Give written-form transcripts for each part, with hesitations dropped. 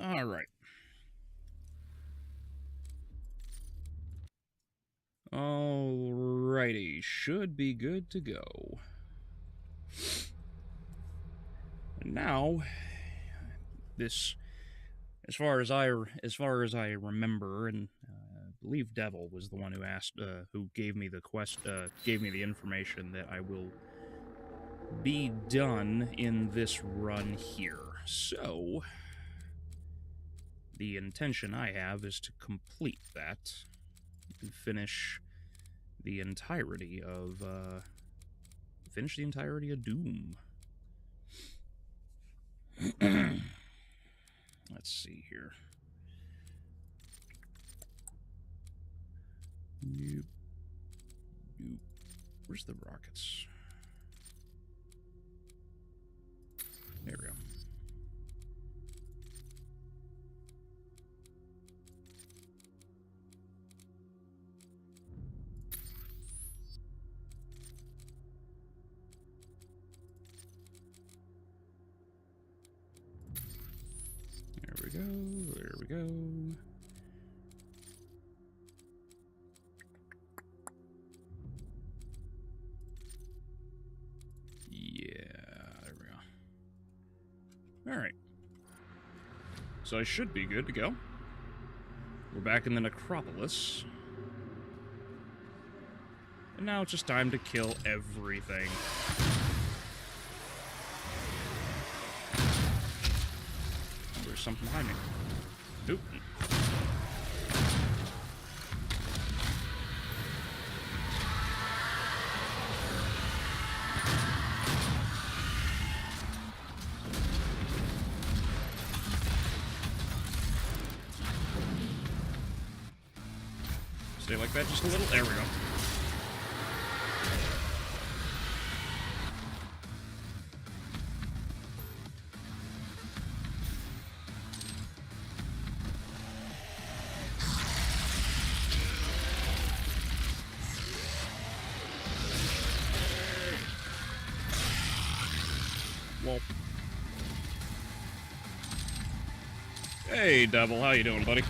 Alright. Alrighty, should be good to go. And now, this, as far as I remember, and I believe Devil was the one who asked, who gave me the information that I will be done in this run here. So, the intention I have is to complete that and finish the entirety of Doom. Let's see here. Nope. Where's the rockets? There we go. There we go. Yeah, there we go. Alright. So I should be good to go. We're back in the Necropolis. And now it's just time to kill everything. There's something behind me. Nope. Stay like that just a little. There we go. Well. Hey, Devil, how you doing, buddy?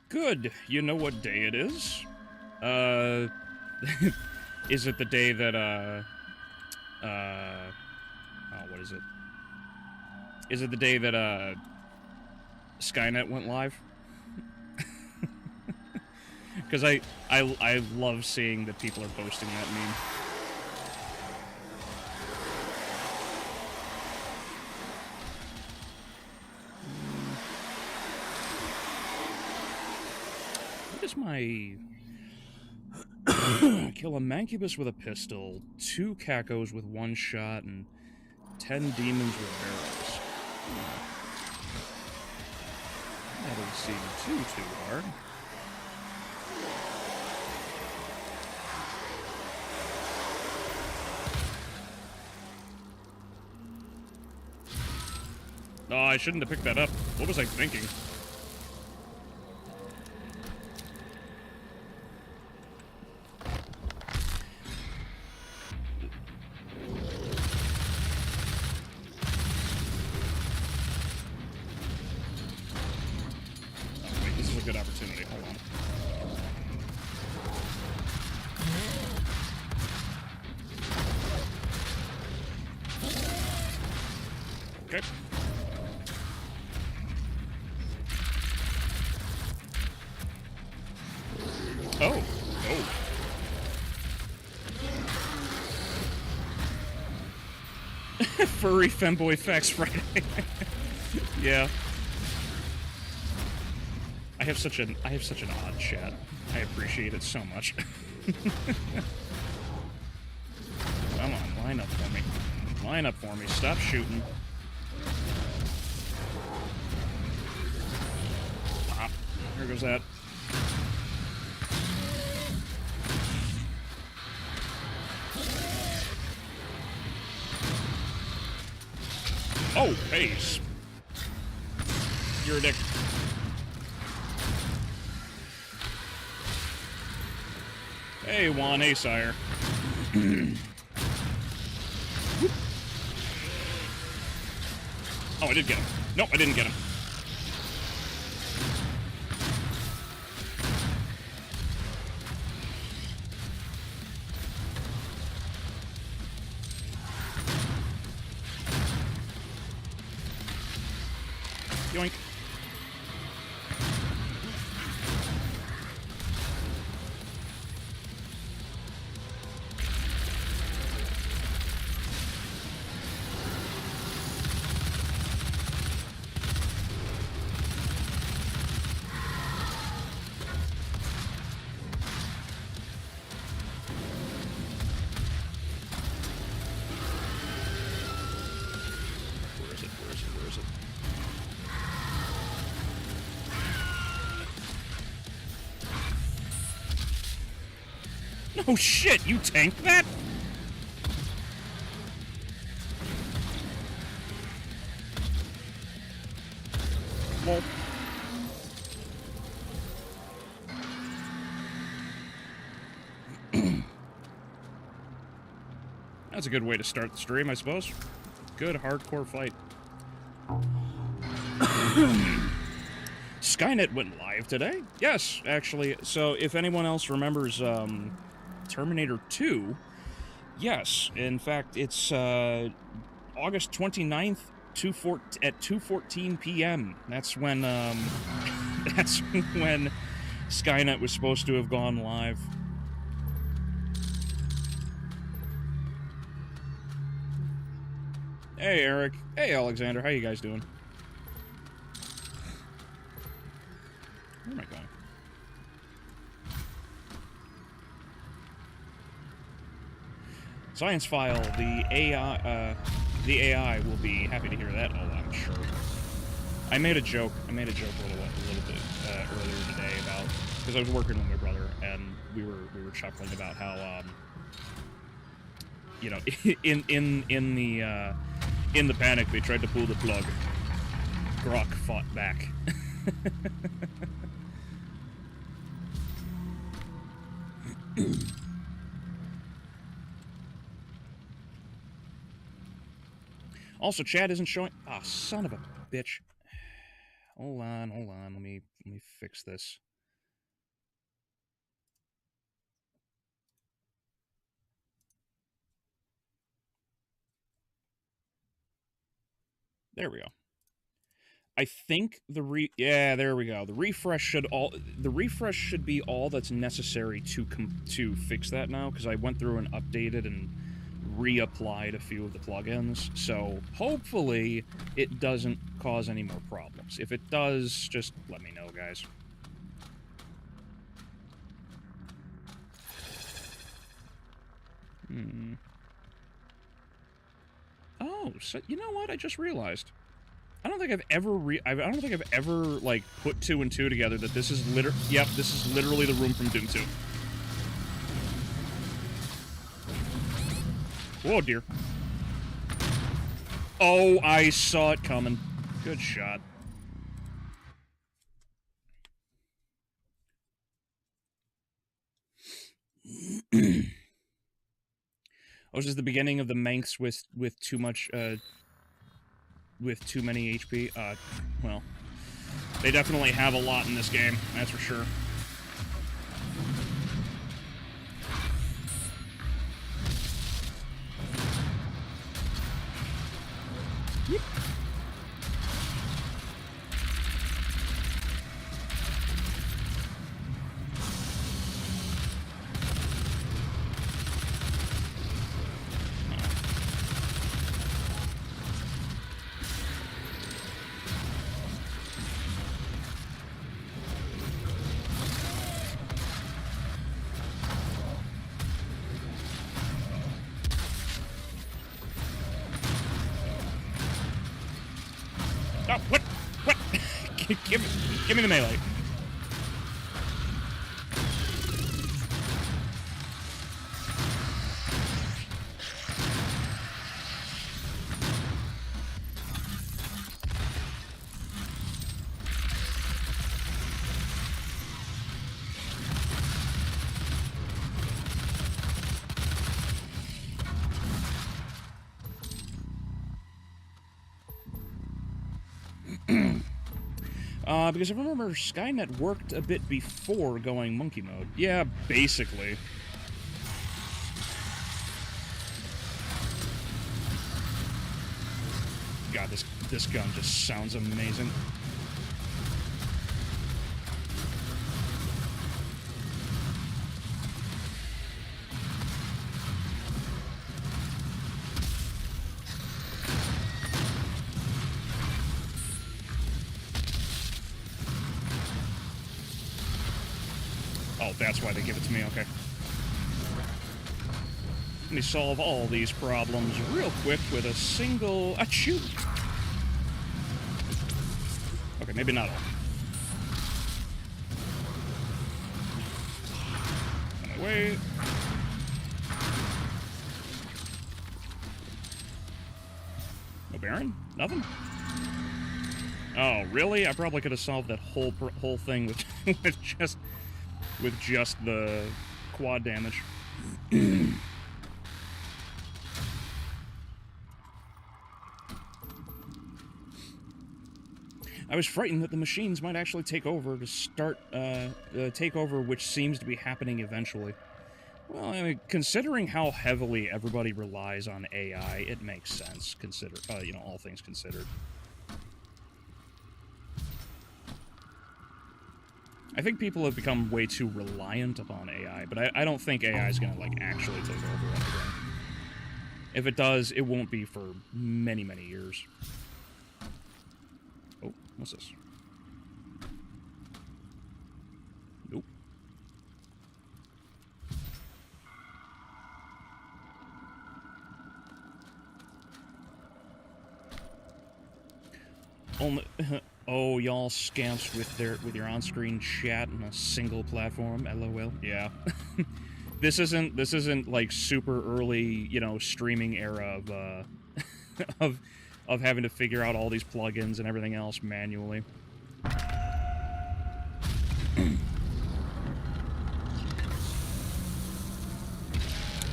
Good. You know what day it is? Is it the day that, oh, what is it? Is it the day that, Skynet went live? Because I love seeing that people are posting that meme. My kill a Mancubus with a pistol, 2 Cacos with 1 shot, and 10 demons with barrels. That doesn't seem too hard. Oh, I shouldn't have picked that up. What was I thinking? Good opportunity. Hold on. Okay. Oh. Oh. Furry Femboy Facts Friday. Yeah. I have such an odd chat. I appreciate it so much. Come on, line up for me. Line up for me. Stop shooting. Pop. There goes that. Oh, hey. You're a dick. Hey, Juan. Hey, sire. Oh, I did get him. Nope, I didn't get him. Yoink. Oh shit, you tanked that? Well. That's a good way to start the stream, I suppose. Good hardcore fight. Skynet went live today? Yes, actually. So if anyone else remembers Terminator 2, yes. In fact, it's August 29th at 2:14 p.m. That's when that's when Skynet was supposed to have gone live. Hey, Eric. Hey, Alexander. How you guys doing? Where am I going? Science File, the AI will be happy to hear that. Oh, I'm sure. I made a joke a little bit earlier today about, because I was working with my brother and we were chuckling about how you know, in the panic they tried to pull the plug. Grok fought back. Also, chat isn't showing. Ah, oh, son of a bitch. Hold on. Let me fix this. There we go. I think yeah, there we go. The refresh should be all that's necessary to fix that now, because I went through and updated and reapplied a few of the plugins, so hopefully it doesn't cause any more problems. If it does, just let me know, guys. Oh, so you know what? I just realized. I don't think I've ever like put 2 and 2 together that this is this is literally the room from Doom 2. Whoa, dear. Oh, I saw it coming. Good shot. Oh, this is the beginning of the Manx with too much, with too many HP. Well, they definitely have a lot in this game, that's for sure. Yep. give me the melee. Because if I remember, Skynet worked a bit before going monkey mode. Yeah, basically. God, this gun just sounds amazing. Oh, that's why they give it to me, okay. Let me solve all these problems real quick with a single... achoo! Okay, maybe not all. On my way. No Baron? Nothing? Oh, really? I probably could have solved that whole thing with with just the quad damage. I was frightened that the machines might actually take over to start takeover, which seems to be happening eventually. Well, I mean, considering how heavily everybody relies on AI, it makes sense. You know, all things considered. I think people have become way too reliant upon AI, but I don't think AI is going to, like, actually take over anything. If it does, it won't be for many, many years. Oh, what's this? Nope. Only... Oh, y'all scamps with your on-screen chat on a single platform. LOL. Yeah. This isn't like super early, you know, streaming era of of having to figure out all these plugins and everything else manually.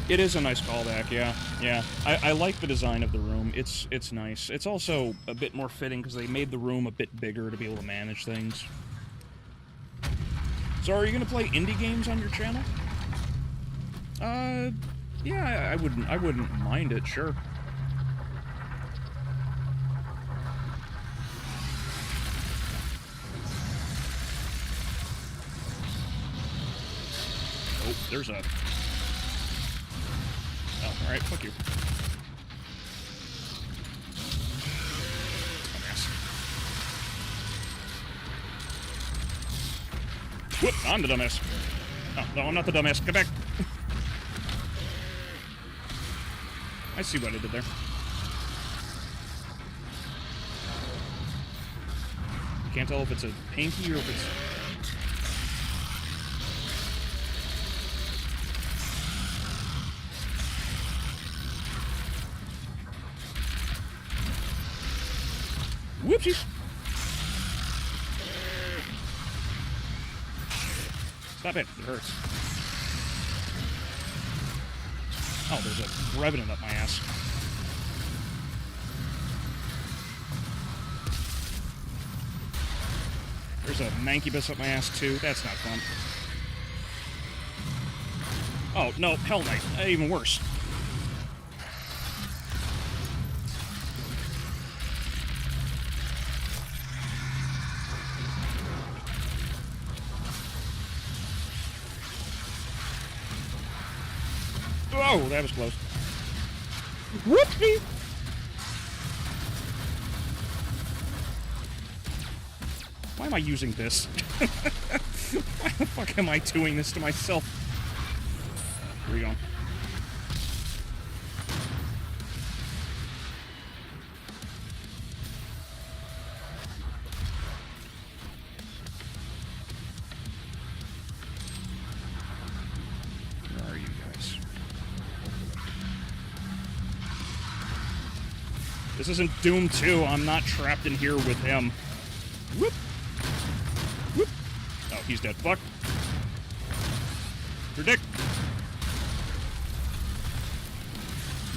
It is a nice callback, yeah. Yeah. I like the design of the room. It's nice. It's also a bit more fitting because they made the room a bit bigger to be able to manage things. So are you going to play indie games on your channel? Yeah, I wouldn't mind it, sure. Oh, there's a... Oh, alright, fuck you. Dumbass. Whoop, I'm the dumbass. Oh, no, I'm not the dumbass. Get back. I see what I did there. You can't tell if it's a pinky or if it's... Whoopsies! Stop it. It hurts. Oh, there's a revenant up my ass. There's a mancubus up my ass, too. That's not fun. Oh, no. Hell Knight. Even worse. Oh, that was close. Whoopsie! Why am I using this? Why the fuck am I doing this to myself? Here we go. This isn't Doom 2. I'm not trapped in here with him. Whoop. Whoop. Oh, he's dead. Fuck. Your dick.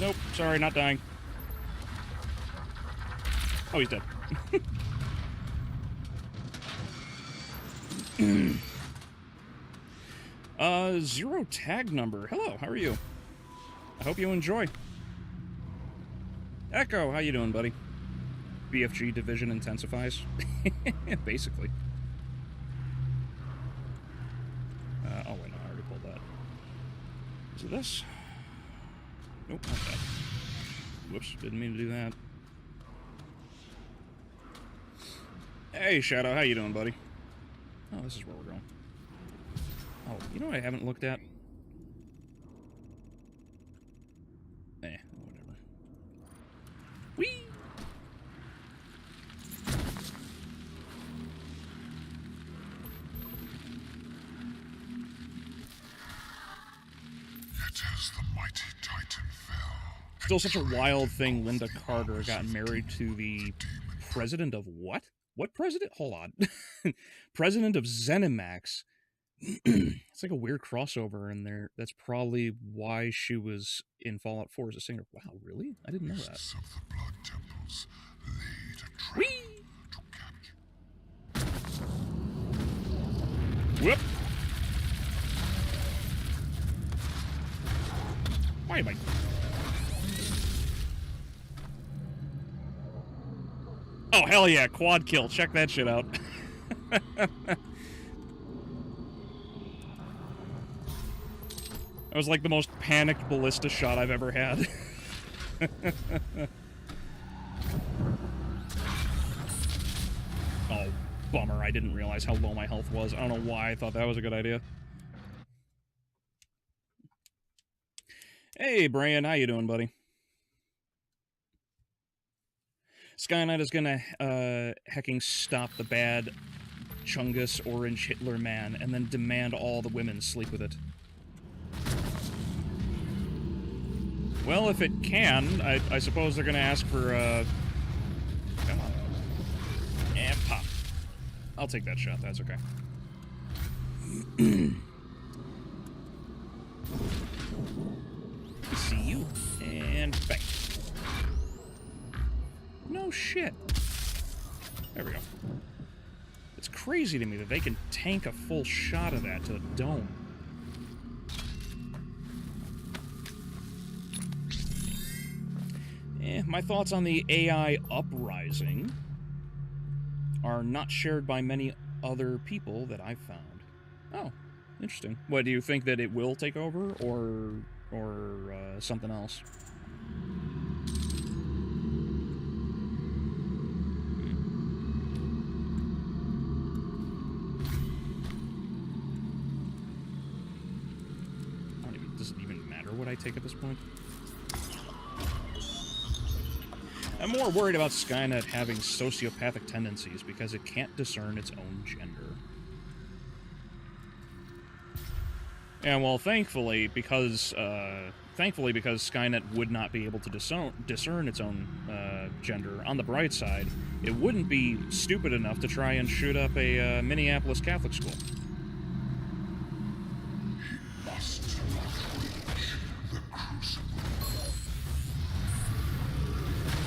Nope. Sorry, not dying. Oh, he's dead. Zero tag number. Hello, how are you? I hope you enjoy. Echo, how you doing, buddy? BFG division intensifies. Basically. Oh, wait, no, I already pulled that. Is it this? Nope, not that. Whoops, didn't mean to do that. Hey, Shadow, how you doing, buddy? Oh, this is where we're going. Oh, you know what I haven't looked at? Whatever. Whee! Yet as the mighty Titan fell... Still such a wild thing Linda Carter got married to the president of what? What president? Hold on. President of ZeniMax. It's like a weird crossover in there. That's probably why she was in Fallout 4 as a singer. Wow, really? I didn't know that. Of the blood temples laid a trap Whee! to capture. Whoop! Why am I... Oh, hell yeah, quad kill. Check that shit out. That was like the most panicked ballista shot I've ever had. Oh, bummer. I didn't realize how low my health was. I don't know why I thought that was a good idea. Hey, Brian. How you doing, buddy? Skynet is gonna, hecking stop the bad Chungus Orange Hitler man and then demand all the women sleep with it. Well, if it can, I suppose they're gonna ask for, come on. And pop. I'll take that shot, that's okay. See you. And bang. No shit. There we go. It's crazy to me that they can tank a full shot of that to the dome. My thoughts on the AI uprising are not shared by many other people that I've found. Oh, interesting. What, do you think that it will take over, or something else? Does it even matter what I take at this point? I'm more worried about Skynet having sociopathic tendencies because it can't discern its own gender. And well, thankfully, because Skynet would not be able to discern its own gender, on the bright side, it wouldn't be stupid enough to try and shoot up a Minneapolis Catholic school.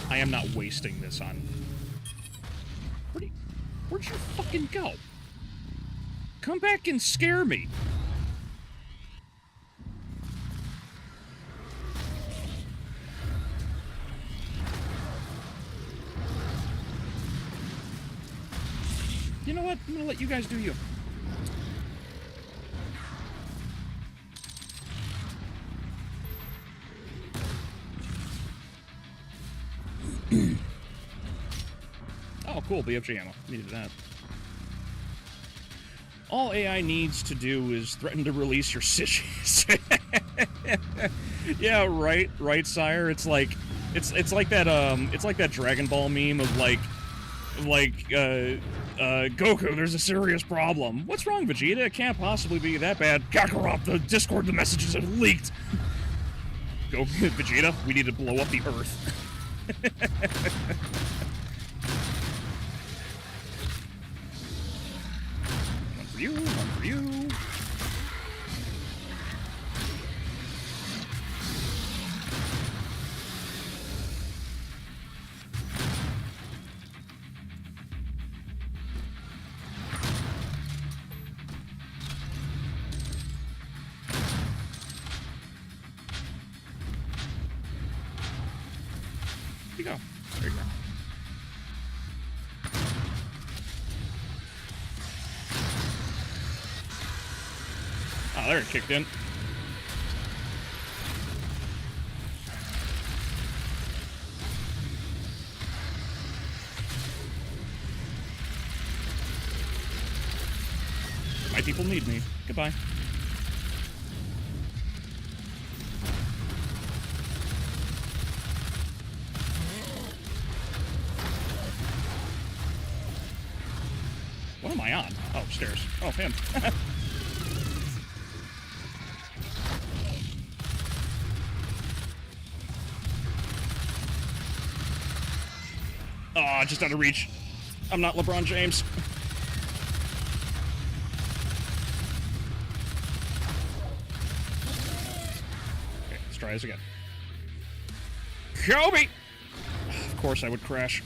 I am not wasting this on... Where'd you fucking go? Come back and scare me! You know what? I'm gonna let you guys do you. Oh, cool, BFG ammo. Needed that. All AI needs to do is threaten to release your sishies. Yeah, right, sire. It's like that Dragon Ball meme of Goku, there's a serious problem. What's wrong, Vegeta? It can't possibly be that bad. Kakarot, the Discord, the messages have leaked. Goku, Vegeta, we need to blow up the Earth. One for you, one for you. There you go. There you go. Oh, there it kicked in. My people need me. Goodbye. What am I on? Oh, stairs. Oh, him. Oh, just out of reach. I'm not LeBron James. Okay, let's try this again. Kobe! Of course I would crash.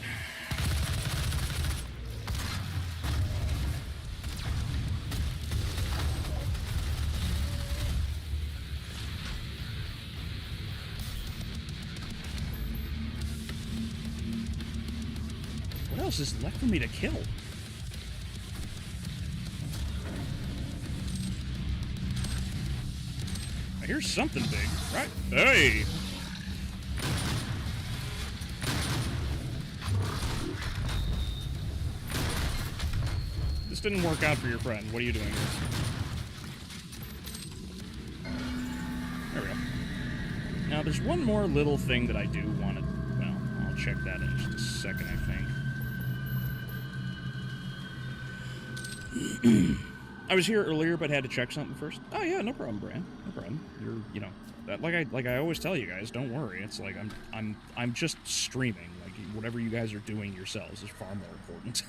What else is left for me to kill? I hear something big, right? Hey! This didn't work out for your friend. What are you doing here? There we go. Now, there's one more little thing that I do want to... Well, I'll check that in just a second, I think. I was here earlier, but had to check something first. Oh yeah, no problem, Bran. No problem. You're, you know, that, like I always tell you guys, don't worry. It's like I'm just streaming. Like whatever you guys are doing yourselves is far more important.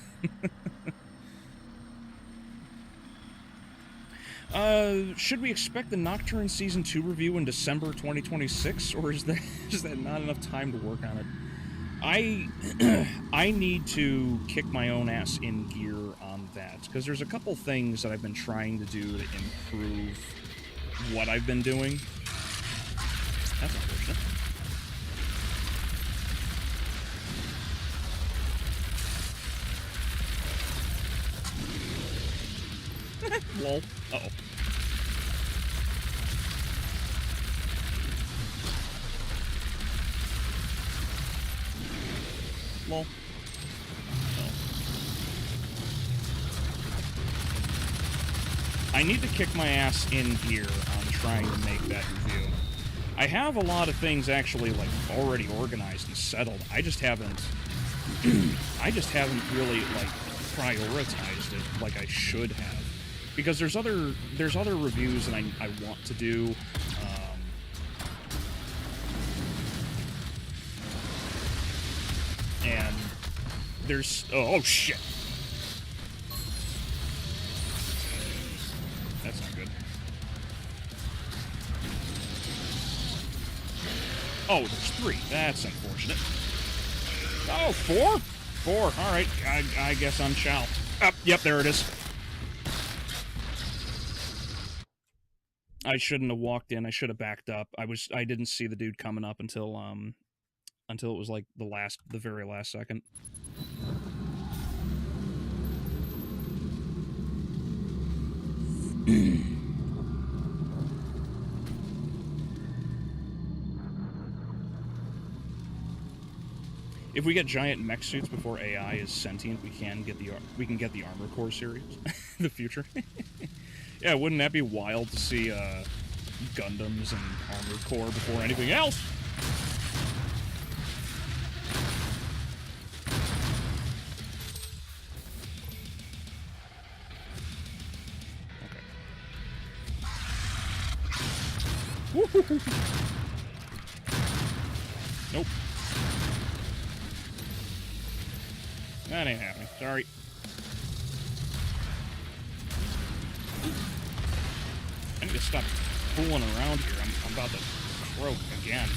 Should we expect the Nocturne Season 2 review in December 2026, or is that not enough time to work on it? I need to kick my own ass in gear on that, because there's a couple things that I've been trying to do to improve what I've been doing. That's unfortunate. Lol. Uh-oh. Lol. I need to kick my ass in gear on trying to make that review. I have a lot of things actually like already organized and settled. I just haven't really like prioritized it like I should have. Because there's other reviews that I want to do. And there's oh shit. That's not good. Oh, there's 3. That's unfortunate. Oh, 4? 4. All right. I guess I'm chow. Yep, there it is. I shouldn't have walked in. I should have backed up. I didn't see the dude coming up until it was like the very last second. If we get giant mech suits before AI is sentient, we can get the Armor Core series in the future. Yeah, wouldn't that be wild to see Gundams and Armored Core before anything else? Okay. Nope. That ain't happening. Sorry. I need to stop fooling around here. I'm about to croak again.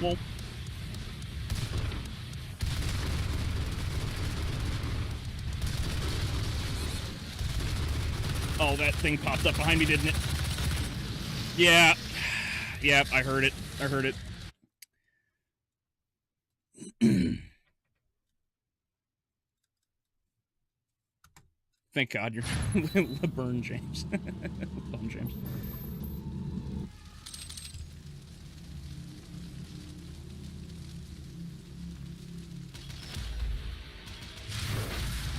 Well. Oh, that thing popped up behind me, didn't it? Yeah. Yeah, I heard it. I heard it. Thank God you're LeBron James. LeBron James.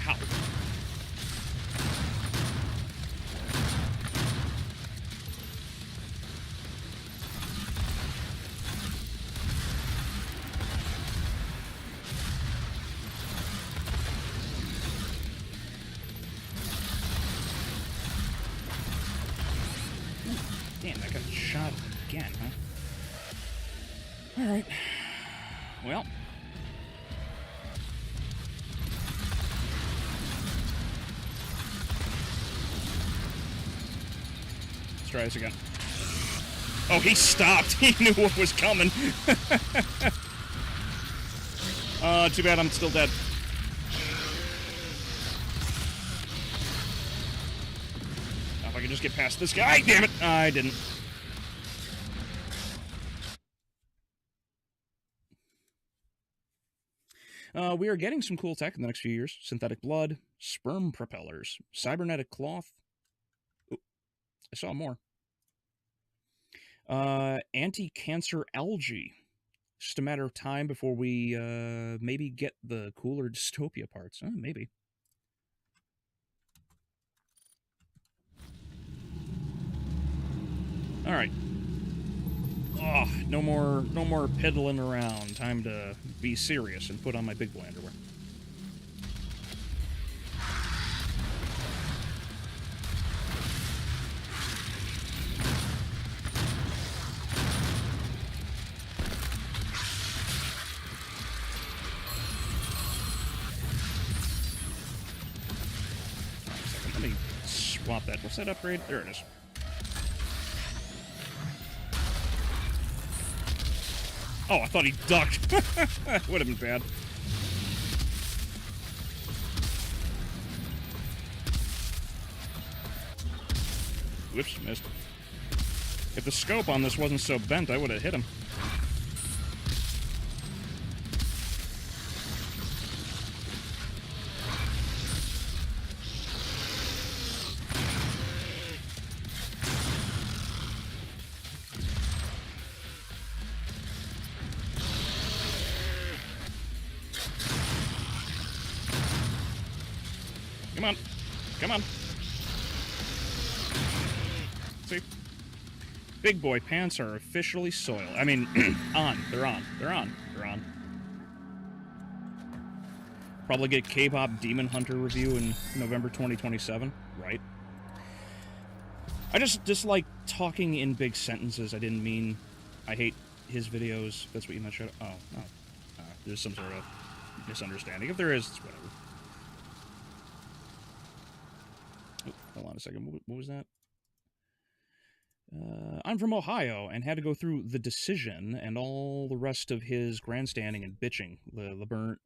How? Damn, I got shot again, huh? Alright. Well. Let's try this again. Oh, he stopped. He knew what was coming. Too bad I'm still dead. If I could just get past this guy. Damn it. I didn't. We are getting some cool tech in the next few years. Synthetic blood, sperm propellers, cybernetic cloth. Ooh, I saw more. Anti-cancer algae. Just a matter of time before we maybe get the cooler dystopia parts. Maybe. All right. Oh, no more piddling around. Time to be serious and put on my big boy underwear. Let me swap that. What's that upgrade? There it is. Oh, I thought he ducked. That would have been bad. Whoops, missed. If the scope on this wasn't so bent, I would have hit him. Come on. Come on. See? Big boy pants are officially soiled. I mean, on. They're on. They're on. They're on. Probably get K-pop Demon Hunter review in November 2027. Right. I just dislike talking in big sentences. I didn't mean I hate his videos. That's what you meant. Oh, no. There's some sort of misunderstanding. If there is, it's whatever. Oh, hold on a second. What was that? I'm from Ohio and had to go through The Decision and all the rest of his grandstanding and bitching.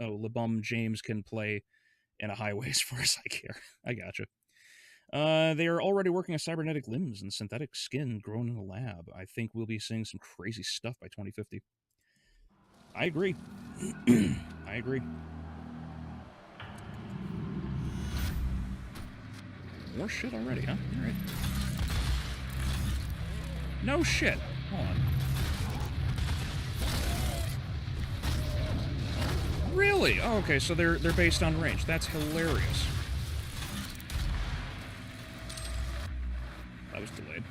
LeBum James can play in a highway as far as I care. I gotcha. They are already working on cybernetic limbs and synthetic skin grown in a lab. I think we'll be seeing some crazy stuff by 2050. I agree. I agree. More shit already, huh? All right. No shit. Hold on. Really? Oh, okay, so they're based on range. That's hilarious. That was delayed.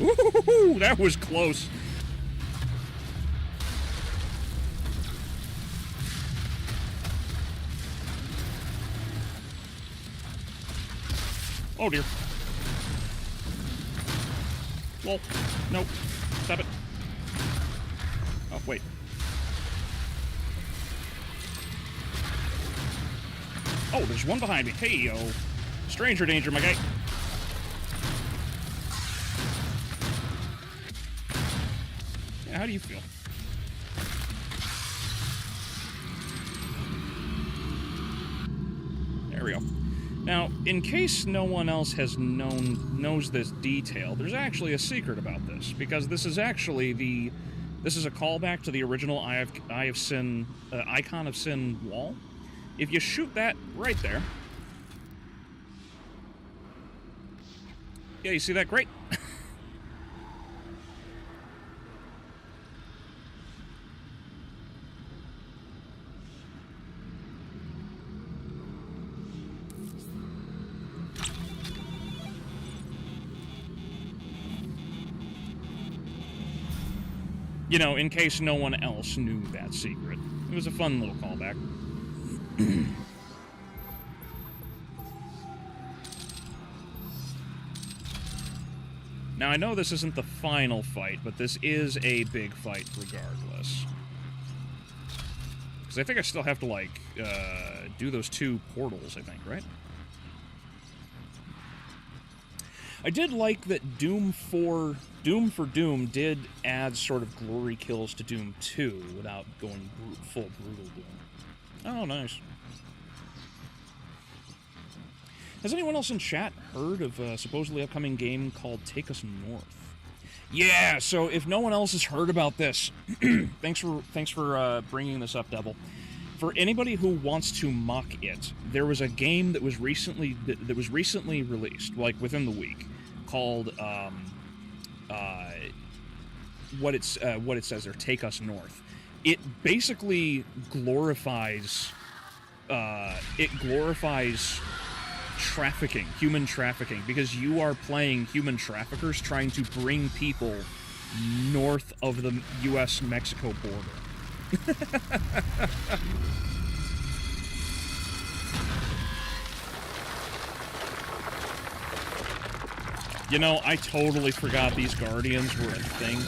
Ooh, that was close. Oh dear. Well, nope. Stop it. Oh, wait. Oh, there's one behind me. Hey, yo. Stranger danger, my guy. Yeah, how do you feel? There we go. Now, in case no one else knows this detail, there's actually a secret about this, because this is actually this is a callback to the original Eye of Sin, Icon of Sin wall. If you shoot that right there, yeah, you see that? Great. You know, in case no one else knew that secret. It was a fun little callback. Now, I know this isn't the final fight, but this is a big fight regardless. Because I think I still have to, like, do those 2 portals, I think, right? I did like that Doom for Doom did add sort of glory kills to Doom 2 without going full brutal Doom. Oh, nice. Has anyone else in chat heard of a supposedly upcoming game called Take Us North? Yeah, so if no one else has heard about this, thanks for bringing this up, Devil. For anybody who wants to mock it, there was a game that was recently released, like within the week, called what it says there, Take Us North. It basically glorifies trafficking, human trafficking, because you are playing human traffickers trying to bring people north of the U.S.-Mexico border. You know, I totally forgot these Guardians were a thing.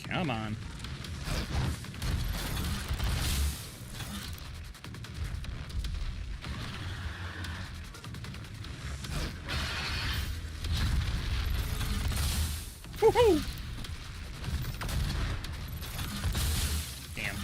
Come on. Woohoo! Damn.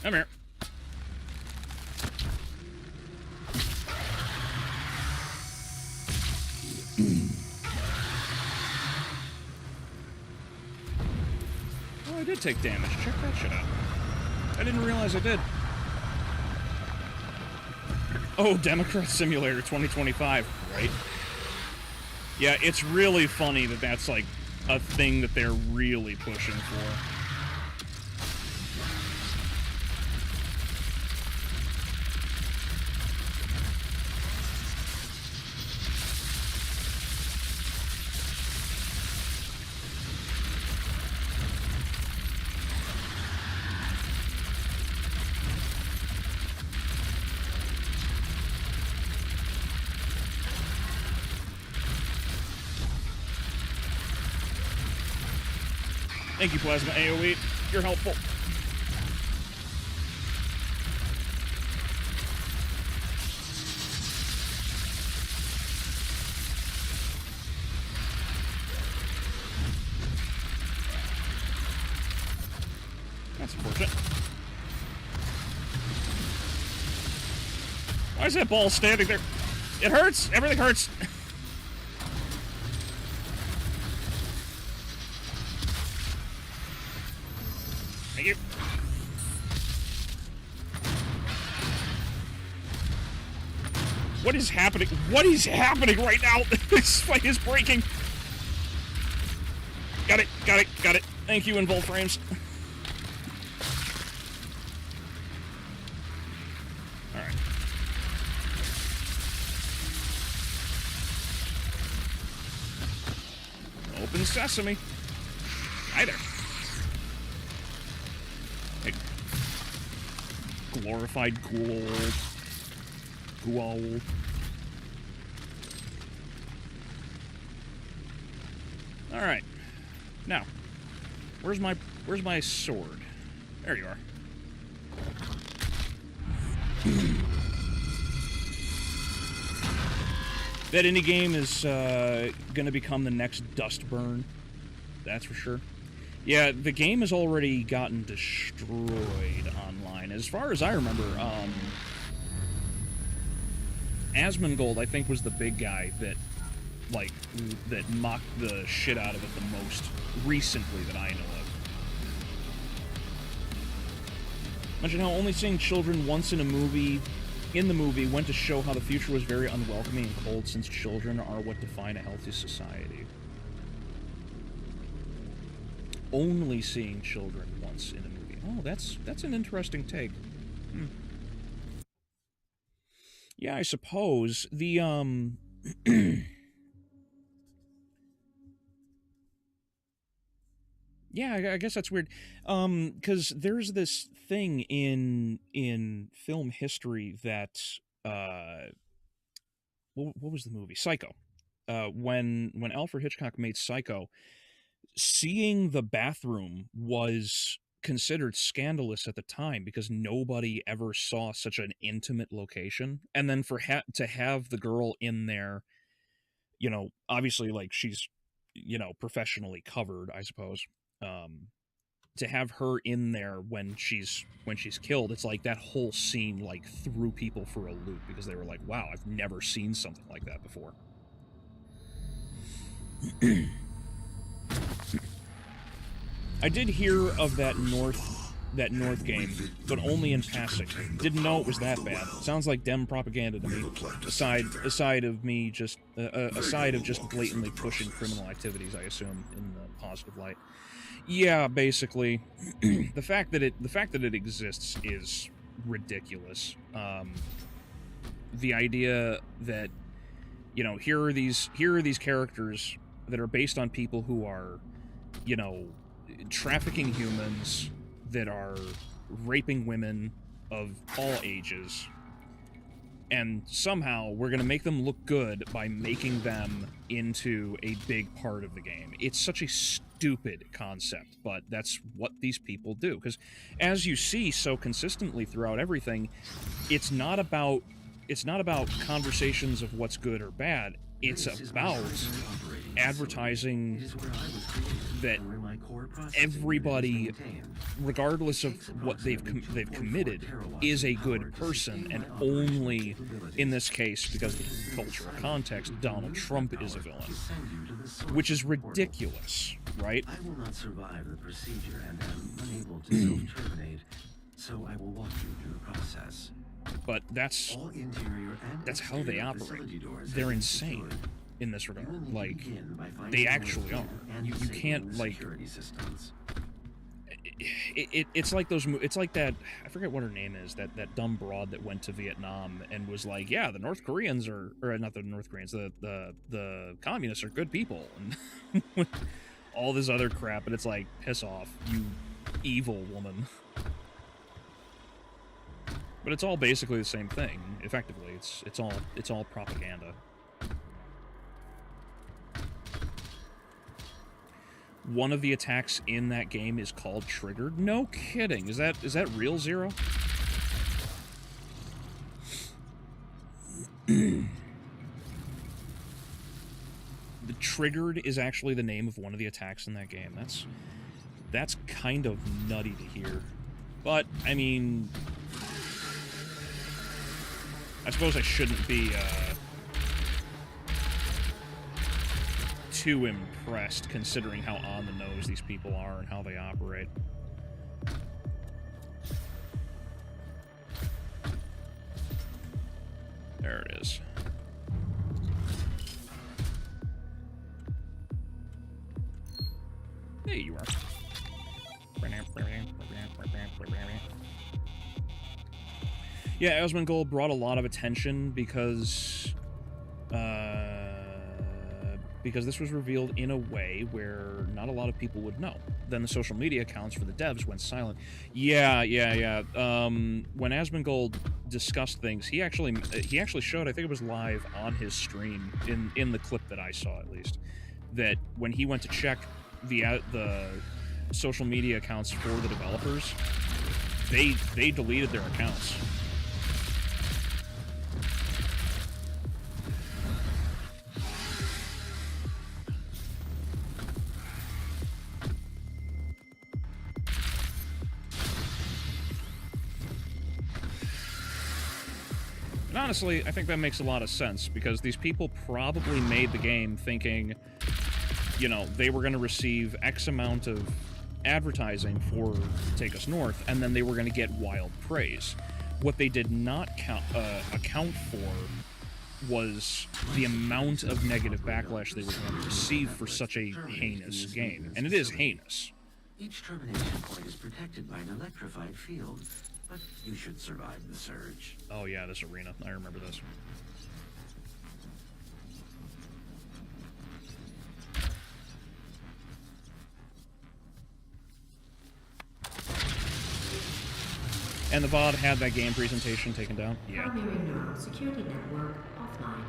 Come here. I did take damage. Check that shit out. I didn't realize I did. Oh, Democrat Simulator 2025, right? Yeah, it's really funny that that's, like, a thing that they're really pushing for. Thank you, Plasma AoE. You're helpful. That's unfortunate. Why is that ball standing there? It hurts! Everything hurts! Thank you. What is happening? What is happening right now? This fight is breaking. Got it, got it, got it. Thank you, Invol Frames. Alright. Open sesame. Hi there. Hey. Glorified ghoul. Ghoul. Alright. Now, where's my sword? There you are. That indie game is gonna become the next Dustburn. That's for sure. Yeah, the game has already gotten destroyed online. As far as I remember, Asmongold, I think, was the big guy that, like, that mocked the shit out of it the most recently that I know of. Imagine how only seeing children once in the movie went to show how the future was very unwelcoming and cold, since children are what define a healthy society. Only seeing children once in a movie. Oh, that's an interesting take. Yeah, I suppose the yeah, I guess that's weird. Because there's this thing in film history that what was the movie? Psycho. When Alfred Hitchcock made Psycho, seeing the bathroom was considered scandalous at the time because nobody ever saw such an intimate location, and then to have the girl in there, you know, obviously, like, she's, you know, professionally covered, I suppose. To have her in there when she's killed, it's like that whole scene, like, threw people for a loop because they were like, wow, I've never seen something like that before. I did hear of that North game, but only in passing. Didn't know it was that bad. Sounds like Dem propaganda to me. Aside of just blatantly pushing criminal activities, I assume, in the positive light. Yeah, basically, the fact that it exists is ridiculous. The idea that, you know, here are these characters that are based on people who are, you know, trafficking humans, that are raping women of all ages, and somehow we're going to make them look good by making them into a big part of the game. It's such a stupid concept, but that's what these people do. Because as you see so consistently throughout everything, it's not about conversations of what's good or bad. It's about advertising that everybody, regardless of what they've committed, is a good person, and only in this case, because of the cultural context, Donald Trump is a villain, which is ridiculous, right? I will not survive the procedure and am unable to self-terminate, so I will walk you through the process. But that's how they operate. They're insane in this regard. Like, they actually are. You can't, like... It's like those... It's like that... I forget what her name is. That dumb broad that went to Vietnam and was like, yeah, the North Koreans are... Or not the North Koreans. The communists are good people. And all this other crap. And it's like, piss off, you evil woman. But it's all basically the same thing. Effectively, it's all propaganda. One of the attacks in that game is called Triggered. No kidding. Is that real, Zero? The Triggered is actually the name of one of the attacks in that game. That's kind of nutty to hear. But I mean, I suppose I shouldn't be too impressed, considering how on the nose these people are and how they operate. There it is. There you are. Yeah, Asmongold brought a lot of attention because this was revealed in a way where not a lot of people would know. Then the social media accounts for the devs went silent. Yeah. When Asmongold discussed things, he actually showed, I think it was live on his stream, in the clip that I saw at least, that when he went to check the social media accounts for the developers, they deleted their accounts. And honestly, I think that makes a lot of sense, because these people probably made the game thinking, you know, they were going to receive X amount of advertising for Take Us North, and then they were going to get wild praise. What they did not account for was the amount of negative backlash they were going to receive for such a heinous game. And it is heinous. Each termination point is protected by an electrified field, but you should survive the surge. Oh yeah, this arena. I remember this. And the VOD had that game presentation taken down? Yeah. Primary neural security network offline.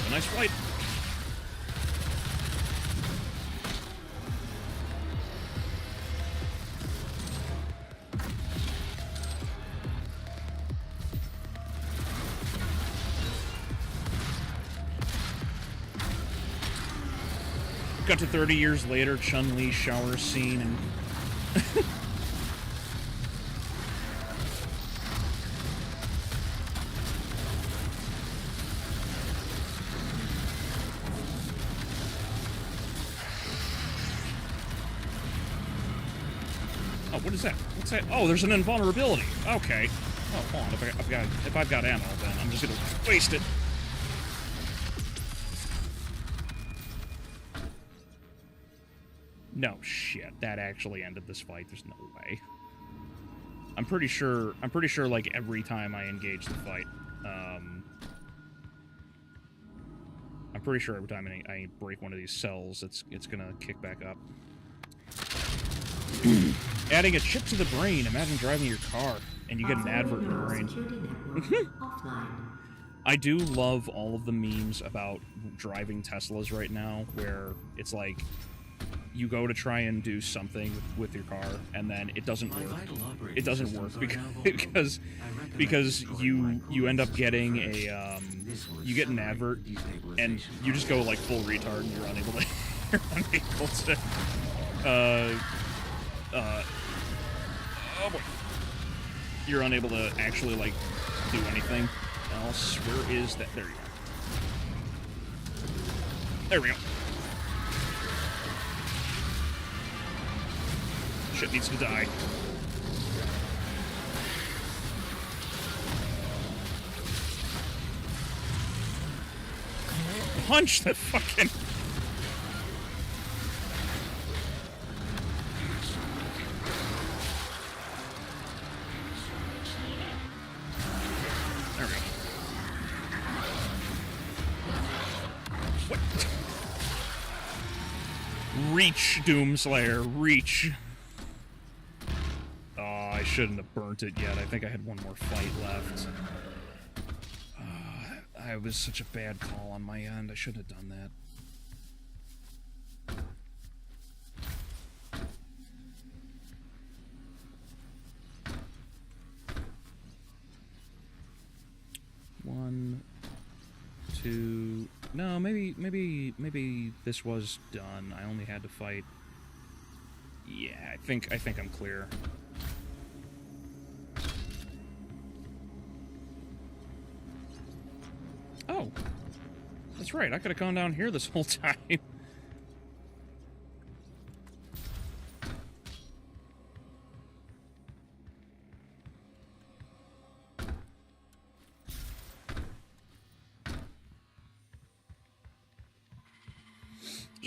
A nice flight. Got to 30 years later, Chun-Li shower scene, and oh, what is that? What's that? Oh, there's an invulnerability. Okay. Oh, hold on. If I've got ammo, then I'm just gonna waste it. No shit, that actually ended this fight. There's no way. I'm pretty sure like every time I engage the fight, I'm pretty sure every time I break one of these cells, it's gonna kick back up. Adding a chip to the brain. Imagine driving your car and you get an advert in your brain. I do love all of the memes about driving Teslas right now, where it's like, you go to try and do something with your car, and then it doesn't work. It doesn't work because you end up getting a you get an advert, and you just go like full retard, and you're unable to oh boy, you're unable to actually like do anything else. Where is that? There you go. There we go. Shit needs to die. Punch the fucking... There we go. What? Reach, Doomslayer, reach. Oh, I shouldn't have burnt it yet. I think I had one more fight left. It was such a bad call on my end. I shouldn't have done that. 1, 2... No, maybe this was done. I only had to fight... Yeah, I think I'm clear. Oh, that's right. I could have gone down here this whole time. There's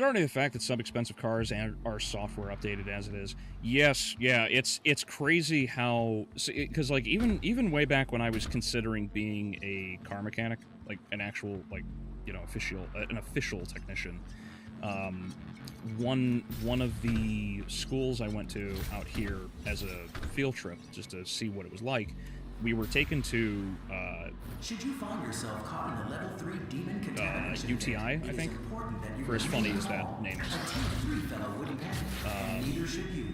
already the fact that some expensive cars are software updated as it is. Yes, yeah, it's crazy how, because like even way back when I was considering being a car mechanic, like an actual like an official technician, one of the schools I went to out here as a field trip just to see what it was like, we were taken to should you find yourself caught in a level 3 demon contamination UTI, I think, for as funny as that name is. Neither should you.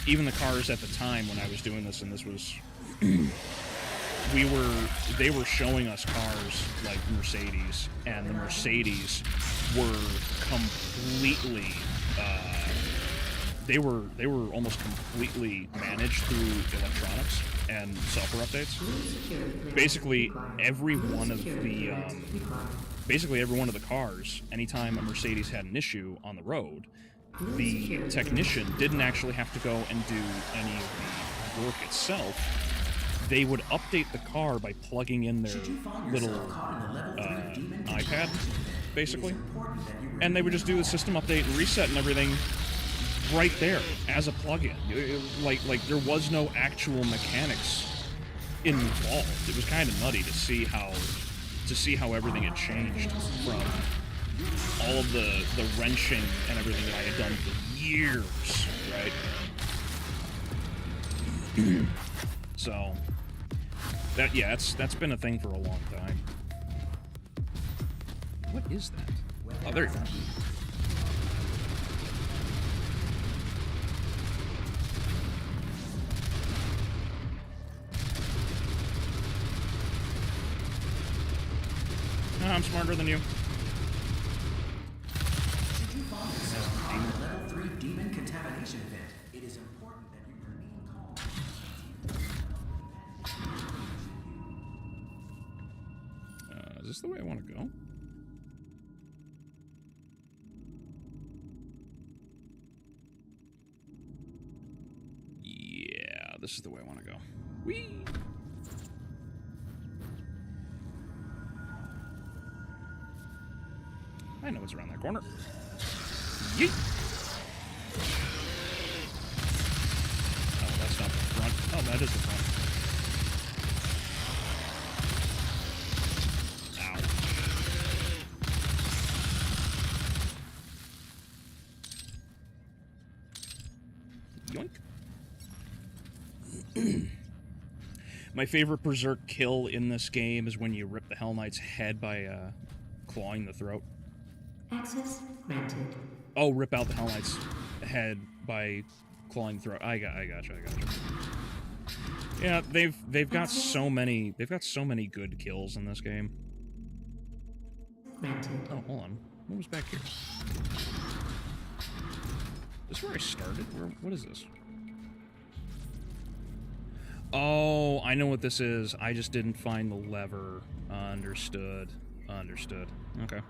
Even the cars at the time when I was doing this, and this was they were showing us cars like Mercedes, and the Mercedes were completely they were almost completely managed through electronics and software updates. Basically every one of the cars, anytime a Mercedes had an issue on the road, the technician didn't actually have to go and do any of the work itself. They would update the car by plugging in their little iPad, basically, and they would just do the system update and reset and everything right there as a plug-in. Like there was no actual mechanics involved. It was kind of nutty to see how everything had changed from all of the wrenching and everything that I had done for years, right? So that's been a thing for a long time. What is that? Oh, there you go. No, I'm smarter than you. Level 3 demon contamination event. It is important that you remain calm. Is this the way I want to go? Yeah, this is the way I want to go. Whee! I know what's around that corner. Yeet! Oh, that's not the front. Oh, that is the front. Ow. My favorite berserk kill in this game is when you rip the Hell Knight's head by clawing the throat. Access granted. Oh, rip out the Hell Knight's head by clawing the throat. I got you. Yeah, they've got so many good kills in this game. Granted. Oh, hold on. What was back here? This is where I started? What is this? Oh, I know what this is. I just didn't find the lever. Understood. Okay.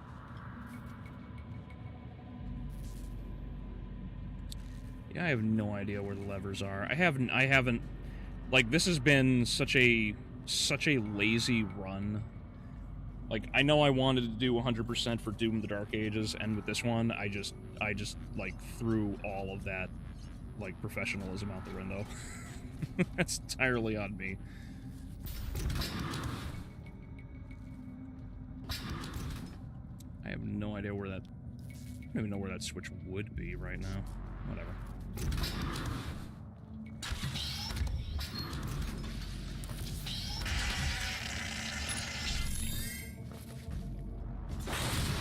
Yeah, I have no idea where the levers are. I haven't like, this has been such a lazy run. Like, I know I wanted to do 100% for Doom the Dark Ages, and with this one, I just like threw all of that like professionalism out the window. That's entirely on me. I have no idea where that... I don't even know where that switch would be right now. Whatever.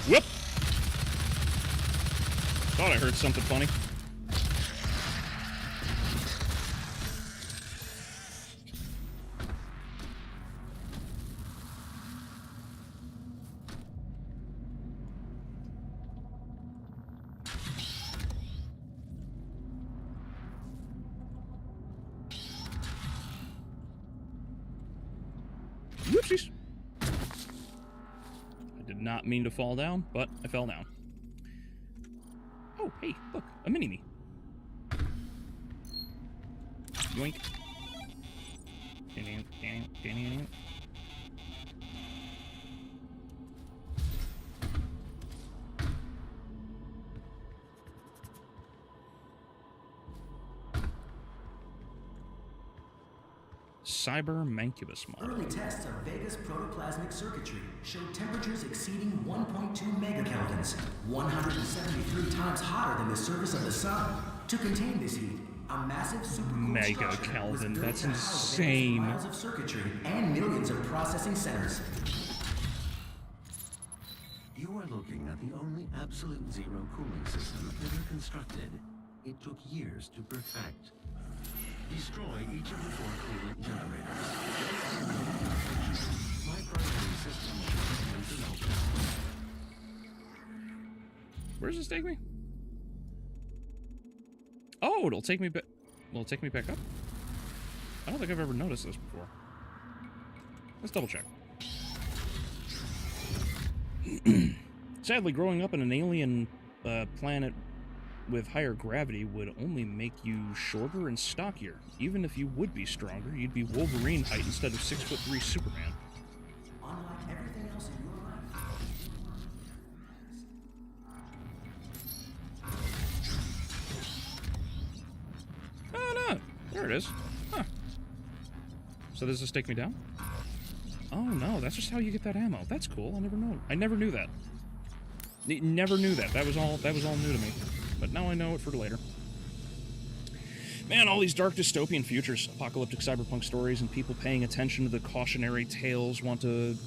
Whoop! Thought I heard something funny. Whoopsies. I did not mean to fall down, but I fell down. Oh, hey, look, a mini-me. Yoink. Cyber Mancubus model. Early tests of Vega's protoplasmic circuitry showed temperatures exceeding 1.2 megakelvins, 173 times hotter than the surface of the sun. To contain this heat, a massive supercooled structure was built That's to house Vega's insane. miles of circuitry and millions of processing centers. You are looking at the only absolute zero cooling system ever constructed. It took years to perfect. Destroy each of the 4 coolant generators. My primary system is meltdown. Where does this take me? Oh, it'll take me back. Will it take me back up? I don't think I've ever noticed this before. Let's double check. Sadly, growing up in an alien planet with higher gravity would only make you shorter and stockier. Even if you would be stronger, you'd be Wolverine height instead of 6'3" Superman. Unlike everything else in your life. Oh no! There it is. Huh. So does this take me down? Oh no, that's just how you get that ammo. That's cool. I never knew that. Never knew that. That was all new to me. But now I know it for later. Man, all these dark dystopian futures, apocalyptic cyberpunk stories, and people paying attention to the cautionary tales want to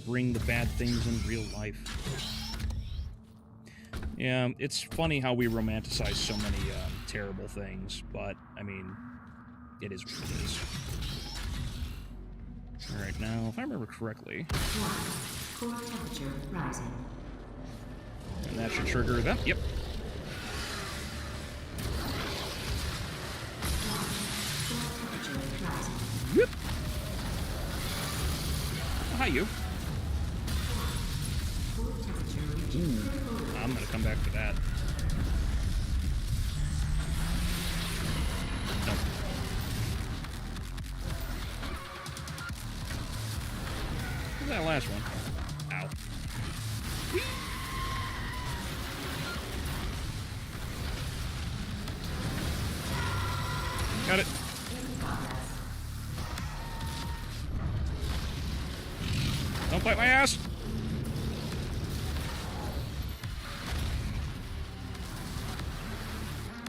bring the bad things in real life. Yeah, it's funny how we romanticize so many terrible things, but I mean, it is what it is. All right, now, if I remember correctly, Core temperature rising. and that should trigger that. Yep. Whoop. Oh, hi, you. Ooh, I'm gonna come back to that. Nope. What's that last one? Ow. Whee! Got it. Don't bite my ass!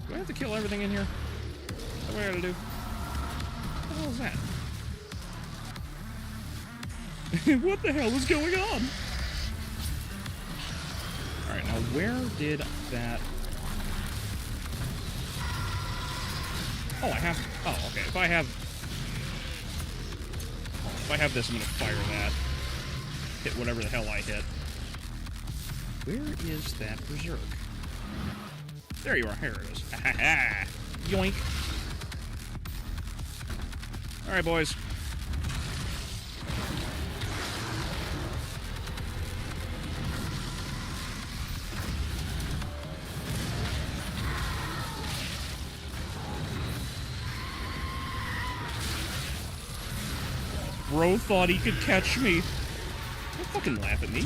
Do I have to kill everything in here? Is that what I gotta do? hell is that? What the hell is going on? Alright, now where did that... Oh, I have... Oh, okay. If I have this, I'm gonna fire that. Hit whatever the hell I hit. Where is that berserk? There you are. Here it is. Yoink. Alright, boys. Bro thought he could catch me. Don't fucking laugh at me.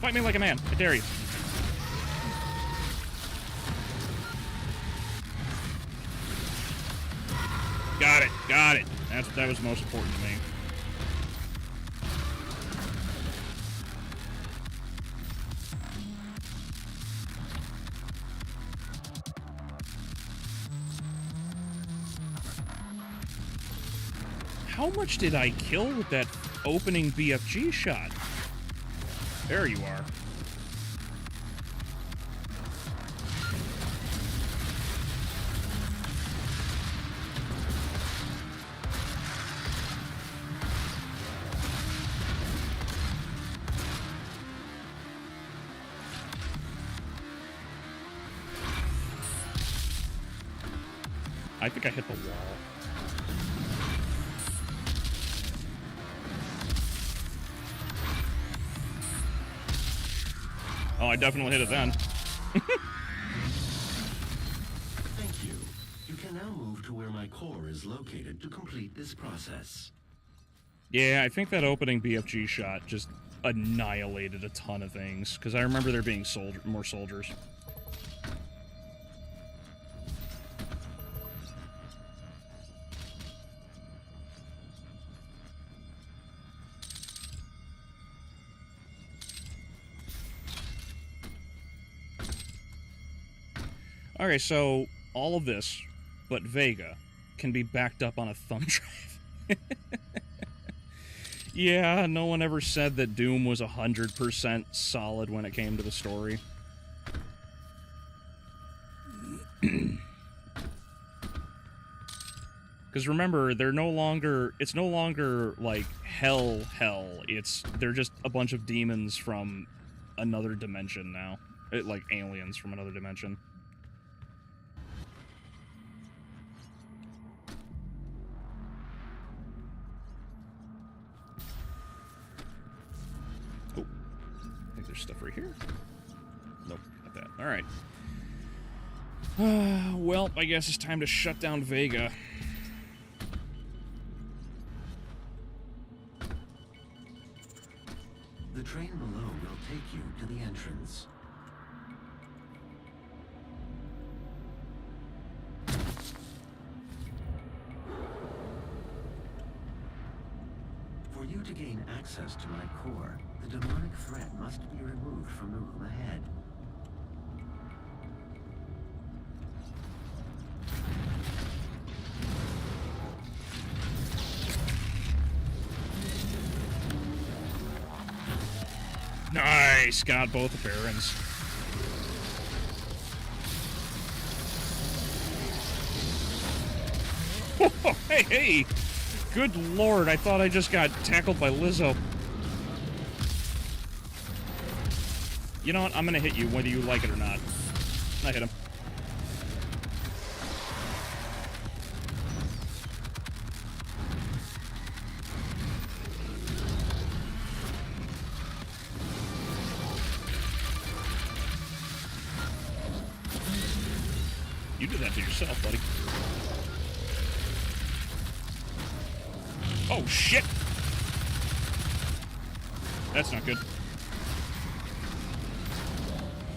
Fight me like a man. I dare you. Got it. Got it. That was most important to me. How much did I kill with that opening BFG shot? There you are. I think I hit the wall. Oh, I definitely hit it then. Thank you. You can now move to where my core is located to complete this process. Yeah, I think that opening BFG shot just annihilated a ton of things, because I remember there being more soldiers. Okay, so all of this, but Vega, can be backed up on a thumb drive. Yeah, no one ever said that Doom was 100% solid when it came to the story. Because remember, they're no longer... It's no longer, like, hell. They're just a bunch of demons from another dimension now. Like, aliens from another dimension. Oh. I think there's stuff right here. Nope, not that. Alright. Well, I guess it's time to shut down Vega. The train below will take you to the entrance. For you to gain access to my core, the demonic threat must be removed from the room ahead. Nice! Got both the Barons. Oh, hey! Good lord, I thought I just got tackled by Lizzo. You know what? I'm gonna hit you whether you like it or not. I hit him. You did that to yourself, buddy. Oh, shit! That's not good.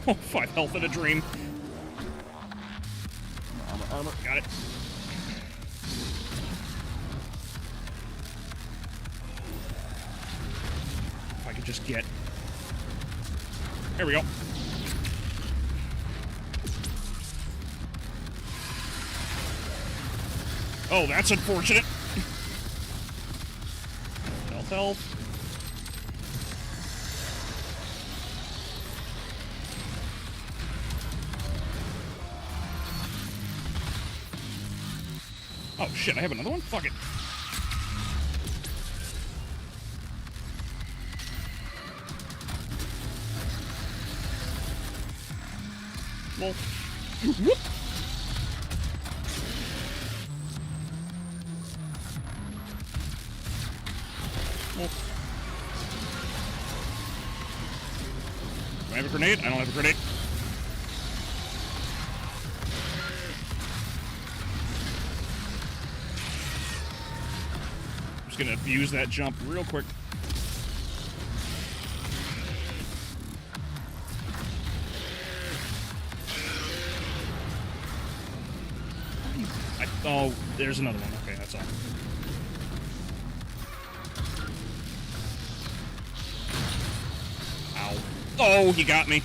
Oh, 5 health in a dream. Armor. Got it. If I could just get... There we go. Oh, that's unfortunate. Health. Oh shit, I have another one? Fuck it. Well, whoop. Well. Do I have a grenade? I don't have a grenade. I'm just gonna abuse that jump real quick. Oh, there's another one. Okay, that's all. Ow. Oh, he got me.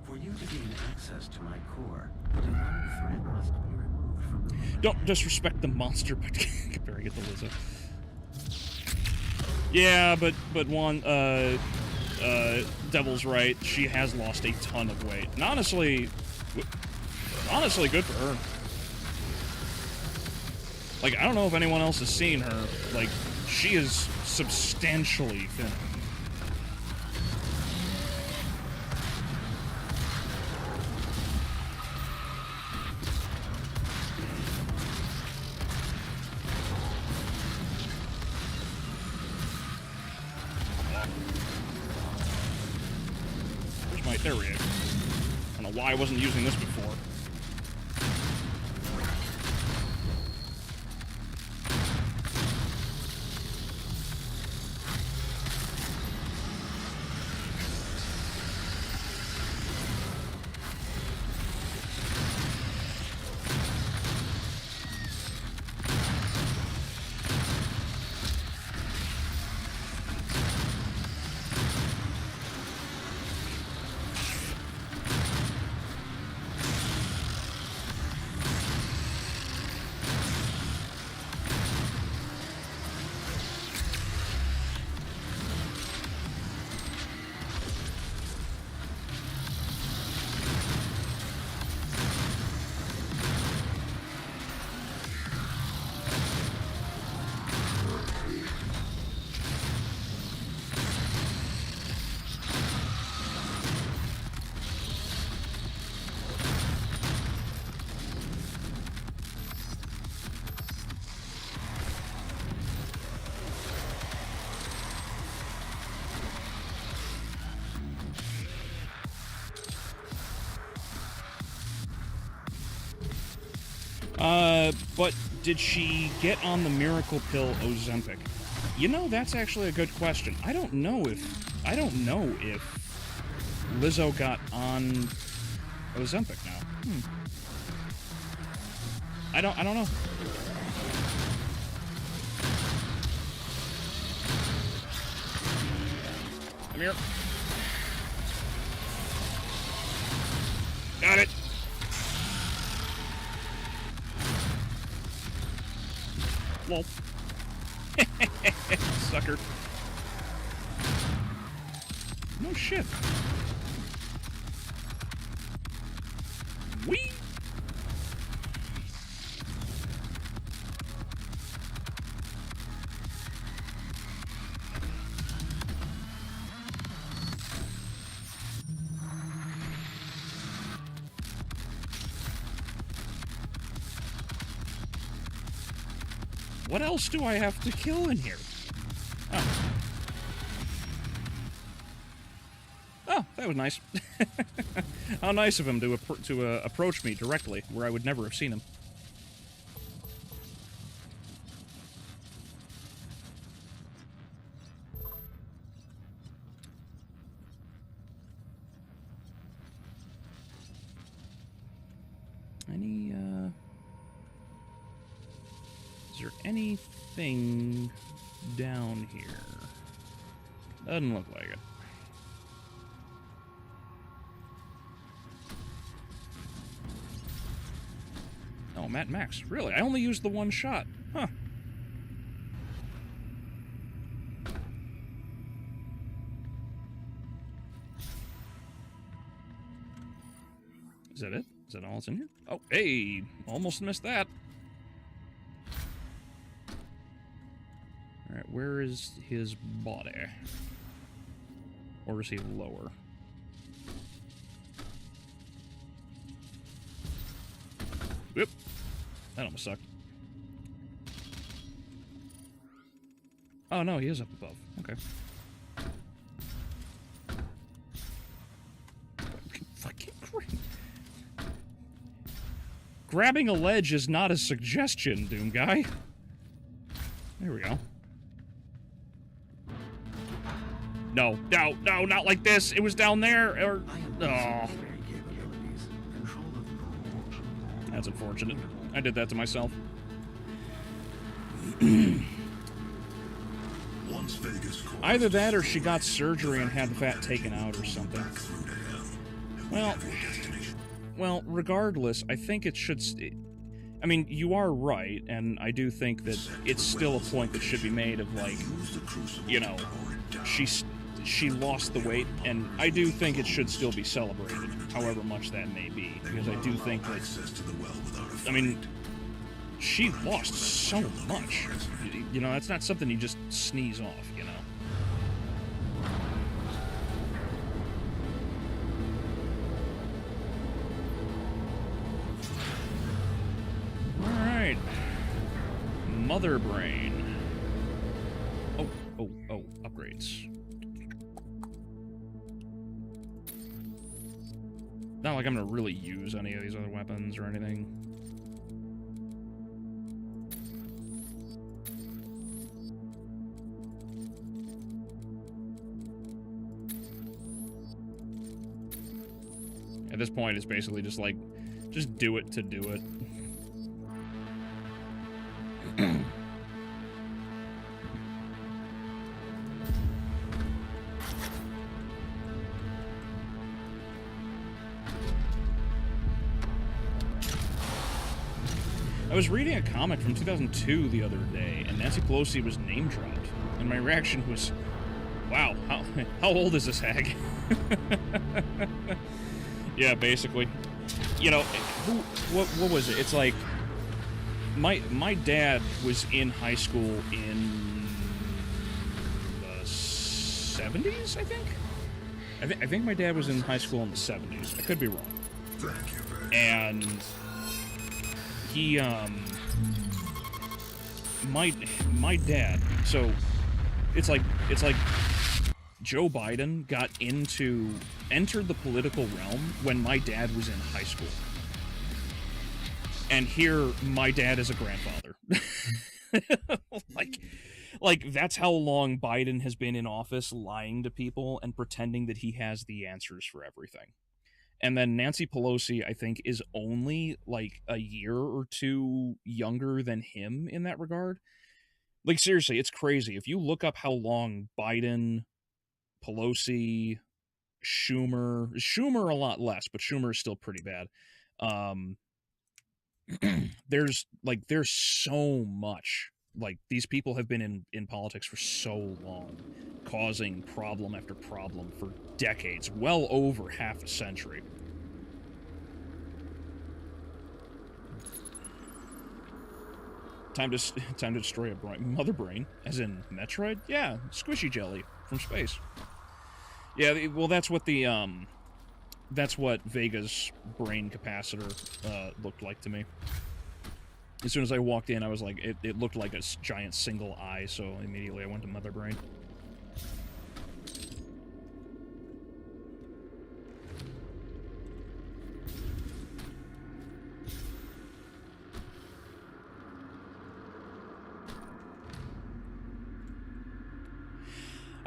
For you to gain access to my core, the demonic threat must be removed from the room. Don't disrespect the monster, but better get the Lizzo. Yeah, but one, Devil's right. She has lost a ton of weight. And honestly, good for her. Like, I don't know if anyone else has seen her. Like, she is substantially thin. There we go. I don't know why I wasn't using this before. But did she get on the miracle pill Ozempic? You know, that's actually a good question. I don't know if Lizzo got on Ozempic now. I don't know. Come here. Got it. Lol. Sucker. No shit. Whee! What else do I have to kill in here? Oh. Oh, that was nice. How nice of him to approach me directly, where I would never have seen him. Is there anything down here? Doesn't look like it. Oh, Matt Max. Really? I only used the one shot. Huh. Is that it? Is that all that's in here? Oh, hey! Almost missed that. Alright, where is his body? Or is he lower? Whoop! That almost sucked. Oh no, he is up above. Okay. Fucking great. Grabbing a ledge is not a suggestion, Doom Guy. There we go. No, no, no, not like this. It was down there. Or oh, that's unfortunate. I did that to myself. Either that or she got surgery and had the fat taken out or something. Well, regardless, I think it should... I mean, you are right, and I do think that it's still a point that should be made of, like, you know, she lost the weight, and I do think it should still be celebrated, however much that may be, because I do think that, I mean, she lost so much. You know, that's not something you just sneeze off, you know? Alright. Mother Brain. Oh, upgrades. Not like I'm gonna really use any of these other weapons or anything. At this point, it's basically just like, just do it to do it. I was reading a comic from 2002 the other day, and Nancy Pelosi was name-dropped, and my reaction was, wow, how old is this hag? Yeah, basically. You know, what was it? It's like, my dad was in high school in the 70s, I think? I think my dad was in high school in the 70s. I could be wrong. And he, my dad, so it's like Joe Biden entered the political realm when my dad was in high school. And here, my dad is a grandfather. Like, that's how long Biden has been in office, lying to people and pretending that he has the answers for everything. And then Nancy Pelosi, I think, is only, like, a year or two younger than him in that regard. Like, seriously, it's crazy. If you look up how long Biden, Pelosi, Schumer a lot less, but Schumer is still pretty bad. There's so much. Like, these people have been in politics for so long, causing problem after problem for decades, well over half a century. Time to destroy a mother brain, as in Metroid? Yeah, squishy jelly from space. Yeah, well, that's what Vega's brain capacitor looked like to me. As soon as I walked in, I was like, it looked like a giant single eye, so immediately I went to Mother Brain.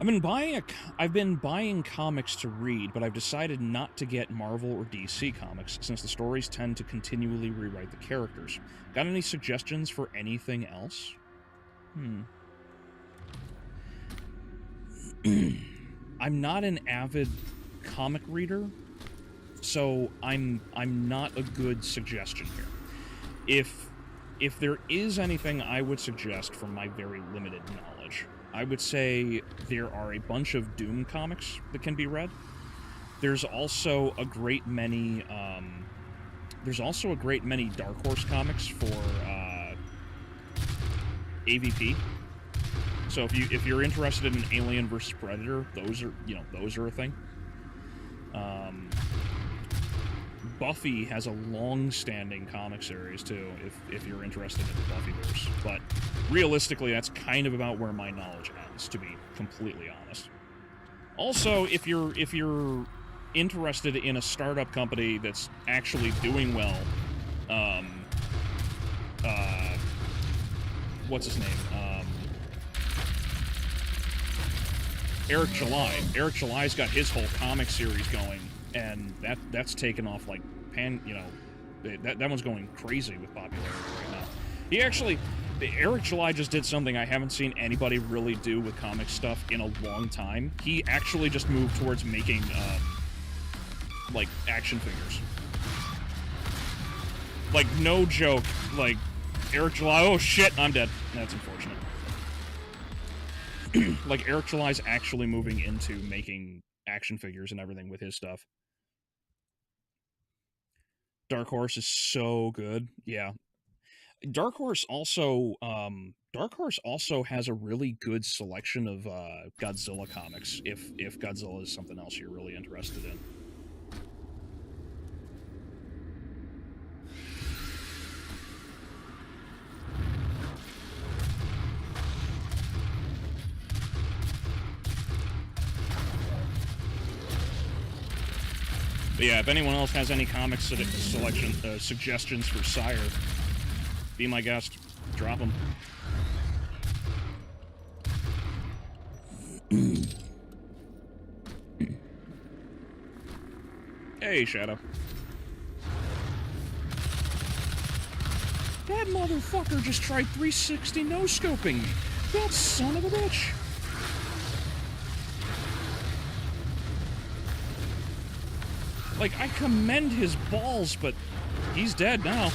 I've been buying comics to read, but I've decided not to get Marvel or DC comics since the stories tend to continually rewrite the characters. Got any suggestions for anything else? I'm not an avid comic reader, so I'm not a good suggestion here. If there is anything I would suggest from my very limited knowledge, I would say there are a bunch of Doom comics that can be read. There's also a great many Dark Horse comics for AVP. So if you're interested in Alien vs. Predator, those are a thing. Buffy has a long-standing comic series too, if you're interested in the Buffyverse. But realistically, that's kind of about where my knowledge ends, to be completely honest. Also, if you're interested in a startup company that's actually doing well, what's his name? Eric July. Eric July's got his whole comic series going, and that's taken off like that one's going crazy with popularity right now. Eric July just did something I haven't seen anybody really do with comic stuff in a long time. He actually just moved towards making like action figures. Like, no joke, like Eric July, oh shit, I'm dead. That's unfortunate. Like, Eric July's actually moving into making action figures and everything with his stuff. Dark Horse is so good. Yeah. Dark Horse also has a really good selection of Godzilla comics, if Godzilla is something else you're really interested in. But yeah, if anyone else has any comic suggestions for Sire, be my guest. Drop them. Hey, Shadow. That motherfucker just tried 360 no-scoping me. That son of a bitch. Like, I commend his balls, but he's dead now.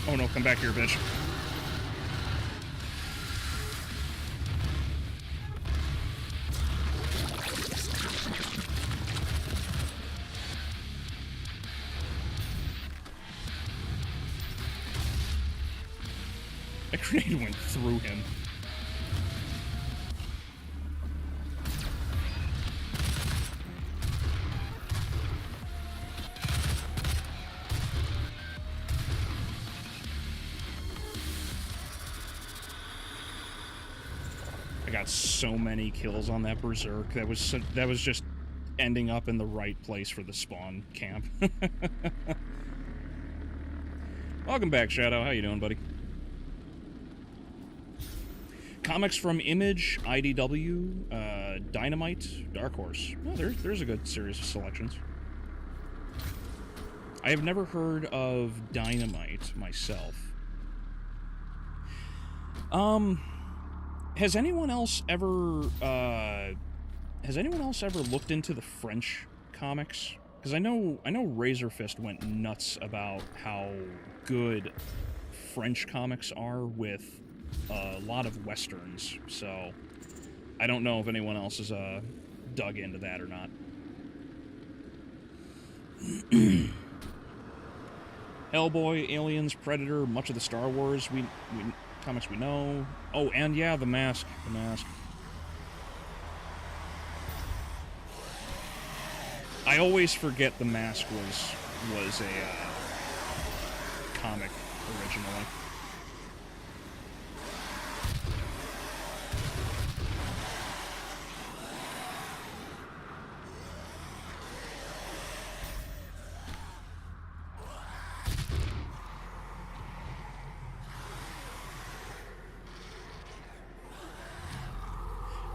Oh no, come back here, bitch. That grenade went through him. I got so many kills on that Berserk. That was just ending up in the right place for the spawn camp. Welcome back, Shadow. How you doing, buddy? Comics from Image, IDW, Dynamite, Dark Horse. Well, there's a good series of selections. I have never heard of Dynamite myself. Has anyone else ever looked into the French comics? Because I know Razor Fist went nuts about how good French comics are with a lot of westerns, so I don't know if anyone else has dug into that or not. Hellboy, Aliens, Predator, much of the Star Wars comics we know. Oh, and yeah, The Mask. The Mask. I always forget The Mask was a comic originally.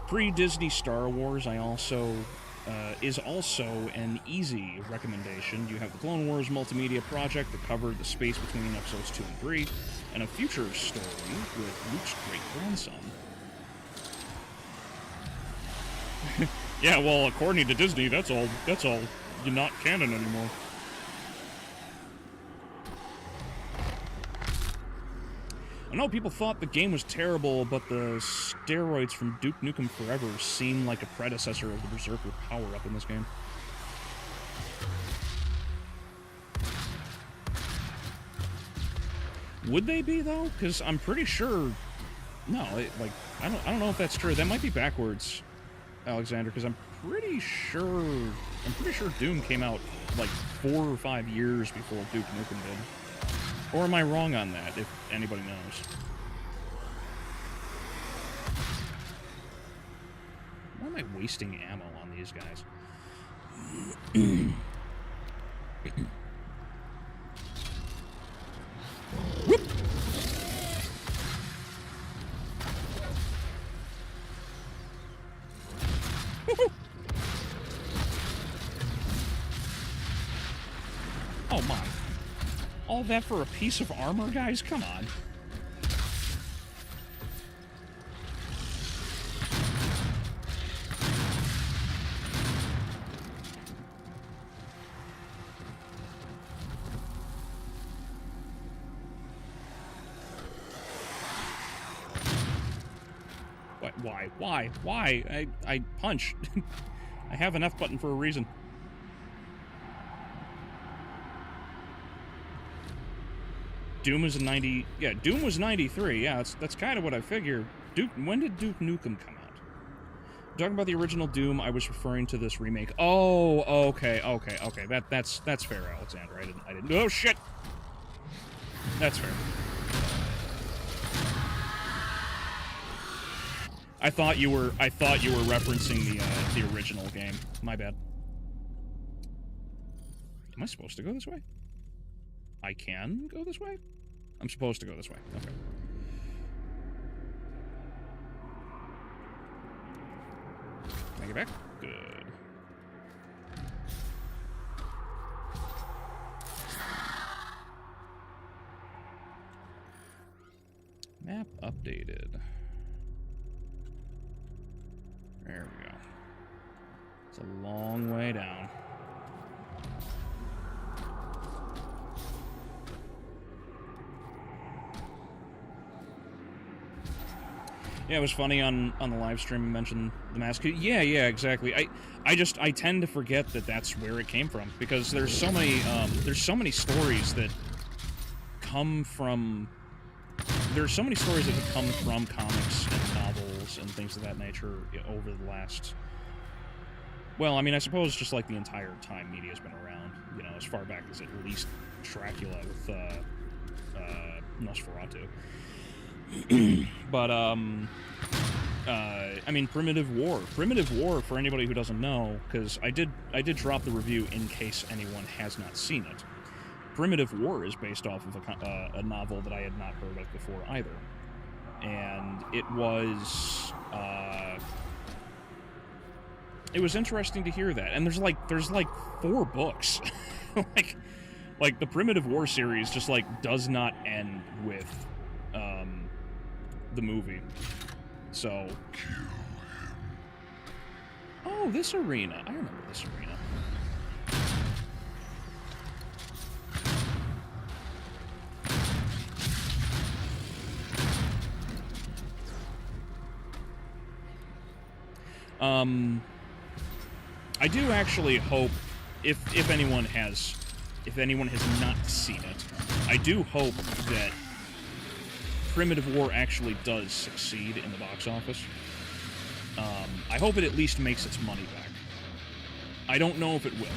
Pre-Disney Star Wars, is also an easy recommendation. You have the Clone Wars multimedia project that covered the space between episodes 2 and 3, and a future story with Luke's great-grandson. Yeah, well, according to Disney, that's all not canon anymore. I know people thought the game was terrible, but the steroids from Duke Nukem Forever seem like a predecessor of the Berserker power-up in this game. Would they be, though? Because I'm pretty sure... No, I don't know if that's true. That might be backwards, Alexander, because I'm pretty sure Doom came out, like, 4 or 5 years before Duke Nukem did. Or am I wrong on that, if anybody knows? Why am I wasting ammo on these guys? Whoop! Oh my. All that for a piece of armor, guys? Come on. Why? I punch. I have an F button for a reason. Doom was in 90... Yeah, Doom was 93. Yeah, that's kind of what I figured. When did Duke Nukem come out? Talking about the original Doom, I was referring to this remake. Oh, okay. That's fair, Alexander. I didn't... Oh, shit! That's fair. I thought you were referencing the original game. My bad. Am I supposed to go this way? I can go this way? I'm supposed to go this way. Okay. Can I get back? Good. Map updated. There we go. It's a long way down. Yeah, it was funny on the live stream you mentioned the mask. Yeah, exactly. I tend to forget that that's where it came from, because there's so many stories that come from comics and novels and things of that nature over the last... Well, I mean, I suppose just like the entire time media's been around, you know, as far back as at least Dracula with Nosferatu. But, I mean, Primitive War, for anybody who doesn't know, because I did drop the review in case anyone has not seen it. Primitive War is based off of a novel that I had not heard of before either. And it was interesting to hear that. And there's like 4 books. like the Primitive War series just like does not end with the movie. So oh, this arena. I remember this arena. I do actually hope, if anyone has not seen it, I do hope that Primitive War actually does succeed in the box office. I hope it at least makes its money back. I don't know if it will.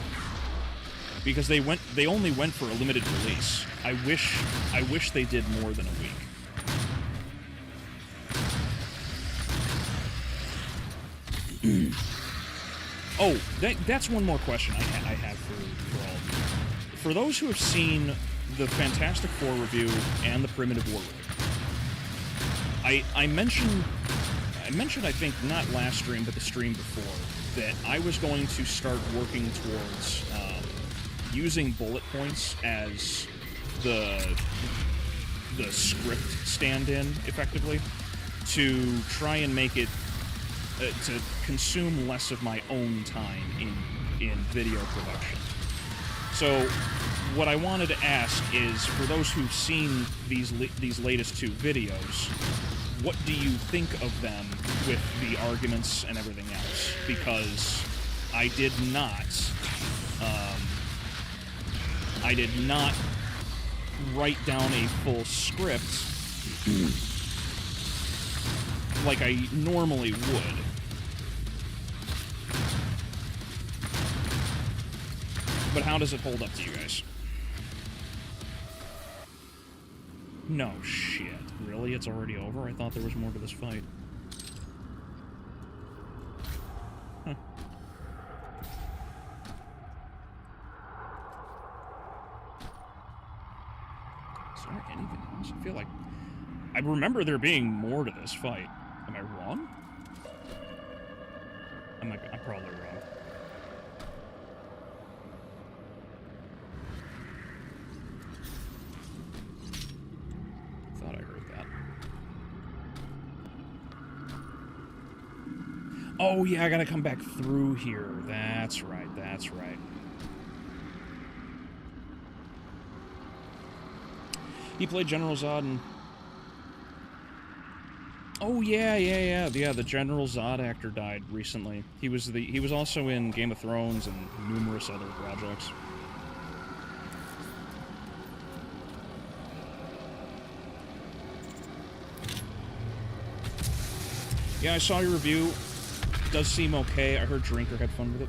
because they only went for a limited release. I wish they did more than a week. Oh, that's one more question I have for all of you. For those who have seen the Fantastic Four review and the Primitive War review, I mentioned I think not last stream but the stream before that I was going to start working towards using bullet points as the script stand-in effectively to try and make it to consume less of my own time in video production. So what I wanted to ask is, for those who've seen these latest two videos, what do you think of them with the arguments and everything else? Because I did not write down a full script like I normally would. But how does it hold up to you guys? No shit. Really? It's already over? I thought there was more to this fight. Huh. Is there anything else? I feel like I remember there being more to this fight. Am I wrong? I'm probably wrong. Thought I heard that. Oh yeah, I gotta come back through here. That's right, that's right. He played General Zod and... Oh yeah, the General Zod actor died recently. He was also in Game of Thrones and numerous other projects. Yeah, I saw your review. Does seem okay. I heard Drinker had fun with it.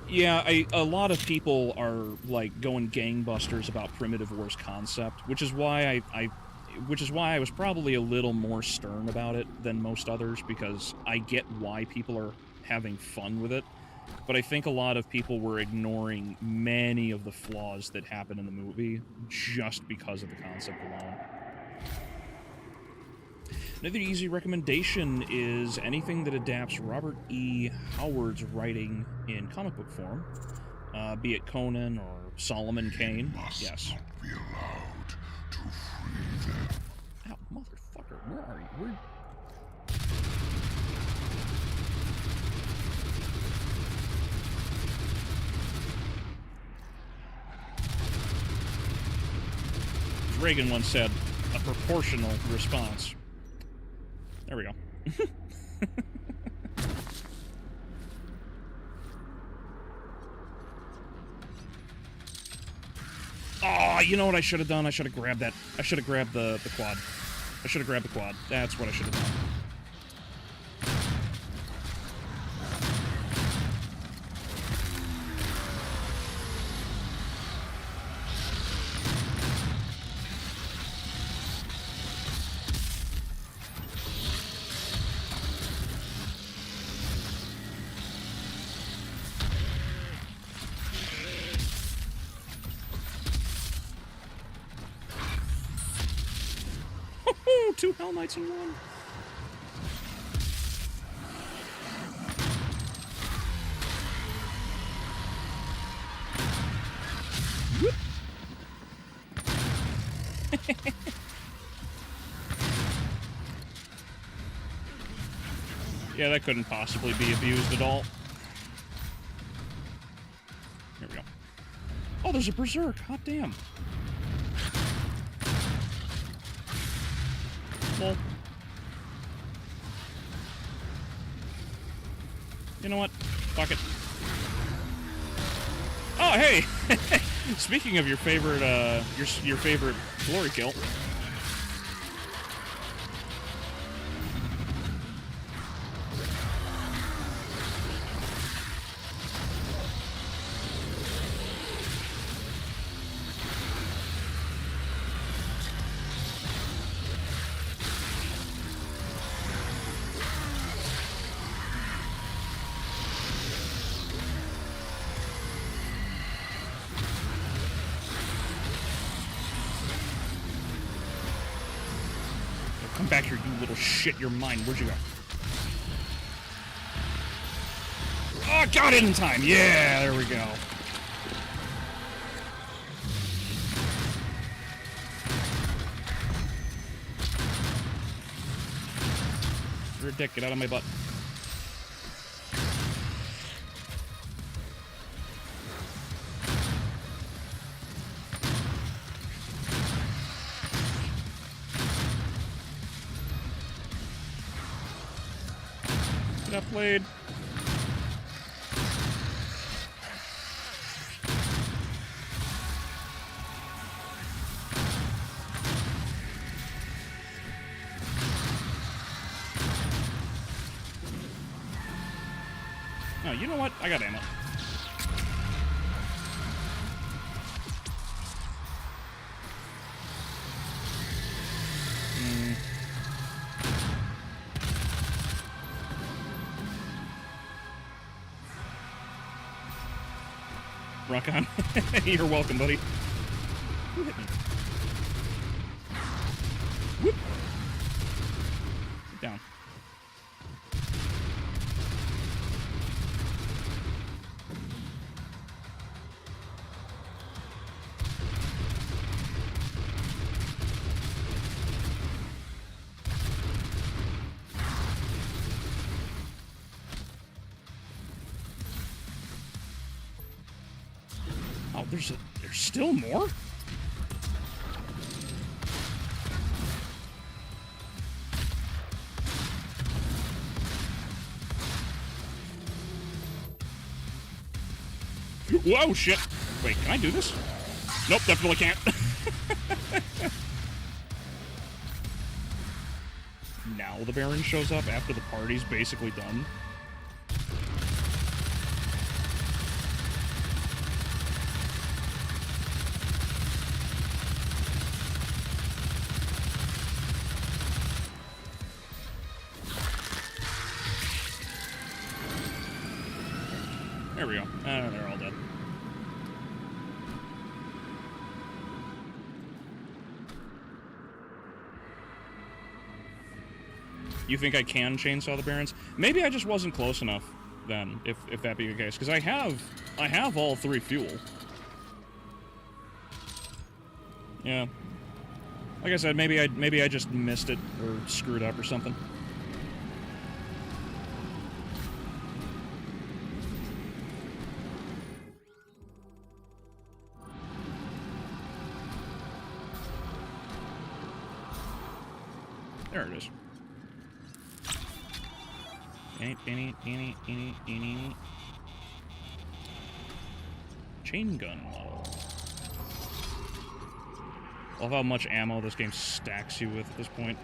Yeah, a lot of people are like going gangbusters about Primitive War's concept, which is why I was probably a little more stern about it than most others, because I get why people are having fun with it, but I think a lot of people were ignoring many of the flaws that happen in the movie just because of the concept alone. Another easy recommendation is anything that adapts Robert E. Howard's writing in comic book form, be it Conan or Solomon Kane. Yes. Not be allowed to free them. Ow, motherfucker, where are you? Reagan once said, a proportional response. There we go. Oh, you know what I should have done? I should have grabbed that. I should have grabbed the quad. I should have grabbed the quad. That's what I should have done. Two Hell Knights in one. Whoop. Yeah, that couldn't possibly be abused at all. Here we go. Oh, there's a Berserk. Hot damn. Well, you know what? Fuck it. Oh, hey! Speaking of your favorite, your favorite glory kill. back here, you little shit. You're mine. Where'd you go? Oh, got it in time. Yeah, there we go. You're a dick. Get out of my butt. Get up, Blade. Oh, you know what? I got ammo. Rock on. You're welcome, buddy. Who hit me? Whoop. Get down. Oh, there's still more? Whoa, shit. Wait, can I do this? Nope, definitely can't. Now the Baron shows up after the party's basically done. There we go. They're all dead. You think I can chainsaw the Barons? Maybe I just wasn't close enough then, if that be the case. Because I have all 3 fuel. Yeah. Like I said, maybe I just missed it or screwed up or something. There it is. Chain gun model. Love how much ammo this game stacks you with at this point.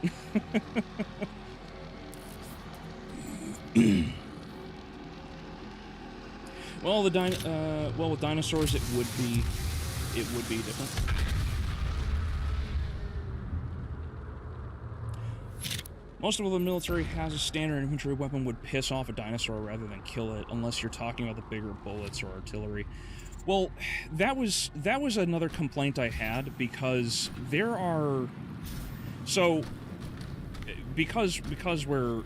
Well, with dinosaurs, it would be different. Most of the military has a standard infantry weapon would piss off a dinosaur rather than kill it, unless you're talking about the bigger bullets or artillery. Well, that was another complaint I had, because there are... So, because we're,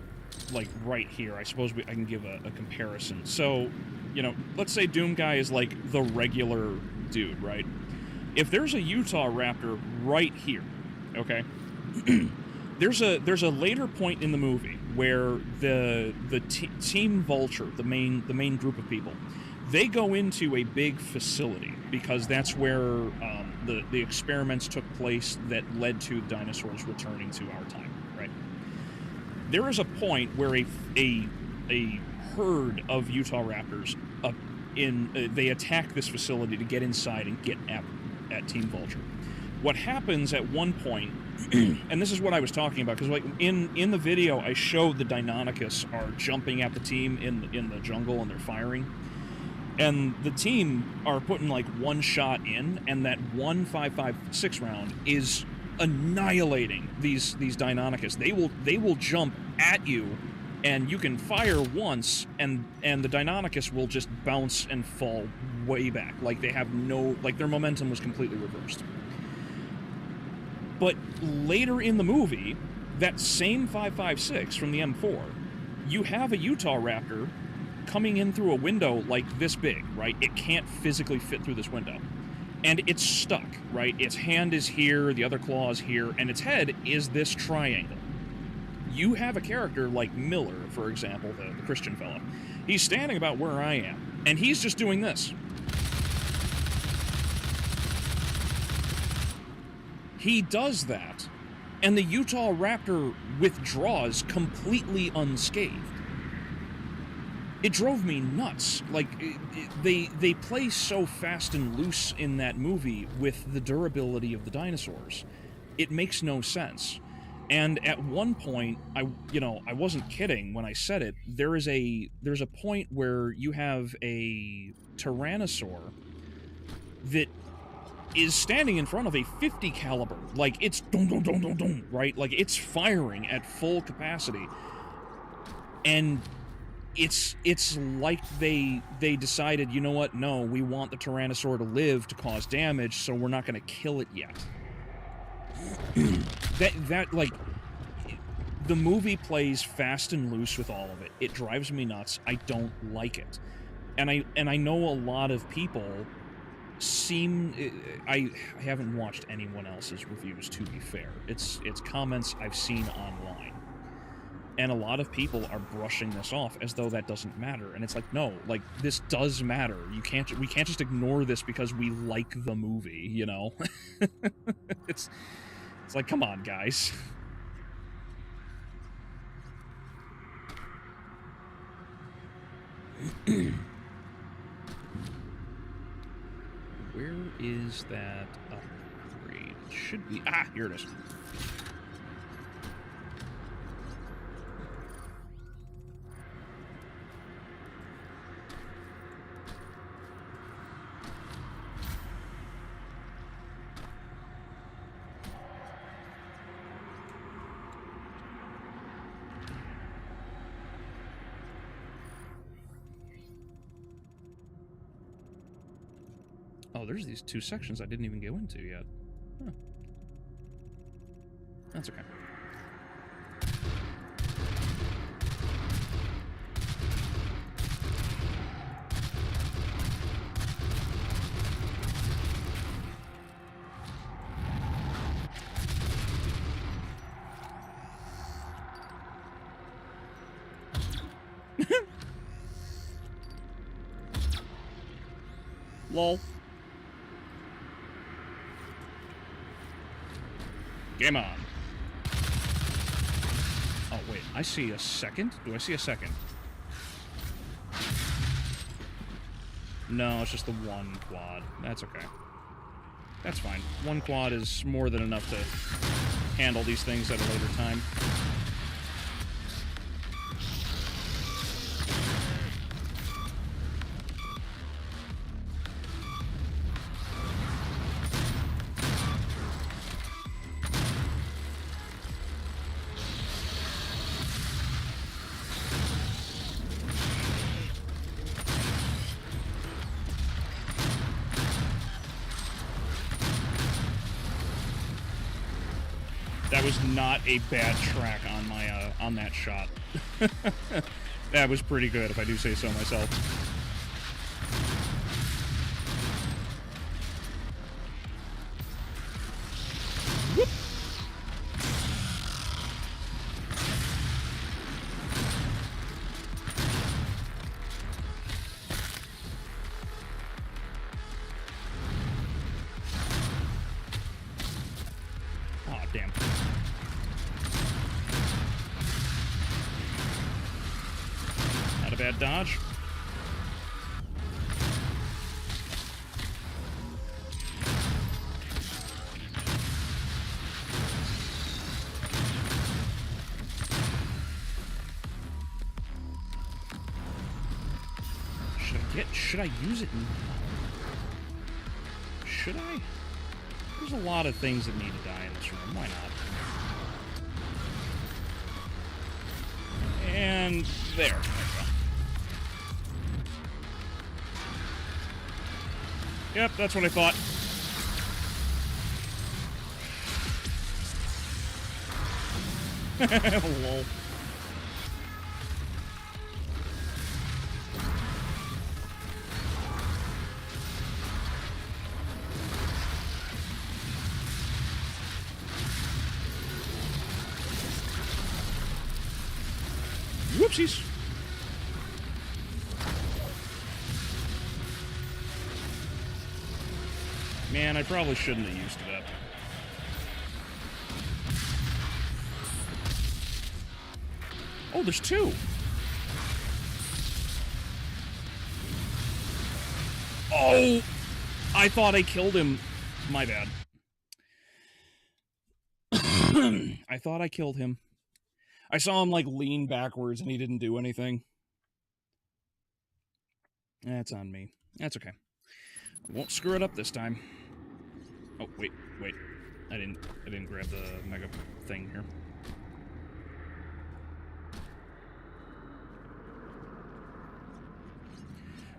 like, right here, I suppose I can give a comparison. So, you know, let's say Doom Guy is, like, the regular dude, right? If there's a Utah Raptor right here, okay? There's a later point in the movie where the Team Vulture, the main group of people, they go into a big facility because that's where the experiments took place that led to dinosaurs returning to our time, right? There is a point where a herd of Utah Raptors they attack this facility to get inside and get at Team Vulture. What happens at one point, and this is what I was talking about, because like in the video I showed the Deinonychus are jumping at the team in the jungle and they're firing, and the team are putting like one shot in, and that 1.556 round is annihilating these Deinonychus. They will jump at you, and you can fire once, and the Deinonychus will just bounce and fall way back. Like they have their momentum was completely reversed. But later in the movie, that same 5.56 from the M4, you have a Utah Raptor coming in through a window like this big, right? It can't physically fit through this window. And it's stuck, right? Its hand is here, the other claw is here, and its head is this triangle. You have a character like Miller, for example, the Christian fellow. He's standing about where I am, and he's just doing this. He does that, and the Utah Raptor withdraws completely unscathed. It drove me nuts. Like, they play so fast and loose in that movie with the durability of the dinosaurs. It makes no sense. And at one point, I wasn't kidding when I said it. There's a point where you have a Tyrannosaur that is standing in front of a 50 caliber. Like, it's dum dum dum dum dum, right? Like, it's firing at full capacity. And it's like they decided, you know what? No, we want the Tyrannosaur to live to cause damage, so we're not going to kill it yet. that like, the movie plays fast and loose with all of it. It drives me nuts. I don't like it. And I know a lot of people I haven't watched anyone else's reviews, to be fair. It's comments I've seen online. And a lot of people are brushing this off as though that doesn't matter. And it's like, no, like, this does matter. We can't just ignore this because we like the movie, you know? It's like, come on, guys. Where is that upgrade? It should be... Ah, here it is. Oh, there's these two sections I didn't even go into yet. Huh. That's okay. Lol. Game on. Oh, wait. I see a second? Do I see a second? No, it's just the one quad. That's okay. That's fine. One quad is more than enough to handle these things at a later time. That was not a bad track on my on that shot. That was pretty good, if I do say so myself. Whoop. Oh, damn. Not a bad dodge. Should I use it now? Should I? There's a lot of things that need to die in this room. Why not? And there. There we go. Yep, that's what I thought. Lol. Whoopsies. Man, I probably shouldn't have used it up. Oh, there's two. Oh! I thought I killed him. My bad. I thought I killed him. I saw him, like, lean backwards and he didn't do anything. That's on me. That's okay. I won't screw it up this time. Oh, wait. I didn't grab the mega thing here.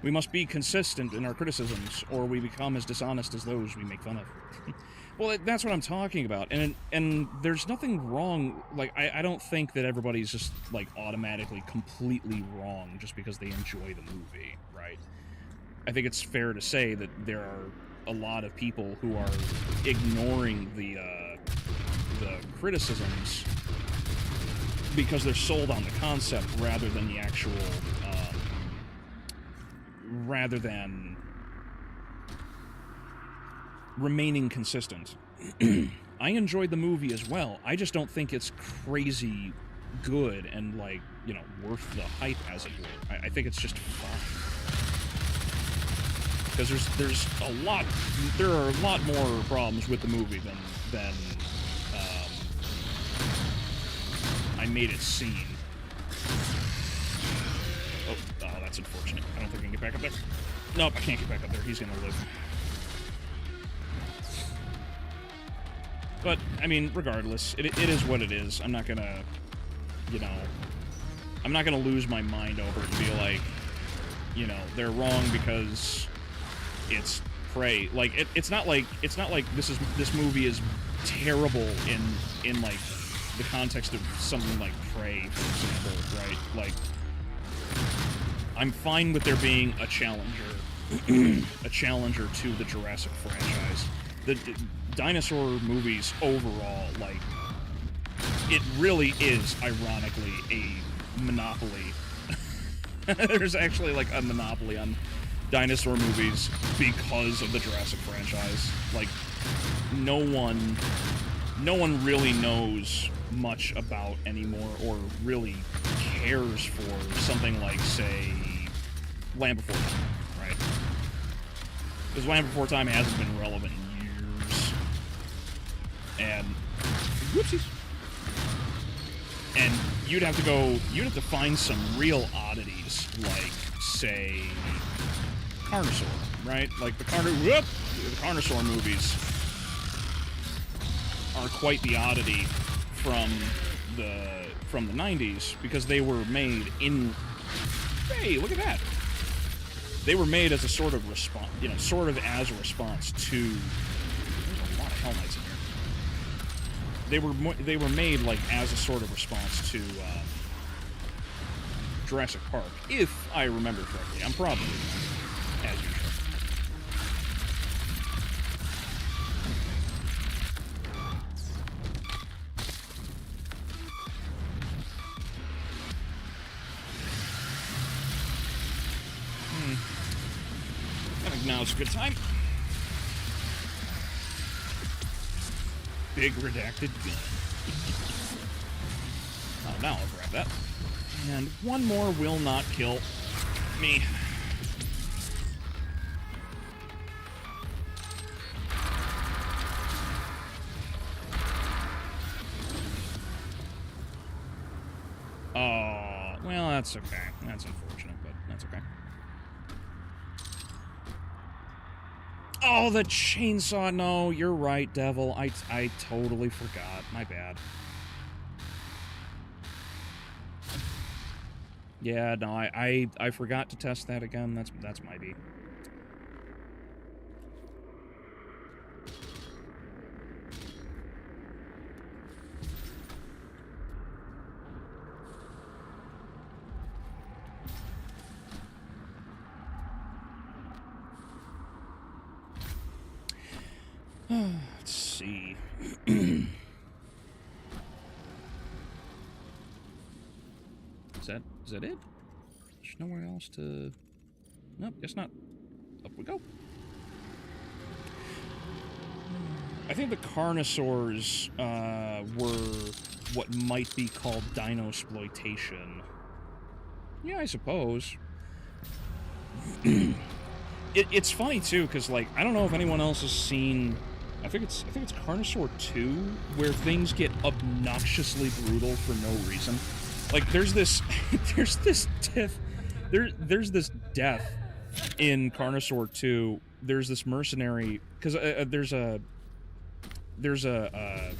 We must be consistent in our criticisms, or we become as dishonest as those we make fun of. Well, that's what I'm talking about, and there's nothing wrong. Like, I don't think that everybody's just, like, automatically completely wrong just because they enjoy the movie, right? I think it's fair to say that there are a lot of people who are ignoring the criticisms because they're sold on the concept rather than the actual, rather than remaining consistent. I enjoyed the movie as well. I just don't think it's crazy good and, like, you know, worth the hype, as it were. I think it's just fine. Because there are a lot more problems with the movie than I made it seem. Oh, that's unfortunate. I don't think I can get back up there. Nope, I can't get back up there. He's gonna live. But, I mean, regardless, it is what it is. I'm not gonna, you know, I'm not gonna lose my mind over it and be like, you know, they're wrong because it's Prey. Like, it's not like this movie is terrible in like the context of something like Prey, for example, right? Like, I'm fine with there being a challenger, a challenger to the Jurassic franchise. The dinosaur movies overall, like, it really is ironically a monopoly. There's actually, like, a monopoly on dinosaur movies because of the Jurassic franchise. Like, no one really knows much about anymore or really cares for something like, say, Land Before Time, right? Because Land Before Time hasn't been relevant in years. And whoopsies. And you'd have to find some real oddities, like, say, Carnosaur, right? Like, the Carnosaur movies are quite the oddity from the 90s, because they were made in... Hey, look at that! They were made as a sort of response, you know, sort of as a response to... There's a lot of Hell Knights in here. They were made, like, as a sort of response to Jurassic Park, if I remember correctly. I'm probably wrong, as usual. I think now's a good time. Big redacted gun. Oh, now I'll grab that. And one more will not kill me. Oh, well, that's okay. That's unfortunate, but that's okay. Oh, the chainsaw. No, you're right, Devil. I totally forgot. My bad. Yeah, no, I forgot to test that again. That's my beat. Let's see. Is that it? There's nowhere else to... Nope, guess not. Up we go. I think the Carnosaurs were what might be called dinosploitation. Yeah, I suppose. It's funny too, because like I don't know if anyone else has seen. I think it's Carnosaur 2 where things get obnoxiously brutal for no reason. Like there's this there's this death in Carnosaur 2. There's this mercenary because there's a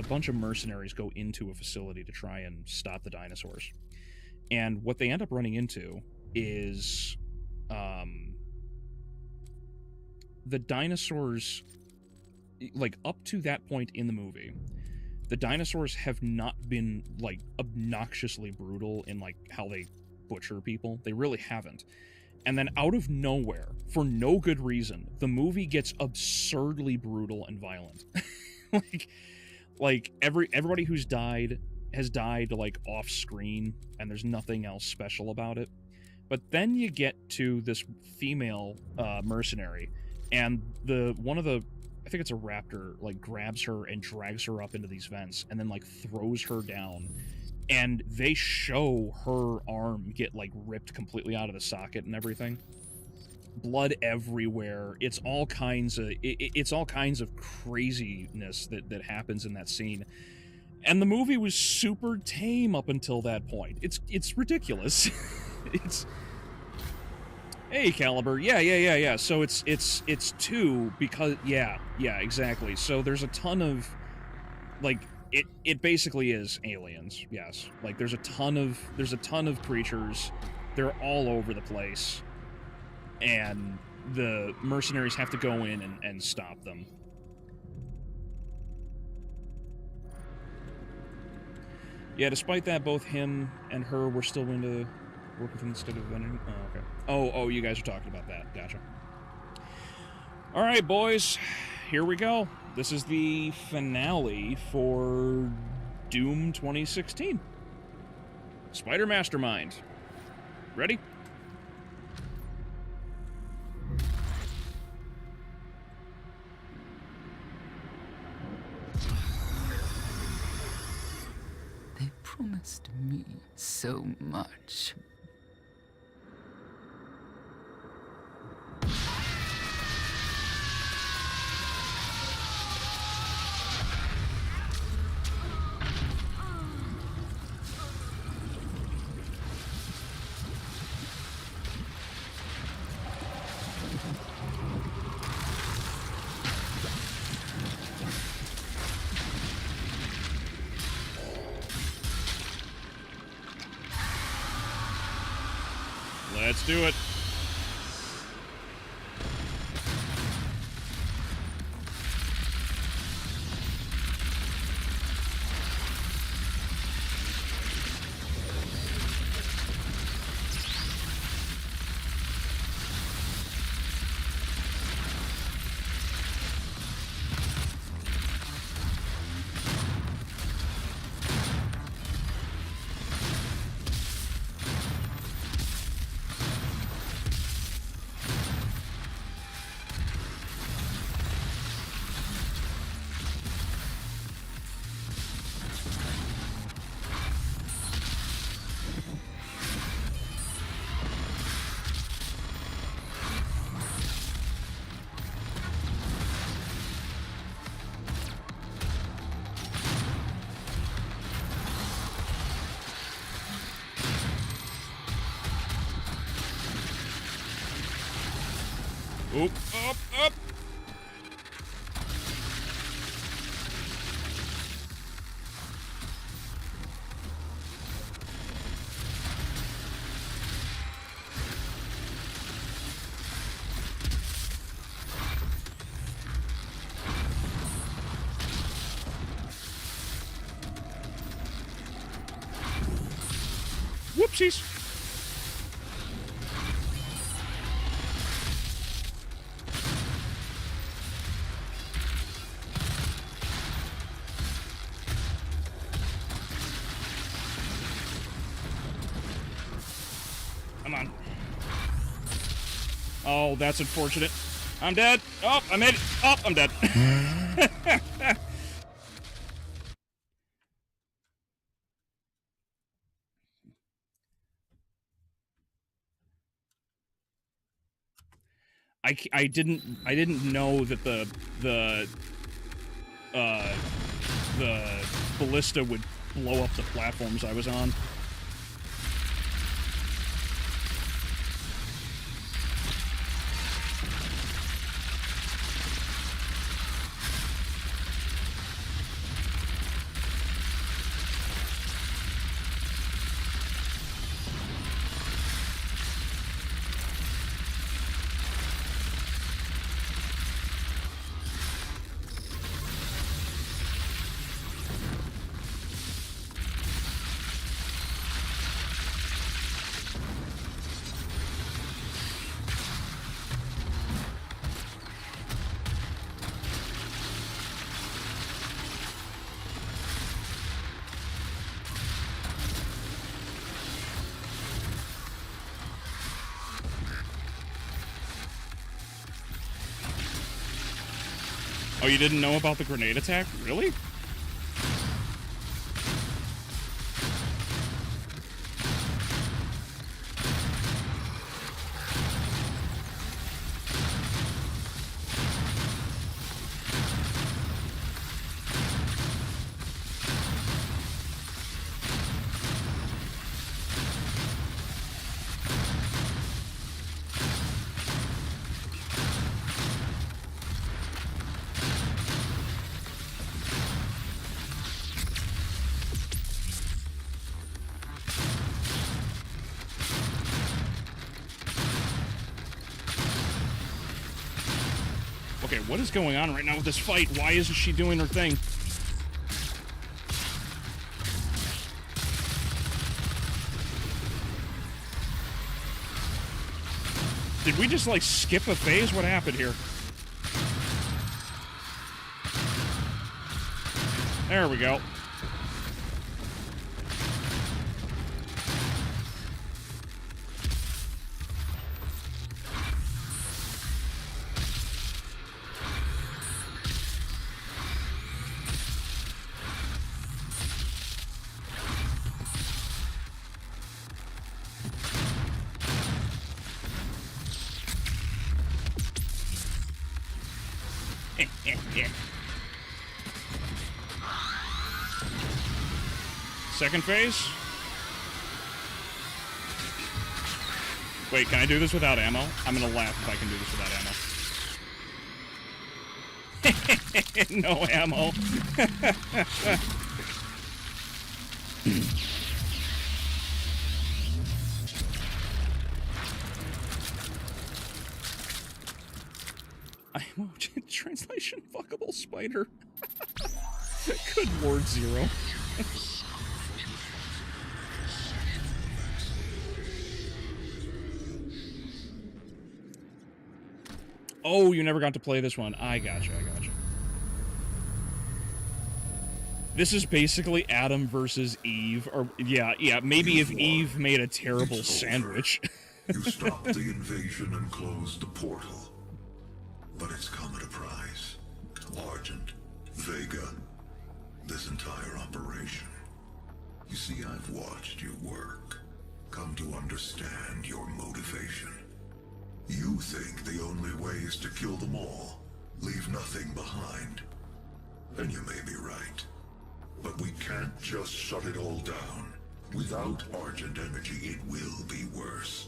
bunch of mercenaries go into a facility to try and stop the dinosaurs, and what they end up running into is the dinosaurs, like up to that point in the movie, the dinosaurs have not been like obnoxiously brutal in like how they butcher people. They really haven't. And then out of nowhere, for no good reason, the movie gets absurdly brutal and violent. like everybody who's died has died like off screen, and there's nothing else special about it. But then you get to this female mercenary, and one of the, I think it's a raptor, like grabs her and drags her up into these vents, and then like throws her down. And they show her arm get like ripped completely out of the socket and everything. Blood everywhere. It's all kinds of craziness that happens in that scene. And the movie was super tame up until that point. It's ridiculous. It's hey Caliber. Yeah. So it's 2 because yeah, exactly. So there's a ton of like it basically is aliens, yes. Like there's a ton of creatures. They're all over the place. And the mercenaries have to go in and stop them. Yeah, despite that, both him and her were still willing to work with him instead of vending. Oh, okay. Oh, you guys are talking about that. Gotcha. All right, boys. Here we go. This is the finale for Doom 2016. Spider Mastermind. Ready? They promised me so much. Let's do it. Oop, up. Whoopsies. Oh, that's unfortunate. I'm dead. Oh, I made it. Oh, I'm dead. I didn't know that the ballista would blow up the platforms I was on. Oh, you didn't know about the grenade attack? Really? Okay, what is going on right now with this fight? Why isn't she doing her thing? Did we just, like, skip a phase? What happened here? There we go. Second phase? Wait, can I do this without ammo? I'm gonna laugh if I can do this without ammo. No ammo. Translation fuckable spider. Good Lord, Zero. Oh, you never got to play this one. I gotcha. This is basically Adam versus Eve, or yeah, maybe if Eve made a terrible sandwich. You stopped the invasion and closed the portal. But it's come at a price. Argent, Vega, this entire operation. You see, I've watched your work, come to understand your motivation. You think the only way is to kill them all, leave nothing behind. And you may be right. But we can't just shut it all down. Without Argent energy, it will be worse.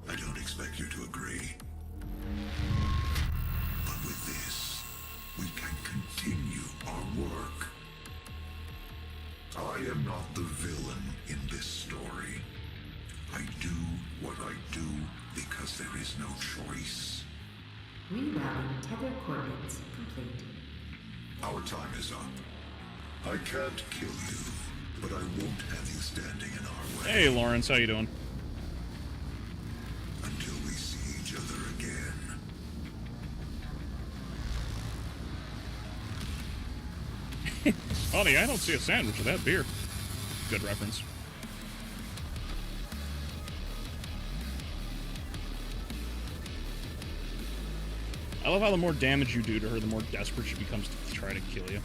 I don't expect you to agree. But with this, we can continue our work. I am not the villain in this story. I do what I do because there is no choice. Rerouting tether coordinates complete. Our time is up. I can't kill you, but I won't have you standing in our way. Hey, Lawrence, how you doing? Until we see each other again. Honey, I don't see a sandwich with that beer. Good reference. I love how the more damage you do to her, the more desperate she becomes to try to kill you.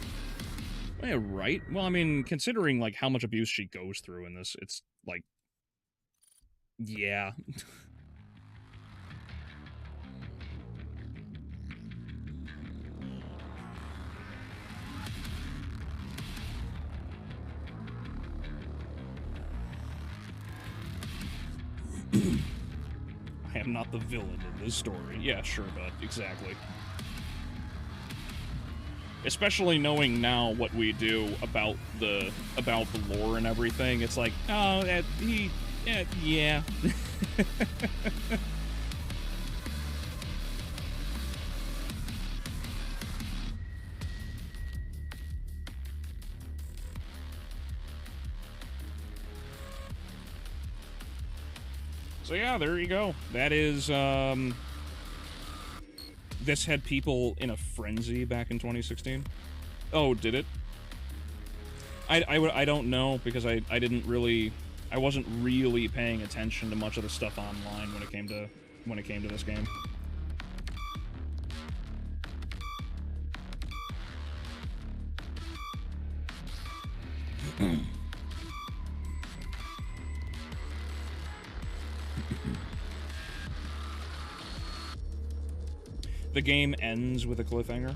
Yeah, right? Well, I mean, considering, like, how much abuse she goes through in this, it's, like... Yeah. I am not the villain in this story. Yeah, sure, bud. Exactly. Especially knowing now what we do about the lore and everything, it's like, oh, yeah. So yeah, there you go. That is, this had people in a frenzy back in 2016. Oh, did it? I don't know, because I wasn't really paying attention to much of the stuff online when it came to this game. The game ends with a cliffhanger.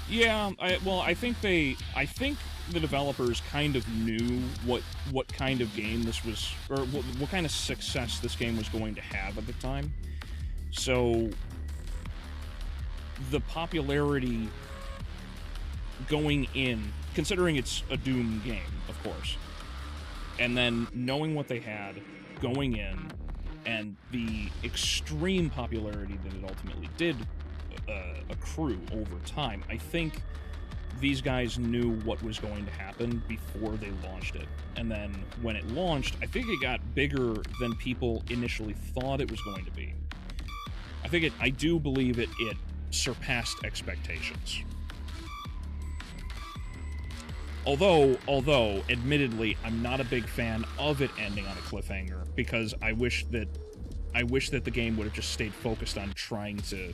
Yeah, I think the developers kind of knew what kind of game this was, or what kind of success this game was going to have at the time. So the popularity going in, considering it's a Doom game, of course, and then knowing what they had going in, and the extreme popularity that it ultimately did accrue over time, I think these guys knew what was going to happen before they launched it. And then when it launched, I think it got bigger than people initially thought it was going to be. I do believe it surpassed expectations. Although, admittedly, I'm not a big fan of it ending on a cliffhanger, because I wish that the game would have just stayed focused on trying to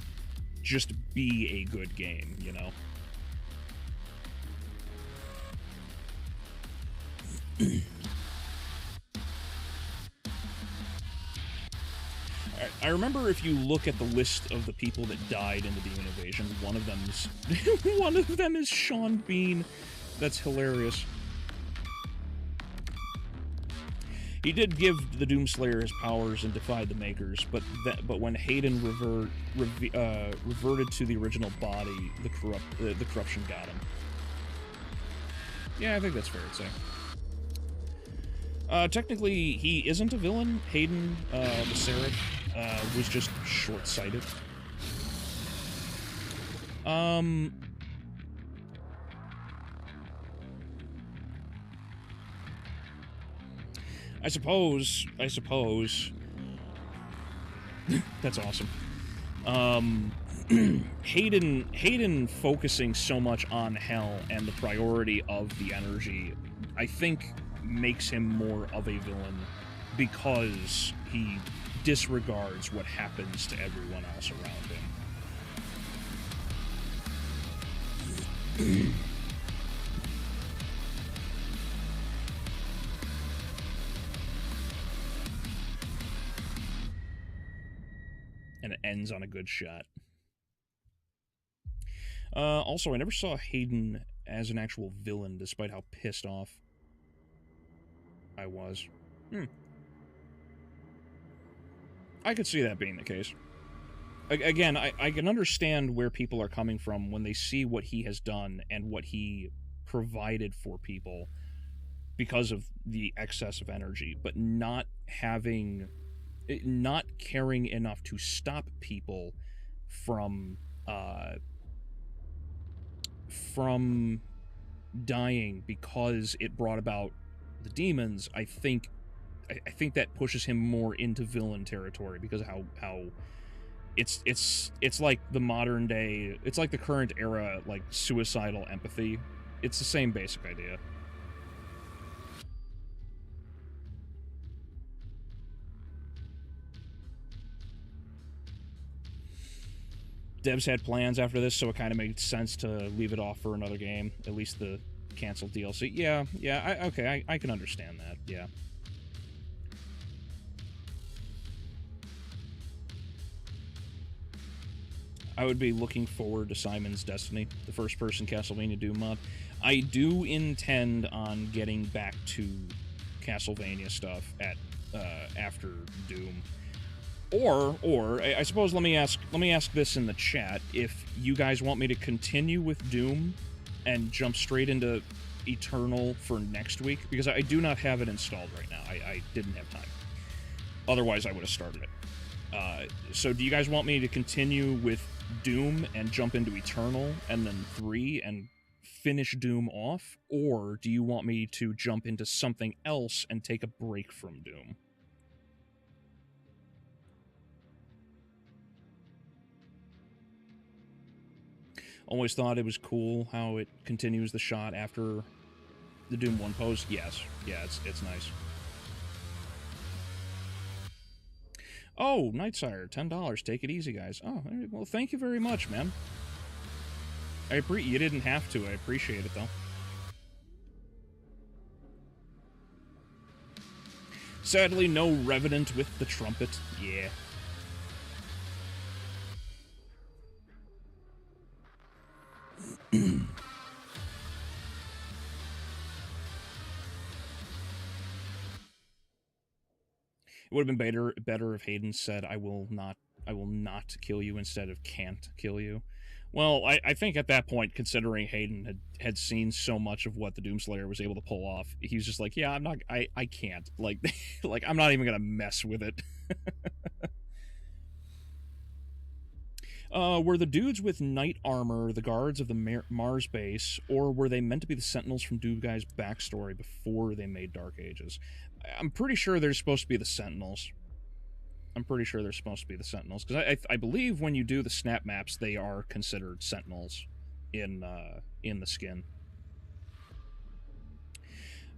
just be a good game, you know? I remember, if you look at the list of the people that died in the Demon Invasion, one of them is Sean Bean. That's hilarious. He did give the Doomslayer his powers and defied the Makers, but when Hayden reverted to the original body, the corruption got him. Yeah, I think that's fair to say. Technically, he isn't a villain. Hayden, the Seraph, was just short-sighted. I suppose. That's awesome. Hayden focusing so much on hell and the priority of the energy, I think, makes him more of a villain, because he disregards what happens to everyone else around him. And it ends on a good shot. Also, I never saw Hayden as an actual villain, despite how pissed off I was. I could see that being the case. Again, I can understand where people are coming from when they see what he has done and what he provided for people because of the excess of energy, but not caring enough to stop people from dying because it brought about the demons. I think that pushes him more into villain territory, because of how it's like the modern day, it's like the current era, like, suicidal empathy. It's the same basic idea. devs had plans after this, so it kind of made sense to leave it off for another game, at least the canceled DLC. Yeah, okay, I can understand that, yeah. I would be looking forward to Simon's Destiny, the first-person Castlevania Doom mod. I do intend on getting back to Castlevania stuff at after Doom. Or I suppose let me ask this in the chat: if you guys want me to continue with Doom and jump straight into Eternal for next week, because I do not have it installed right now. I didn't have time. Otherwise, I would have started it. So do you guys want me to continue with Doom and jump into Eternal and then 3 and finish Doom off? Or do you want me to jump into something else and take a break from Doom? Always thought it was cool how it continues the shot after the Doom 1 pose. Yes. Yeah, it's nice. Oh, Nightsire, $10. Take it easy, guys. Oh, well, thank you very much, man. You didn't have to. I appreciate it, though. Sadly, no Revenant with the trumpet. Yeah. It would have been better if Hayden said, I will not kill you instead of can't kill you. Well, I think at that point, considering Hayden had seen so much of what the Doomslayer was able to pull off, he was just like, yeah, I can't. Like, like, I'm not even gonna mess with it. Were the dudes with knight armor the guards of the Mars base, or were they meant to be the Sentinels from Doom Guy's backstory before they made Dark Ages? I'm pretty sure they're supposed to be the Sentinels. Because I believe when you do the snap maps, they are considered Sentinels in the skin.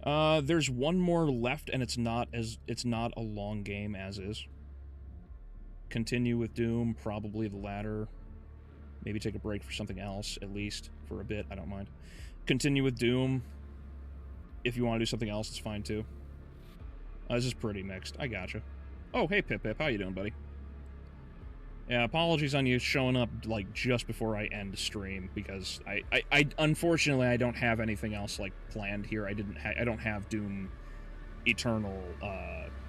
There's one more left, and it's not a long game as is. Continue with Doom, probably the latter. Maybe take a break for something else, at least for a bit. I don't mind. Continue with Doom. If you want to do something else, it's fine too. This is pretty mixed. I gotcha. Oh, hey, Pip. How you doing, buddy? Yeah, apologies on you showing up, like, just before I end the stream, because I unfortunately, I don't have anything else, like, planned here. I don't have Doom Eternal,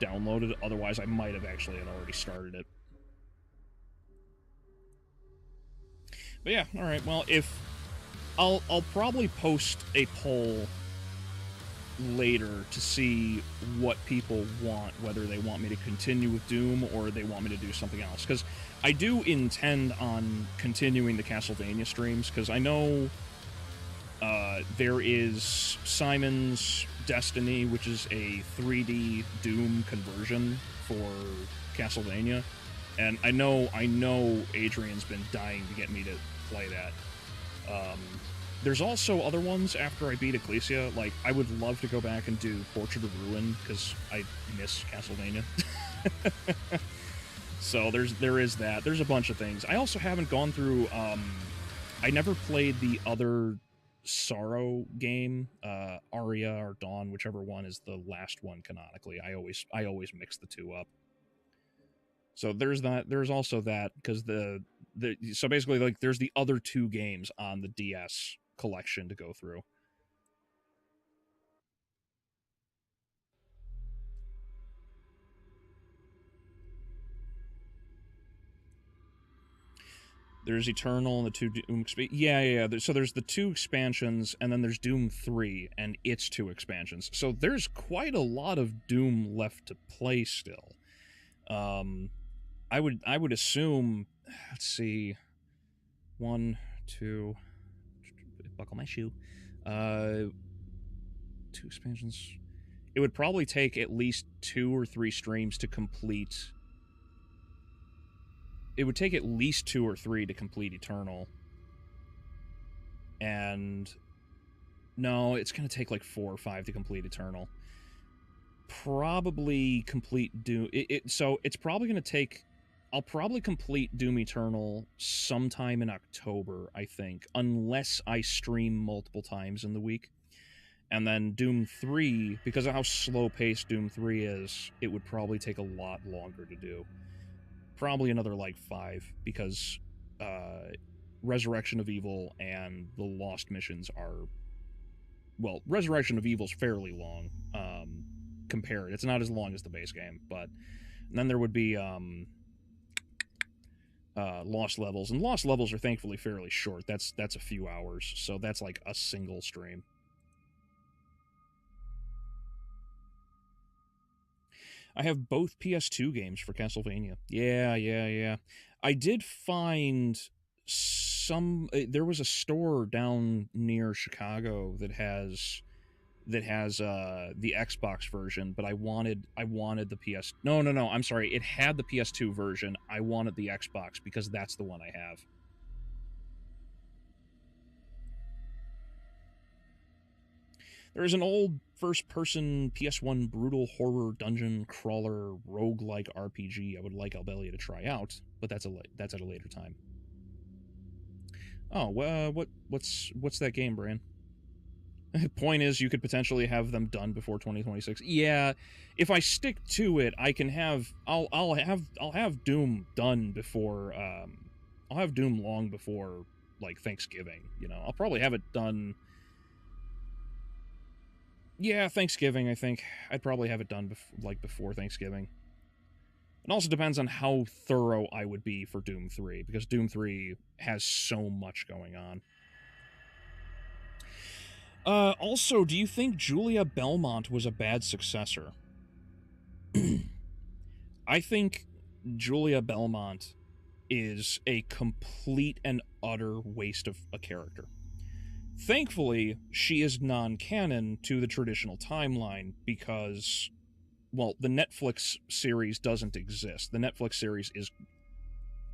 downloaded. Otherwise, I might have actually had already started it. But yeah, alright, well, I'll probably post a poll later to see what people want, whether they want me to continue with Doom or they want me to do something else, because I do intend on continuing the Castlevania streams, because I know there is Simon's Destiny, which is a 3D Doom conversion for Castlevania, and I know Adrian's been dying to get me to play that. There's also other ones after I beat Ecclesia. Like, I would love to go back and do Portrait of Ruin, because I miss Castlevania. So there is that. There's a bunch of things. I also haven't gone through, I never played the other Sorrow game, Aria or Dawn, whichever one is the last one canonically. I always mix the two up. So there's that. There's also that, because so basically, like, there's the other two games on the DS collection to go through. There's Eternal and the two Doom yeah. So there's the two expansions, and then there's Doom 3 and its two expansions. So there's quite a lot of Doom left to play still. I would assume, let's see, 1, 2, buckle my shoe, 2 expansions. It would probably take at least 2 or 3 streams to complete. It would take at least 2 or 3 to complete Eternal. And no, it's going to take like 4 or 5 to complete Eternal. Probably complete Doom. So it's probably going to take I'll probably complete Doom Eternal sometime in October, I think, unless I stream multiple times in the week. And then Doom 3, because of how slow-paced Doom 3 is, it would probably take a lot longer to do. Probably another, like, 5, because Resurrection of Evil and the Lost missions are... Well, Resurrection of Evil's fairly long, compared. It's not as long as the base game, but... And then there would be... Lost Levels, and Lost Levels are thankfully fairly short. That's a few hours, so that's like a single stream. I have both PS2 games for Castlevania. Yeah. I did find some... There was a store down near Chicago that has the Xbox version, but I wanted the PS... No, I'm sorry. It had the PS2 version. I wanted the Xbox because that's the one I have. There is an old first-person PS1 brutal horror dungeon crawler roguelike RPG I would like Albeleo to try out, but that's at a later time. Oh, what's that game, Brian? Point is, you could potentially have them done before 2026. Yeah, if I stick to it, I can have... I'll have Doom done before... I'll have Doom long before, like, Thanksgiving, you know? I'll probably have it done... Yeah, Thanksgiving, I think. I'd probably have it done before Thanksgiving. It also depends on how thorough I would be for Doom 3, because Doom 3 has so much going on. Also, do you think Julia Belmont was a bad successor? I think Julia Belmont is a complete and utter waste of a character. Thankfully, she is non-canon to the traditional timeline because, well, the Netflix series doesn't exist. The Netflix series is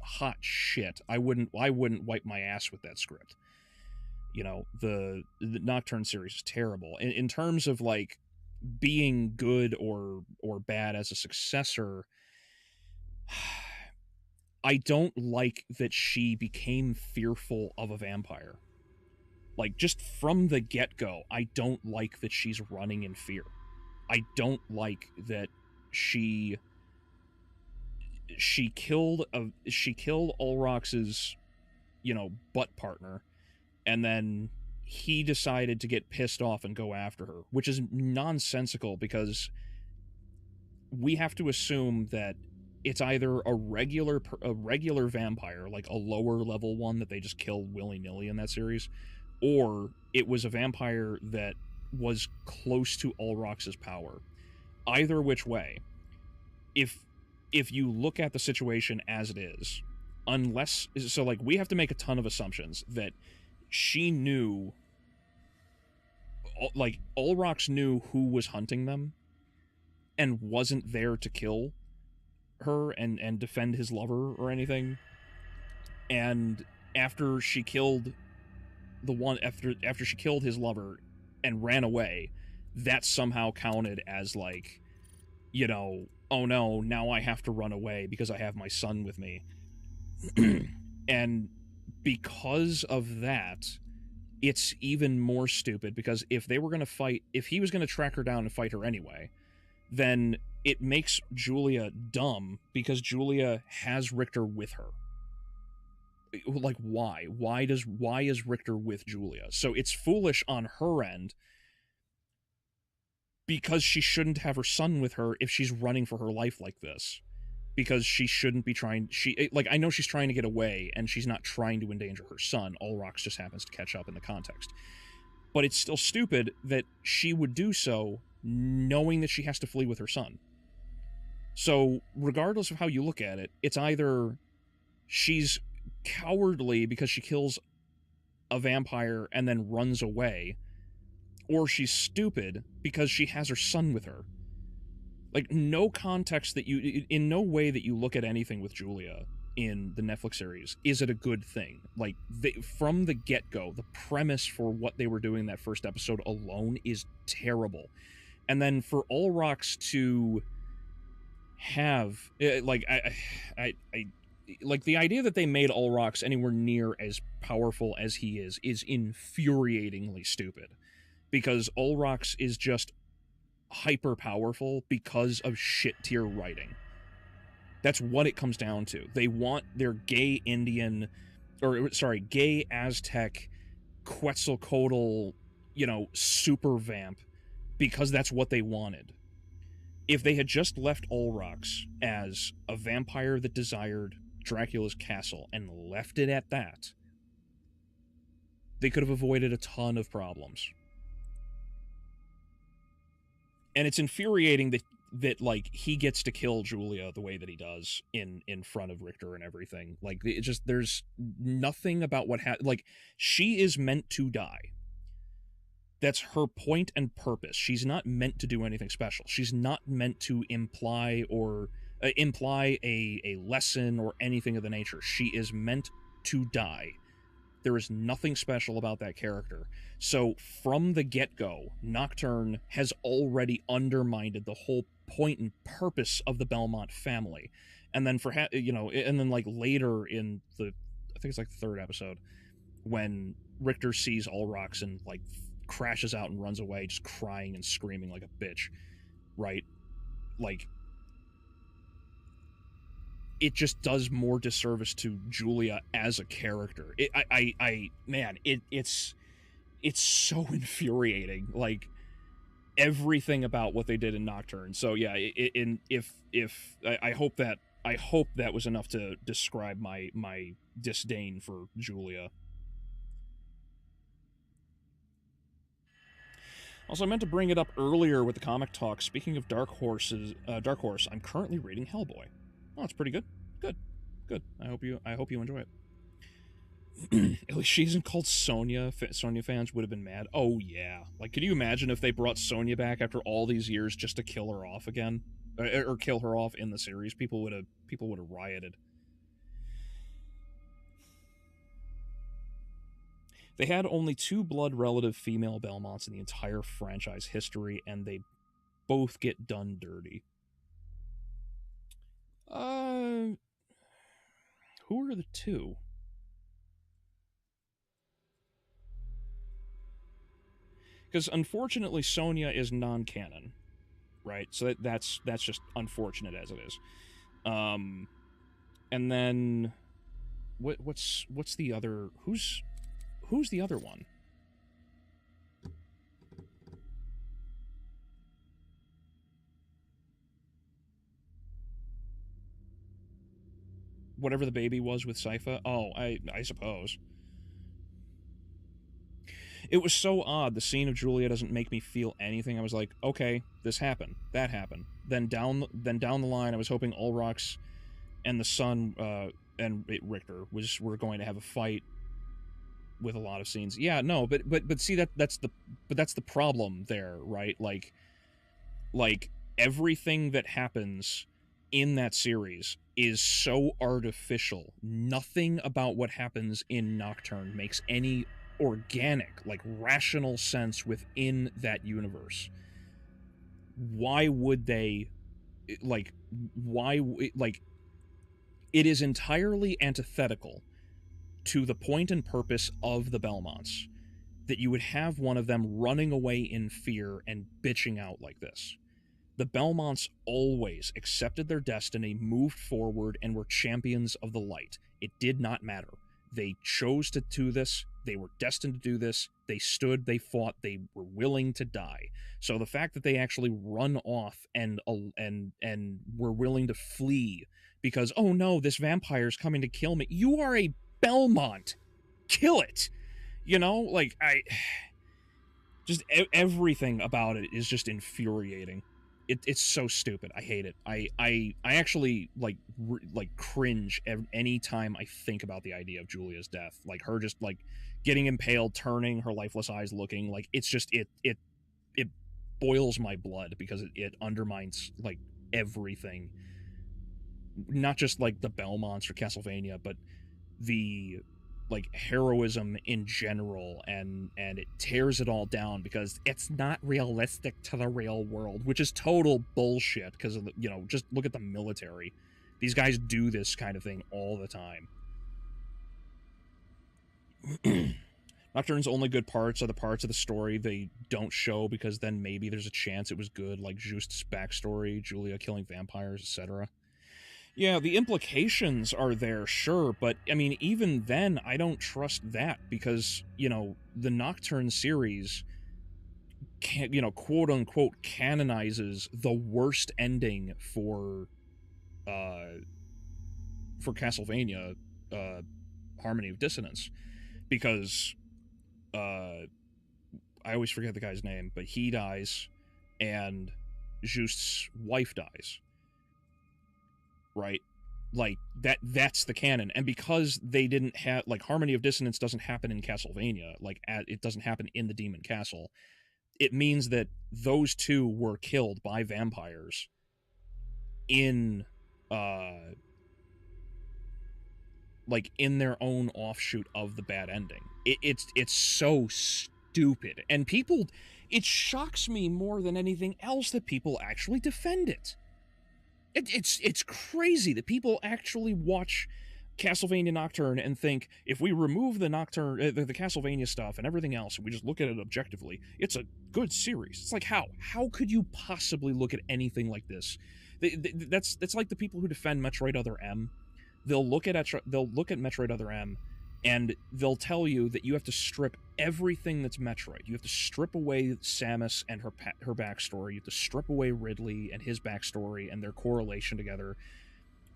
hot shit. I wouldn't wipe my ass with that script. You know, the Nocturne series is terrible. In terms of, like, being good or bad as a successor, I don't like that she became fearful of a vampire. Like, just from the get-go, I don't like that she's running in fear. I don't like that she killed Ulrox's, you know, butt partner, and then he decided to get pissed off and go after her, which is nonsensical because we have to assume that it's either a regular vampire, like a lower level one that they just kill willy-nilly in that series, or it was a vampire that was close to Ulrox's power. Either which way, if you look at the situation as it is, unless... So, like, we have to make a ton of assumptions that she knew... Like, Ulrox knew who was hunting them and wasn't there to kill her and defend his lover or anything. And after she killed... after she killed his lover and ran away, that somehow counted as, like, you know, oh no, now I have to run away because I have my son with me. And because of that, it's even more stupid, because if they were going to fight, if he was going to track her down and fight her anyway, then it makes Julia dumb because Julia has Richter with her. Like, why? Why is Richter with Julia? So it's foolish on her end because she shouldn't have her son with her if she's running for her life like this. Because she shouldn't be trying... I know she's trying to get away, and she's not trying to endanger her son. Ulrox just happens to catch up in the context. But it's still stupid that she would do so knowing that she has to flee with her son. So, regardless of how you look at it, it's either she's cowardly because she kills a vampire and then runs away, or she's stupid because she has her son with her. Like, no context that in no way that you look at anything with Julia in the Netflix series is it a good thing. Like, from the get-go, the premise for what they were doing in that first episode alone is terrible. And then for Ulrox to have like I like the idea that they made Ulrox anywhere near as powerful as he is infuriatingly stupid, because Ulrox is just hyper powerful because of shit tier writing. That's what it comes down to. They want their gay Indian, or sorry, gay Aztec Quetzalcoatl, super vamp, because that's what they wanted. If they had just left Ulrox as a vampire that desired Dracula's castle and left it at that, they could have avoided a ton of problems. And it's infuriating that like he gets to kill Julia the way that he does in front of Richter and everything. Like, it just, there's nothing about what like, she is meant to die. That's her point and purpose. She's not meant to do anything special. She's not meant to imply a lesson or anything of the nature. She is meant to die. There is nothing special about that character. So from the get-go, Nocturne has already undermined the whole point and purpose of the Belmont family. And then and then like later in I think it's like the third episode, when Richter sees Ulrox and like crashes out and runs away, just crying and screaming like a bitch, right? Like, it just does more disservice to Julia as a character. It's so infuriating. Like, everything about what they did in Nocturne. So yeah, I hope that was enough to describe my disdain for Julia. Also, I meant to bring it up earlier with the comic talk. Speaking of Dark Horse, I'm currently reading Hellboy. Oh, it's pretty good. Good. I hope you enjoy it. At least she isn't called Sonya. Sonya fans would have been mad. Oh yeah. Like, could you imagine if they brought Sonya back after all these years just to kill her off again, or kill her off in the series? People would have rioted. They had only 2 blood relative female Belmonts in the entire franchise history, and they both get done dirty. Who are the 2? Because unfortunately, Sonya is non-canon, right? So that's just unfortunate as it is. And then what's the other? Who's the other one? Whatever the baby was with Sypha. Oh, I suppose. It was so odd. The scene of Julia doesn't make me feel anything. I was like, okay, this happened, that happened. Then down the line, I was hoping Ulrox and the son and Richter were going to have a fight with a lot of scenes. Yeah, no, but see, that's the problem there, right? Like everything that happens in that series is so artificial. Nothing about what happens in Nocturne makes any organic, like, rational sense within that universe. Why would they, like, it is entirely antithetical to the point and purpose of the Belmonts that you would have one of them running away in fear and bitching out like this. The Belmonts always accepted their destiny, moved forward, and were champions of the light. It did not matter. They chose to do this. They were destined to do this. They stood, they fought, they were willing to die. So the fact that they actually run off and were willing to flee because, oh no, this vampire's coming to kill me. You are a Belmont. Kill it. Like, everything about it is just infuriating. It's so stupid. I hate it. I actually like cringe any time I think about the idea of Julia's death. Like, her just like getting impaled, turning, her lifeless eyes looking, like, it's just it boils my blood because it undermines like everything. Not just like the Belmonts or Castlevania, but the like heroism in general, and it tears it all down because it's not realistic to the real world, which is total bullshit because of the, just look at the military. These guys do this kind of thing all the time. Nocturne's only good parts are the parts of the story they don't show because then maybe there's a chance it was good, like Just's backstory, Julia killing vampires, etc. Yeah, the implications are there, sure, but I mean, even then, I don't trust that because, the Nocturne series, quote unquote, canonizes the worst ending for Castlevania, Harmony of Dissonance, because I always forget the guy's name, but he dies, and Just's wife dies. Right? Like, that's the canon. And because they didn't have, like, Harmony of Dissonance doesn't happen in Castlevania, like, it doesn't happen in the Demon Castle, it means that those two were killed by vampires in, like, in their own offshoot of the bad ending. It's so stupid. And people, it shocks me more than anything else that people actually defend it. It's crazy that people actually watch Castlevania Nocturne and think if we remove the Nocturne, the Castlevania stuff and everything else, and we just look at it objectively, it's a good series. It's like, how could you possibly look at anything like this? That's like the people who defend Metroid Other M. They'll look at Metroid Other M, and they'll tell you that you have to strip everything that's Metroid. You have to strip away Samus and her backstory. You have to strip away Ridley and his backstory and their correlation together.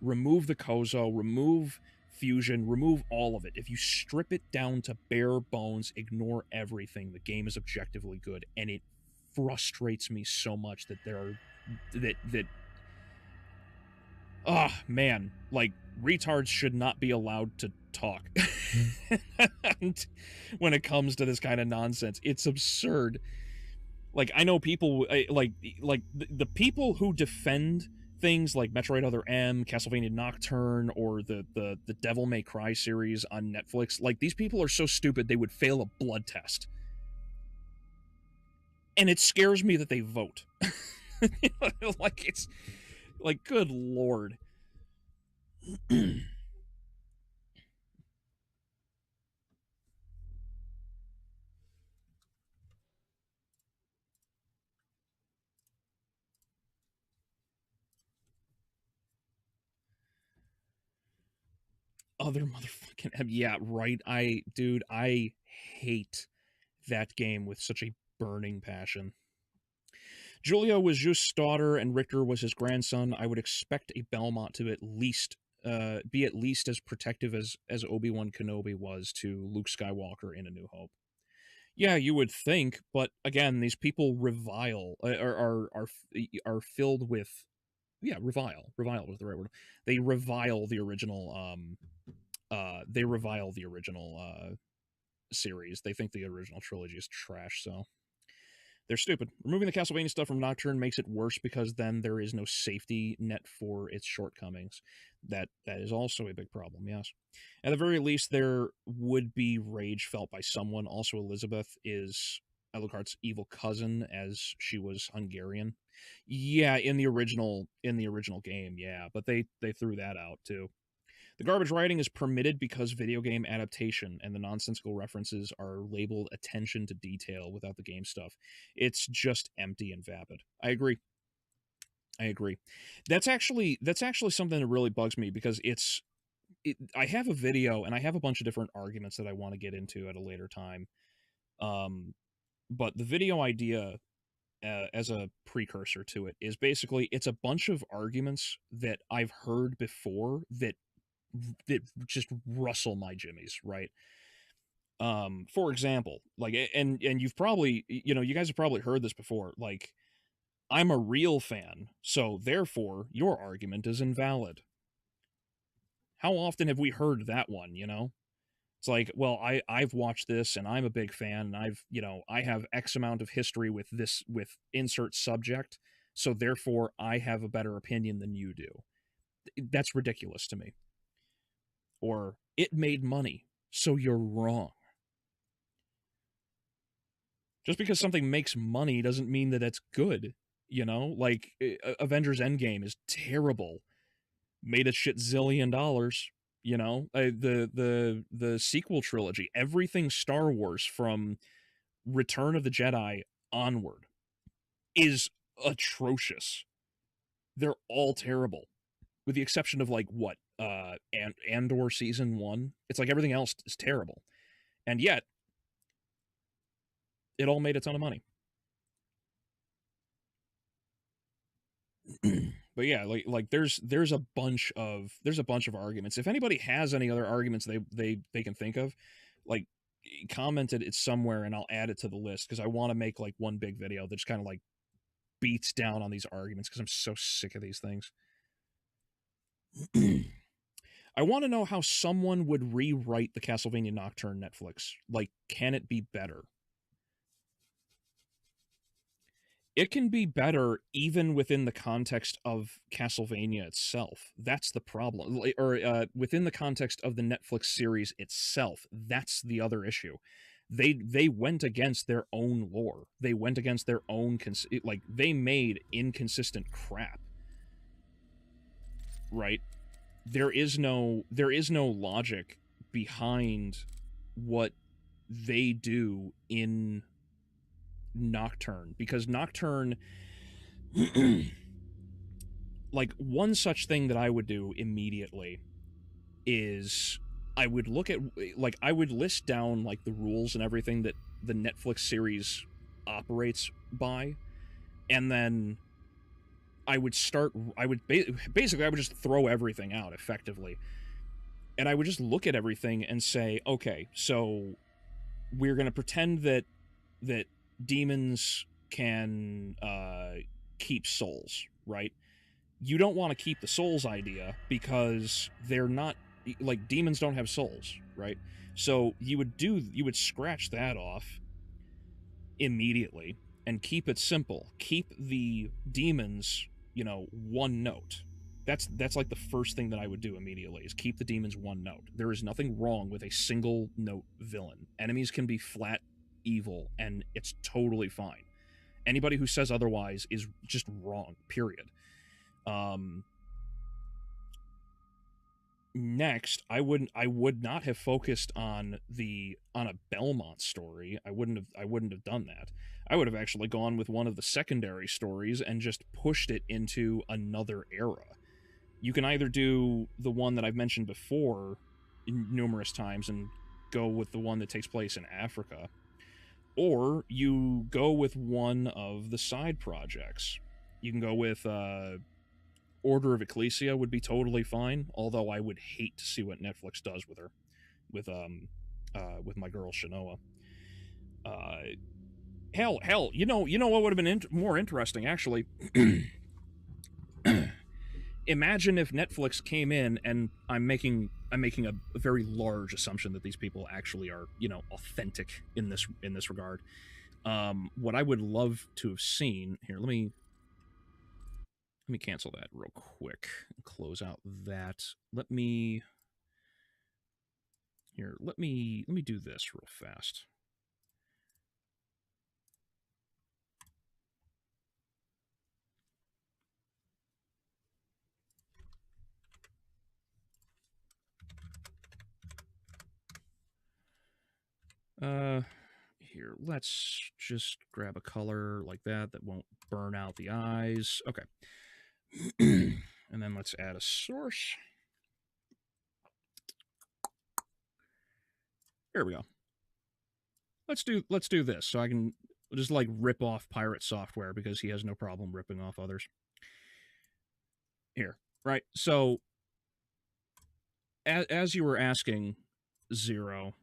Remove the Kozo, remove Fusion, remove all of it. If you strip it down to bare bones, ignore everything, the game is objectively good. And it frustrates me so much that man, like, retards should not be allowed to talk when it comes to this kind of nonsense. It's absurd. Like, I know people, like the people who defend things like Metroid Other M, Castlevania Nocturne, or the Devil May Cry series on Netflix, like, these people are so stupid they would fail a blood test. And it scares me that they vote. Like, it's like, good lord. Other motherfucking yeah, right. I hate that game with such a burning passion. Julia was Just's daughter and Richter was his grandson. I would expect a Belmont to at least be at least as protective as Obi-Wan Kenobi was to Luke Skywalker in A New Hope. Yeah, you would think, but again, these people revile, are filled with, revile was the right word. They revile the original series. They think the original trilogy is trash, so they're stupid. Removing the Castlevania stuff from Nocturne makes it worse because then there is no safety net for its shortcomings. That is also a big problem, yes. At the very least, there would be rage felt by someone. Also, Elizabeth is Alucard's evil cousin, as she was Hungarian. Yeah, in the original game, yeah, but they threw that out too. The garbage writing is permitted because video game adaptation, and the nonsensical references are labeled attention to detail without the game stuff. It's just empty and vapid. I agree. That's actually something that really bugs me because I have a video and I have a bunch of different arguments that I want to get into at a later time. But the video idea, as a precursor to it, is basically it's a bunch of arguments that I've heard before that just rustle my jimmies, right? For example, like, and you've probably, you guys have probably heard this before, like, I'm a real fan, so therefore your argument is invalid. How often have we heard that one, It's like, well, I've watched this and I'm a big fan and I have X amount of history with this, with insert subject, so therefore I have a better opinion than you do. That's ridiculous to me. Or, it made money. So you're wrong. Just because something makes money doesn't mean that it's good, you know? Like, Avengers Endgame is terrible. Made a shit zillion dollars, you know? The sequel trilogy, everything Star Wars from Return of the Jedi onward is atrocious. They're all terrible, with the exception of, like, what, Andor season 1? It's like everything else is terrible. And yet, it all made a ton of money. But yeah, like there's a bunch of arguments. If anybody has any other arguments they can think of, like, comment it somewhere and I'll add it to the list, because I want to make like one big video that just kind of like beats down on these arguments, because I'm so sick of these things. I want to know how someone would rewrite the Castlevania Nocturne Netflix. Like, can it be better? It can be better even within the context of Castlevania itself. That's the problem. Or within the context of the Netflix series itself. That's the other issue. They went against their own lore. They went against their own like, they made inconsistent crap. Right? There is no logic behind what they do in Nocturne, because Nocturne, like, one such thing that I would do immediately is I would look at, like, I would list down like the rules and everything that the Netflix series operates by, and then I would basically I would just throw everything out effectively, and I would just look at everything and say, okay, so we're going to pretend that demons can keep souls, right? You don't want to keep the souls idea, because they're not, like, demons don't have souls, right? So you would scratch that off immediately and keep it simple. Keep the demons, one note. That's like the first thing that I would do immediately, is keep the demons one note. There is nothing wrong with a single note villain. Enemies can be flat evil, and it's totally fine. Anybody who says otherwise is just wrong, period. Next, I would not have focused on a Belmont story. I wouldn't have done that. I would have actually gone with one of the secondary stories and just pushed it into another era. You can either do the one that I've mentioned before numerous times and go with the one that takes place in Africa, or you go with one of the side projects. You can go with Order of Ecclesia would be totally fine, although I would hate to see what Netflix does with her, with my girl Shanoa. Hell, you know what would have been more interesting, actually. Imagine if Netflix came in, and I'm making a very large assumption that these people actually are, authentic in this regard. What I would love to have seen here, let me cancel that real quick and close out that. Let me do this real fast. Here, let's just grab a color like that won't burn out the eyes. Okay. And then let's add a source. There we go. Let's do this, so I can just like rip off pirate software, because he has no problem ripping off others. Here, right? So as you were asking, Zero,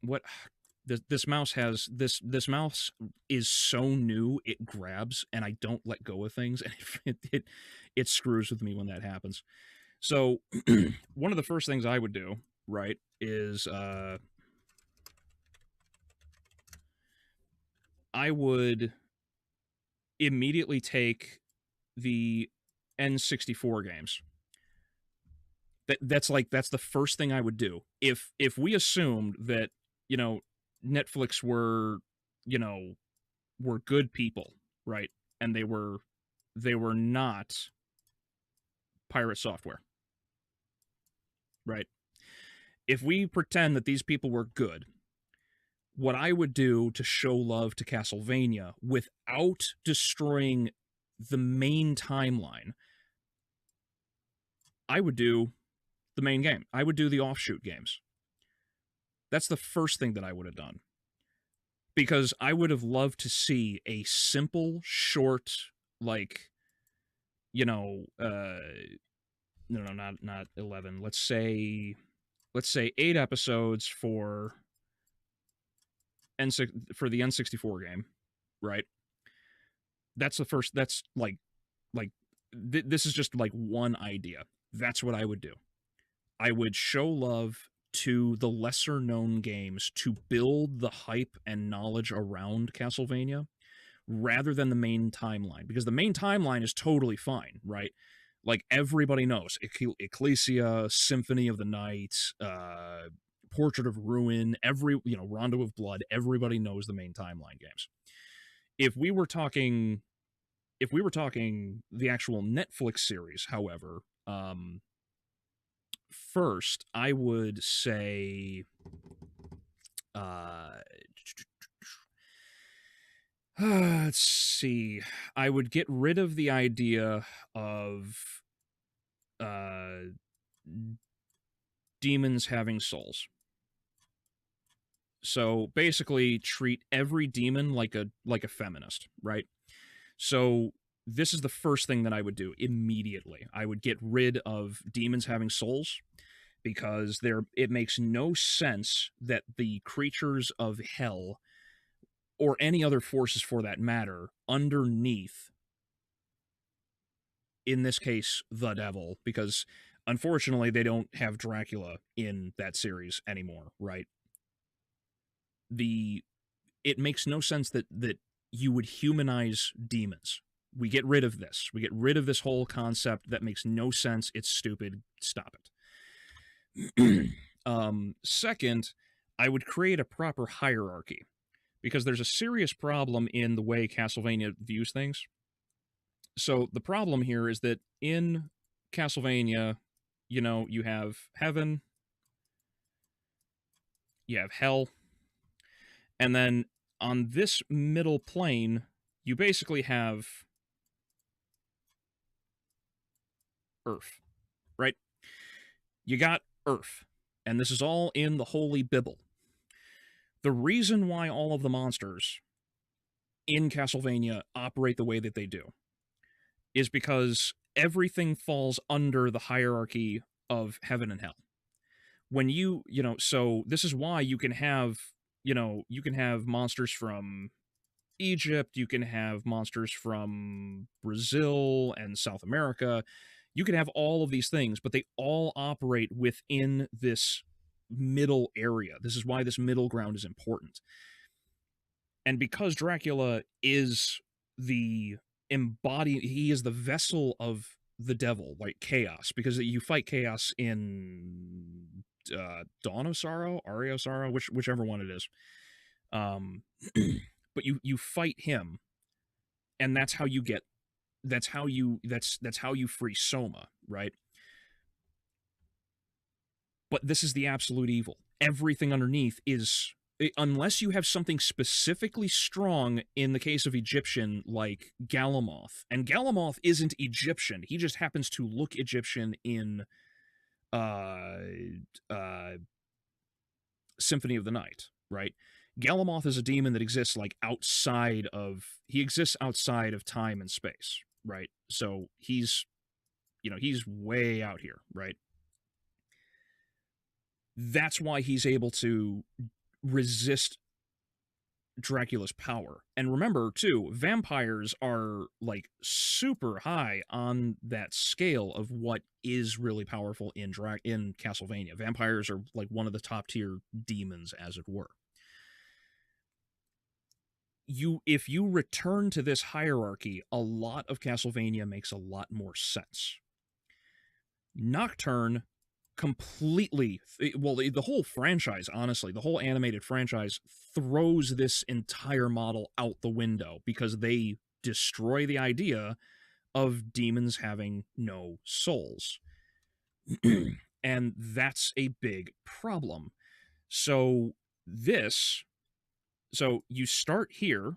what this mouse has, this mouse is so new, it grabs, and I don't let go of things, and it screws with me when that happens. So one of the first things I would do, right, is I would immediately take the N64 games, That's the first thing I would do. If we assumed that, you know, Netflix were, you know, were good people, right? And they were not pirate software, right? If we pretend that these people were good, what I would do to show love to Castlevania without destroying the main timeline, I would do the main game. I would do the offshoot games. That's the first thing that I would have done. Because I would have loved to see a simple, short, like, you know, no, not 11. Let's say 8 episodes for for the N64 game, right? That's the first. That's this is just like one idea. That's what I would do. I would show love to the lesser known games to build the hype and knowledge around Castlevania rather than the main timeline, because the main timeline is totally fine, right? Like everybody knows Ecclesia, Symphony of the Night, Portrait of Ruin, Rondo of Blood, everybody knows the main timeline games. If we were talking the actual Netflix series, however, first I would say let's see. I would get rid of the idea of demons having souls. So basically treat every demon like a feminist, right? So this is the first thing that I would do immediately. I would get rid of demons having souls, because it makes no sense that the creatures of hell, or any other forces for that matter, underneath, in this case, the devil, because unfortunately they don't have Dracula in that series anymore, right? It makes no sense that you would humanize demons. We get rid of this. We get rid of this whole concept. That makes no sense. It's stupid. Stop it. Second, I would create a proper hierarchy, because there's a serious problem in the way Castlevania views things. So the problem here is that in Castlevania, you have heaven, you have hell, and then on this middle plane, you basically have Earth, right? You got Earth, and this is all in the Holy Bible. The reason why all of the monsters in Castlevania operate the way that they do is because everything falls under the hierarchy of heaven and hell. When so this is why you can have monsters from Egypt, you can have monsters from Brazil and South America. You can have all of these things, but they all operate within this middle area. This is why this middle ground is important. And because Dracula is he is the vessel of the devil, like chaos, because you fight chaos in Dawn of Sorrow, Aria of Sorrow, whichever one it is. But you fight him, and that's how you free Soma, right? But this is the absolute evil. Everything underneath is, unless you have something specifically strong, in the case of Egyptian, like Galamoth. And Galamoth isn't Egyptian. He just happens to look Egyptian in Symphony of the Night, right? Galamoth is a demon that exists outside of time and space, right? So he's way out here, right? That's why he's able to resist Dracula's power. And remember, too, vampires are super high on that scale of what is really powerful in Castlevania. Vampires are one of the top tier demons, as it were. If you return to this hierarchy, a lot of Castlevania makes a lot more sense. Nocturne completely, well, the whole franchise, honestly, the whole animated franchise throws this entire model out the window because they destroy the idea of demons having no souls. And that's a big problem. So so you start here,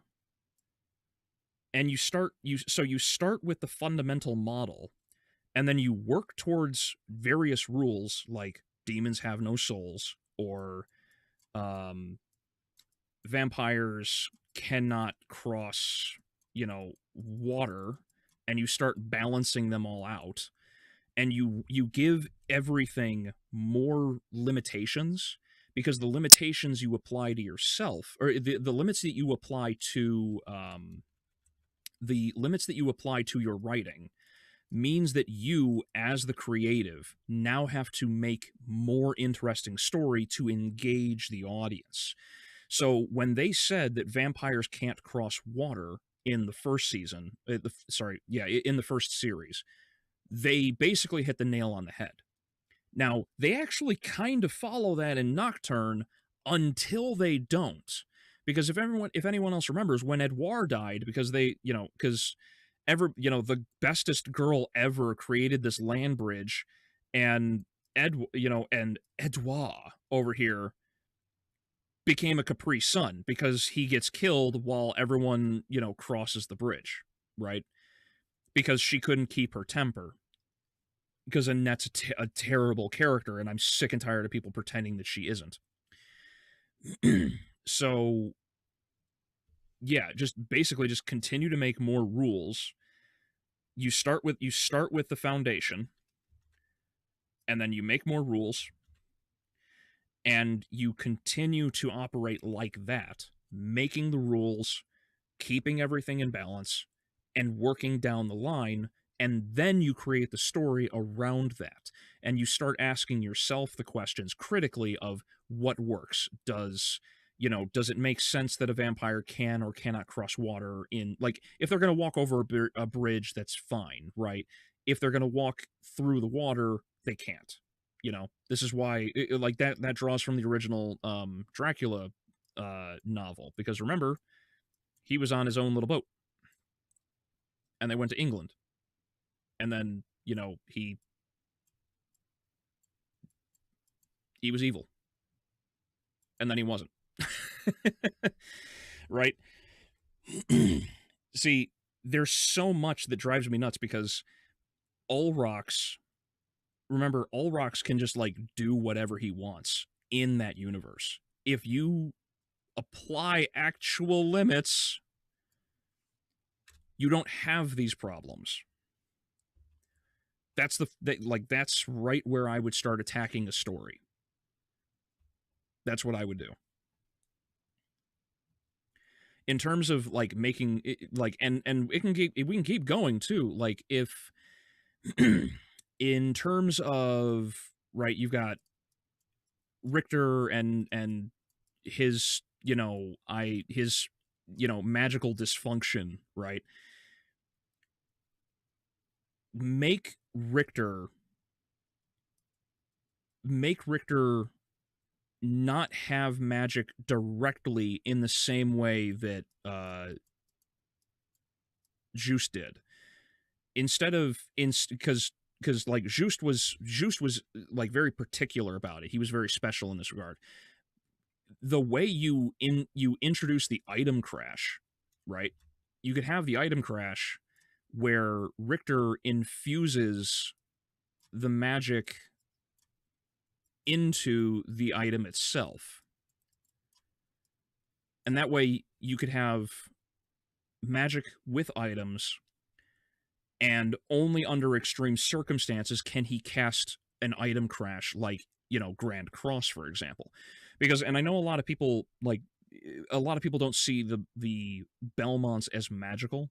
and you start with the fundamental model, and then you work towards various rules like demons have no souls, or vampires cannot cross, water, and you start balancing them all out, and you give everything more limitations, because the limitations you apply to yourself, or the limits that you apply to your writing, means that you, as the creative, now have to make more interesting story to engage the audience. So when they said that vampires can't cross water in the first season, in the first series, they basically hit the nail on the head. Now, they actually kind of follow that in Nocturne until they don't. Because if anyone else remembers, when Edouard died, because the bestest girl ever created this land bridge, and Edouard over here became a Capri Sun because he gets killed while everyone, crosses the bridge, right? Because she couldn't keep her temper. Because Annette's a terrible character, and I'm sick and tired of people pretending that she isn't. So, yeah, just continue to make more rules. You start with the foundation, and then you make more rules, and you continue to operate like that, making the rules, keeping everything in balance, and working down the line. And then you create the story around that. And you start asking yourself the questions critically of what works. Does it make sense that a vampire can or cannot cross water in, like, if they're going to walk over a bridge, that's fine, right? If they're going to walk through the water, they can't. This is why, that draws from the original Dracula novel. Because remember, he was on his own little boat. And they went to England. And then, he was evil. And then he wasn't. Right? See, there's so much that drives me nuts because Ulrox can just, do whatever he wants in that universe. If you apply actual limits, you don't have these problems. That's right where I would start attacking a story. That's what I would do. In terms of making it, and we can keep going too. If in terms of, right, you've got Richter and his magical dysfunction, right? Make Richter not have magic directly in the same way that Juste did. Instead of because Juste was very particular about it. He was very special in this regard. The way you introduce the item crash, right? You could have the item crash where Richter infuses the magic into the item itself. And that way you could have magic with items, and only under extreme circumstances can he cast an item crash, like, Grand Cross, for example. And I know a lot of people don't see the Belmonts as magical.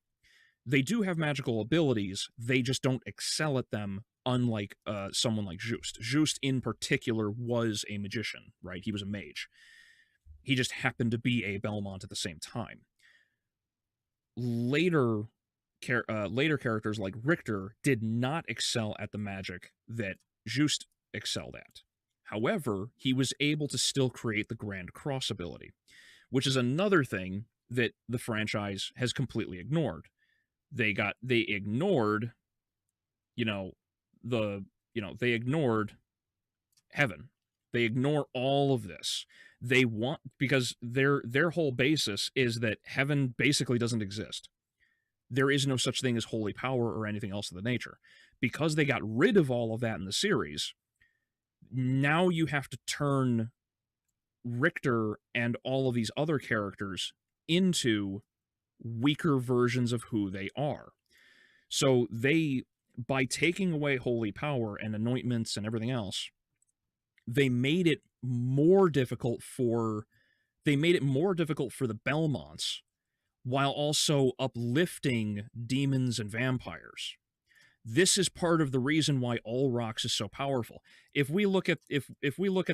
They do have magical abilities, they just don't excel at them, unlike someone like Juste. Juste, in particular, was a magician, right? He was a mage. He just happened to be a Belmont at the same time. Later characters like Richter did not excel at the magic that Juste excelled at. However, he was able to still create the Grand Cross ability, which is another thing that the franchise has completely ignored. They ignored, they ignored heaven. They ignore all of this. They want, because their whole basis is that heaven basically doesn't exist. There is no such thing as holy power or anything else of the nature. Because they got rid of all of that in the series, now you have to turn Richter and all of these other characters into weaker versions of who they are. So by taking away holy power and anointments and everything else, they made it more difficult for the Belmonts, while also uplifting demons and vampires. This is part of the reason why Olrox is so powerful. If we look at the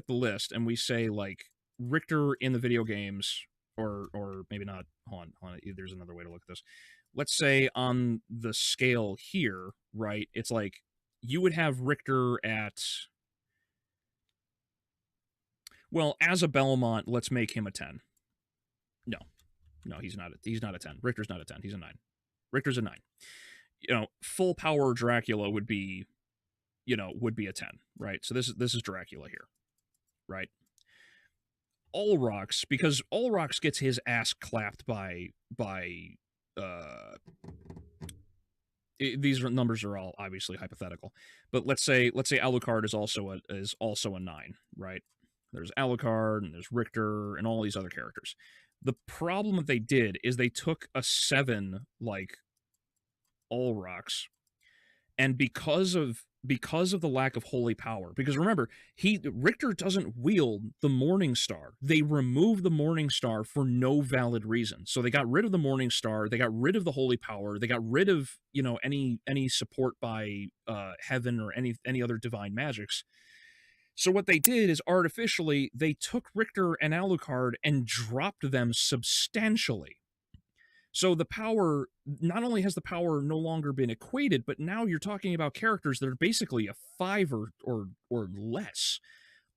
list and we say, like, Richter in the video games, or maybe not, hold on, there's another way to look at this. Let's say on the scale here, right, it's like you would have Richter at, well, as a Belmont, let's make him a 10. No, he's not a 10. Richter's not a 10. He's a 9. Richter's a 9. Full power Dracula would be a 10, right? So this is Dracula here, right? Olrox, because Olrox gets his ass clapped by these numbers are all obviously hypothetical, but let's say Alucard is also a 9, right? There's Alucard and there's Richter and all these other characters. The problem that they did is they took a 7 like Olrox, and because of the lack of holy power, because remember, Richter doesn't wield the Morning Star. They removed the Morning Star for no valid reason. So they got rid of the Morning Star, they got rid of the holy power, they got rid of, any support by heaven or any other divine magics. So what they did is artificially they took Richter and Alucard and dropped them substantially. So the power, not only has the power no longer been equated, but now you're talking about characters that are basically a 5 or less.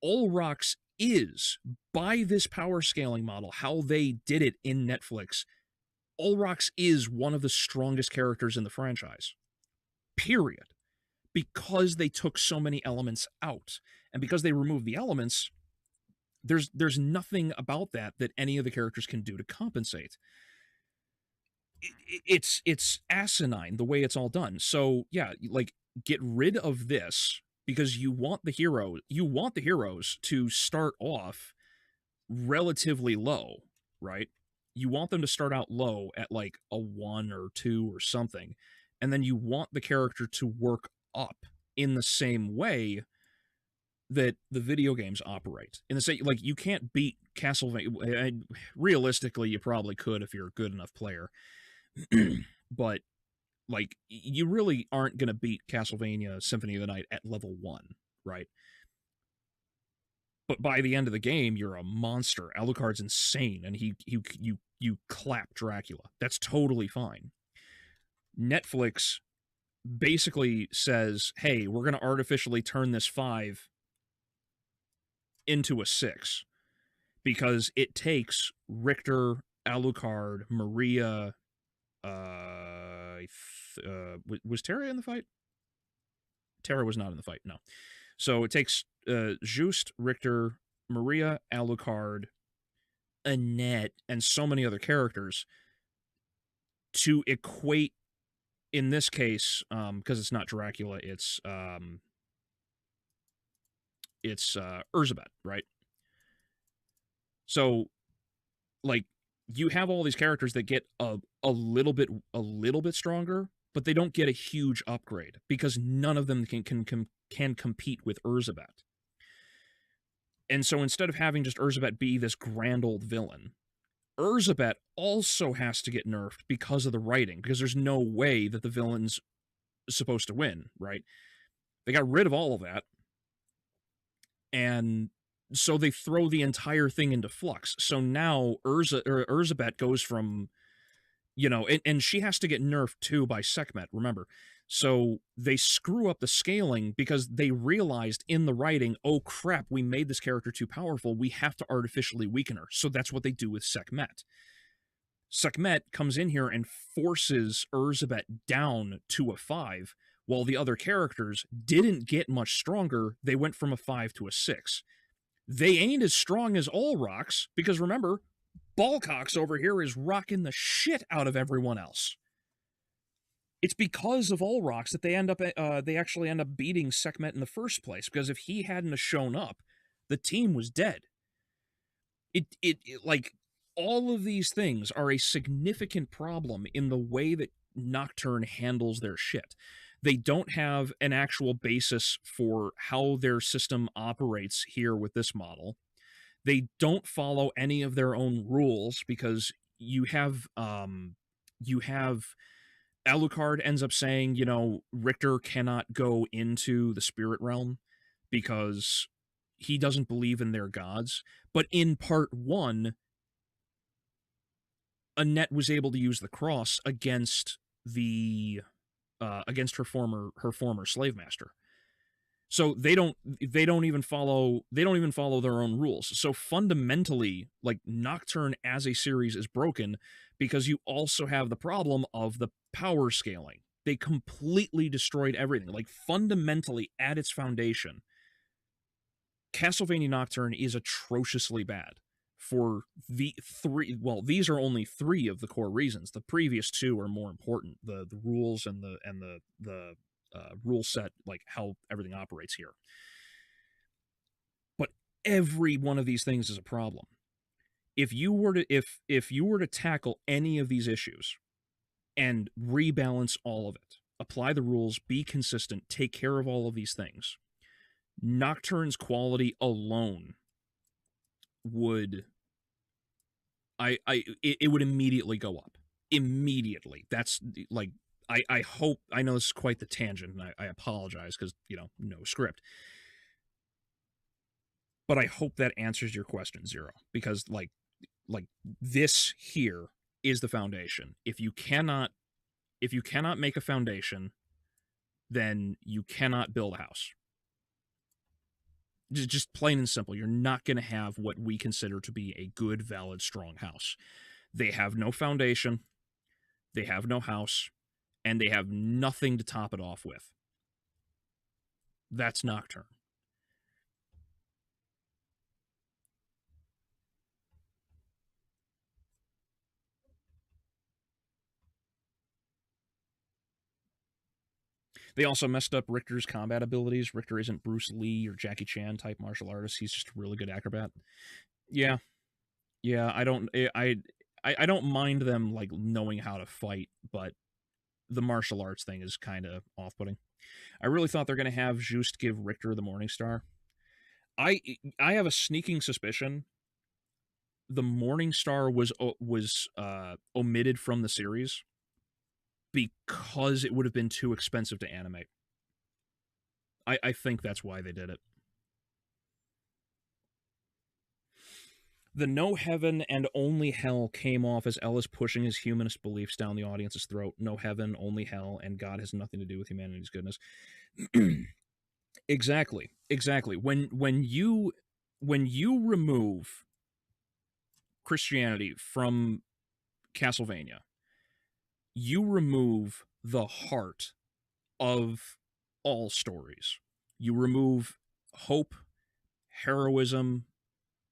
Olrox is, by this power scaling model, how they did it in Netflix, Olrox is one of the strongest characters in the franchise. Period. Because they took so many elements out. And because they removed the elements, there's nothing about that any of the characters can do to compensate. It's asinine the way it's all done. So yeah, like, get rid of this, because you want the heroes to start off relatively low, right? You want them to start out low at like a 1 or 2 or something, and then you want the character to work up in the same way that the video games operate. In the same, like, you can't beat Castlevania. Realistically, you probably could if you're a good enough player. But, like, you really aren't going to beat Castlevania Symphony of the Night at level 1, right? But by the end of the game, you're a monster. Alucard's insane, and you clap Dracula. That's totally fine. Netflix basically says, hey, we're going to artificially turn this 5 into a 6, because it takes Richter, Alucard, Maria, was Terra in the fight? Terra was not in the fight, no. So it takes Just, Richter, Maria, Alucard, Annette, and so many other characters to equate, in this case, because it's not Dracula, it's Erzsébet, right? So, like, you have all these characters that get a little bit stronger, but they don't get a huge upgrade because none of them can compete with Erzsébet. And so instead of having just Erzsébet be this grand old villain, Erzsébet also has to get nerfed because of the writing, because there's no way that the villain's supposed to win, right? They got rid of all of that, and so they throw the entire thing into flux. So now Erzsébet goes from, and she has to get nerfed too by Sekhmet, remember. So they screw up the scaling because they realized in the writing, oh crap, we made this character too powerful. We have to artificially weaken her. So that's what they do with Sekhmet. Sekhmet comes in here and forces Erzsebet down to a 5, while the other characters didn't get much stronger. They went from a 5 to a 6. They ain't as strong as Olrox, because remember, Ballcox over here is rocking the shit out of everyone else. It's because of Olrox that they actually end up beating Sekhmet in the first place, because if he hadn't have shown up, the team was dead. It like, all of these things are a significant problem in the way that Nocturne handles their shit. They don't have an actual basis for how their system operates here with this model. They don't follow any of their own rules, because you have Alucard ends up saying, you know, Richter cannot go into the spirit realm because he doesn't believe in their gods. But in part 1, Annette was able to use the cross against her former slave master. So they don't even follow their own rules. So fundamentally, like, Nocturne as a series is broken because you also have the problem of the power scaling. They completely destroyed everything. Like, fundamentally, at its foundation, Castlevania Nocturne is atrociously bad for the three. Well, these are only 3 of the core reasons. The previous 2 are more important. The rules and the rule set, like how everything operates here. But every one of these things is a problem. If you were to tackle any of these issues and rebalance all of it, apply the rules, be consistent, take care of all of these things, Nocturne's quality alone would it would immediately go up. Immediately. That's like, I hope, I know this is quite the tangent, and I apologize because, you know, no script. But I hope that answers your question, Zero, because like this here is the foundation. If you cannot make a foundation, then you cannot build a house. Just plain and simple. You're not going to have what we consider to be a good, valid, strong house. They have no foundation, they have no house, and they have nothing to top it off with. That's Nocturne. They also messed up Richter's combat abilities. Richter isn't Bruce Lee or Jackie Chan type martial artist. He's just a really good acrobat. Yeah, I don't mind them, like, knowing how to fight, but the martial arts thing is kind of off-putting. I really thought they're going to have Just give Richter the Morning Star. I have a sneaking suspicion the Morning Star was omitted from the series because it would have been too expensive to animate. I think that's why they did it. The no heaven and only hell came off as Ellis pushing his humanist beliefs down the audience's throat. No heaven, only hell, and God has nothing to do with humanity's goodness. Exactly. When you remove Christianity from Castlevania, you remove the heart of all stories. You remove hope, heroism.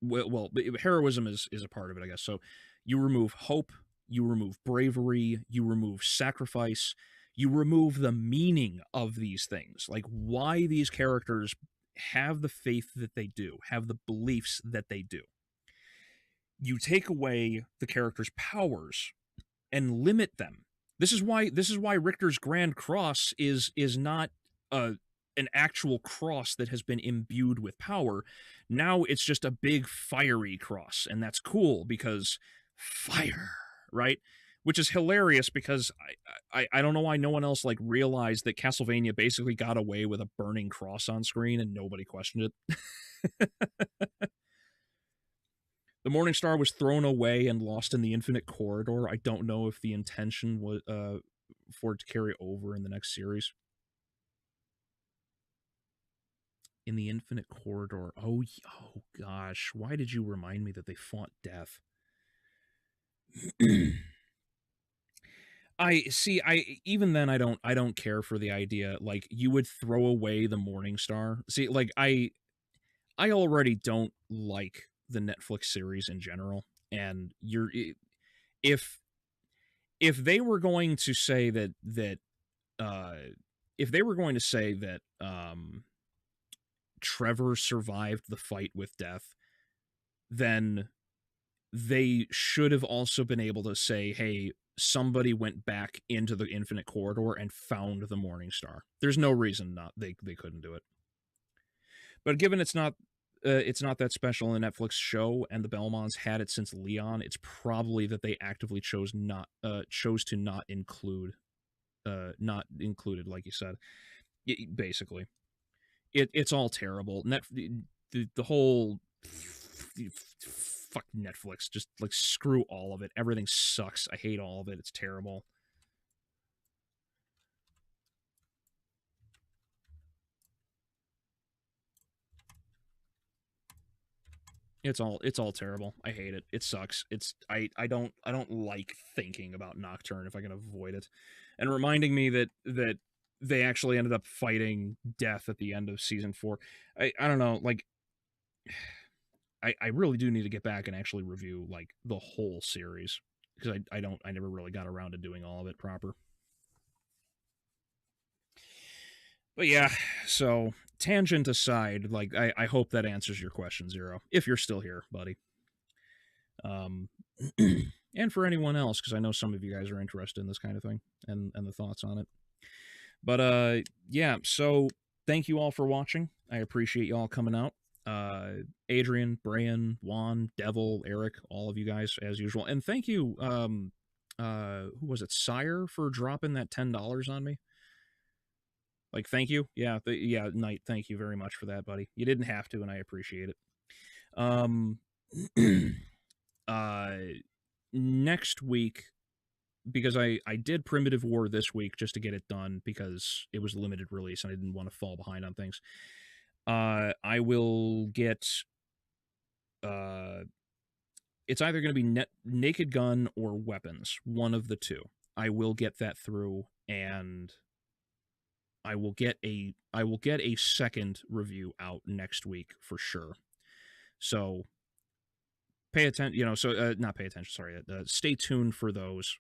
Well, heroism is a part of it, I guess. So you remove hope, you remove bravery, you remove sacrifice, you remove the meaning of these things, like why these characters have the faith that they do, have the beliefs that they do. You take away the characters' powers and limit them. This is why Richter's Grand Cross is not an actual cross that has been imbued with power. Now it's just a big fiery cross, and that's cool because fire, right? Which is hilarious because I don't know why no one else like realized that Castlevania basically got away with a burning cross on screen and nobody questioned it. The Morning Star was thrown away and lost in the Infinite Corridor. I don't know if the intention for it to carry over in the next series. In the Infinite Corridor. Oh gosh, why did you remind me that they fought death? Even then I don't care for the idea, like, you would throw away the Morning Star. See, like, I already don't like the Netflix series in general, and if they were going to say that if they were going to say that Trevor survived the fight with death, then they should have also been able to say, hey, somebody went back into the Infinite Corridor and found the Morning Star. There's no reason they couldn't do it. But given it's not that special in a Netflix show, and the Belmonts had it since Leon, it's probably that they actively chose to not include, not included, like you said. Basically, it's all terrible. The whole fuck Netflix, just like screw all of it. Everything sucks. I hate all of it. It's terrible. It's all terrible. I hate it. It sucks. I don't like thinking about Nocturne if I can avoid it. And reminding me that they actually ended up fighting death at the end of season 4. I don't know, like, I really do need to get back and actually review, like, the whole series, because I never really got around to doing all of it proper. But yeah, so tangent aside, like, I hope that answers your question, Zero, if you're still here, buddy. And for anyone else, because I know some of you guys are interested in this kind of thing and the thoughts on it. But yeah, so thank you all for watching. I appreciate you all coming out. Adrian, Brian, Juan, Devil, Eric, all of you guys as usual, and thank you. Who was it, Sire, for dropping that $10 on me? Like, thank you. Yeah, Knight, thank you very much for that, buddy. You didn't have to, and I appreciate it. Next week, because I did Primitive War this week just to get it done because it was a limited release and I didn't want to fall behind on things. I will get it's either going to be Naked Gun or Weapons, one of the two. I will get that through, and I will get a second review out next week for sure. So pay attention, not pay attention, sorry, stay tuned for those.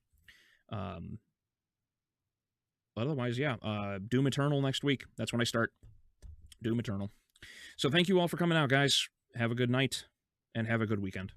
Otherwise, yeah, Doom Eternal next week. That's when I start Doom Eternal. So thank you all for coming out, guys. Have a good night, and have a good weekend.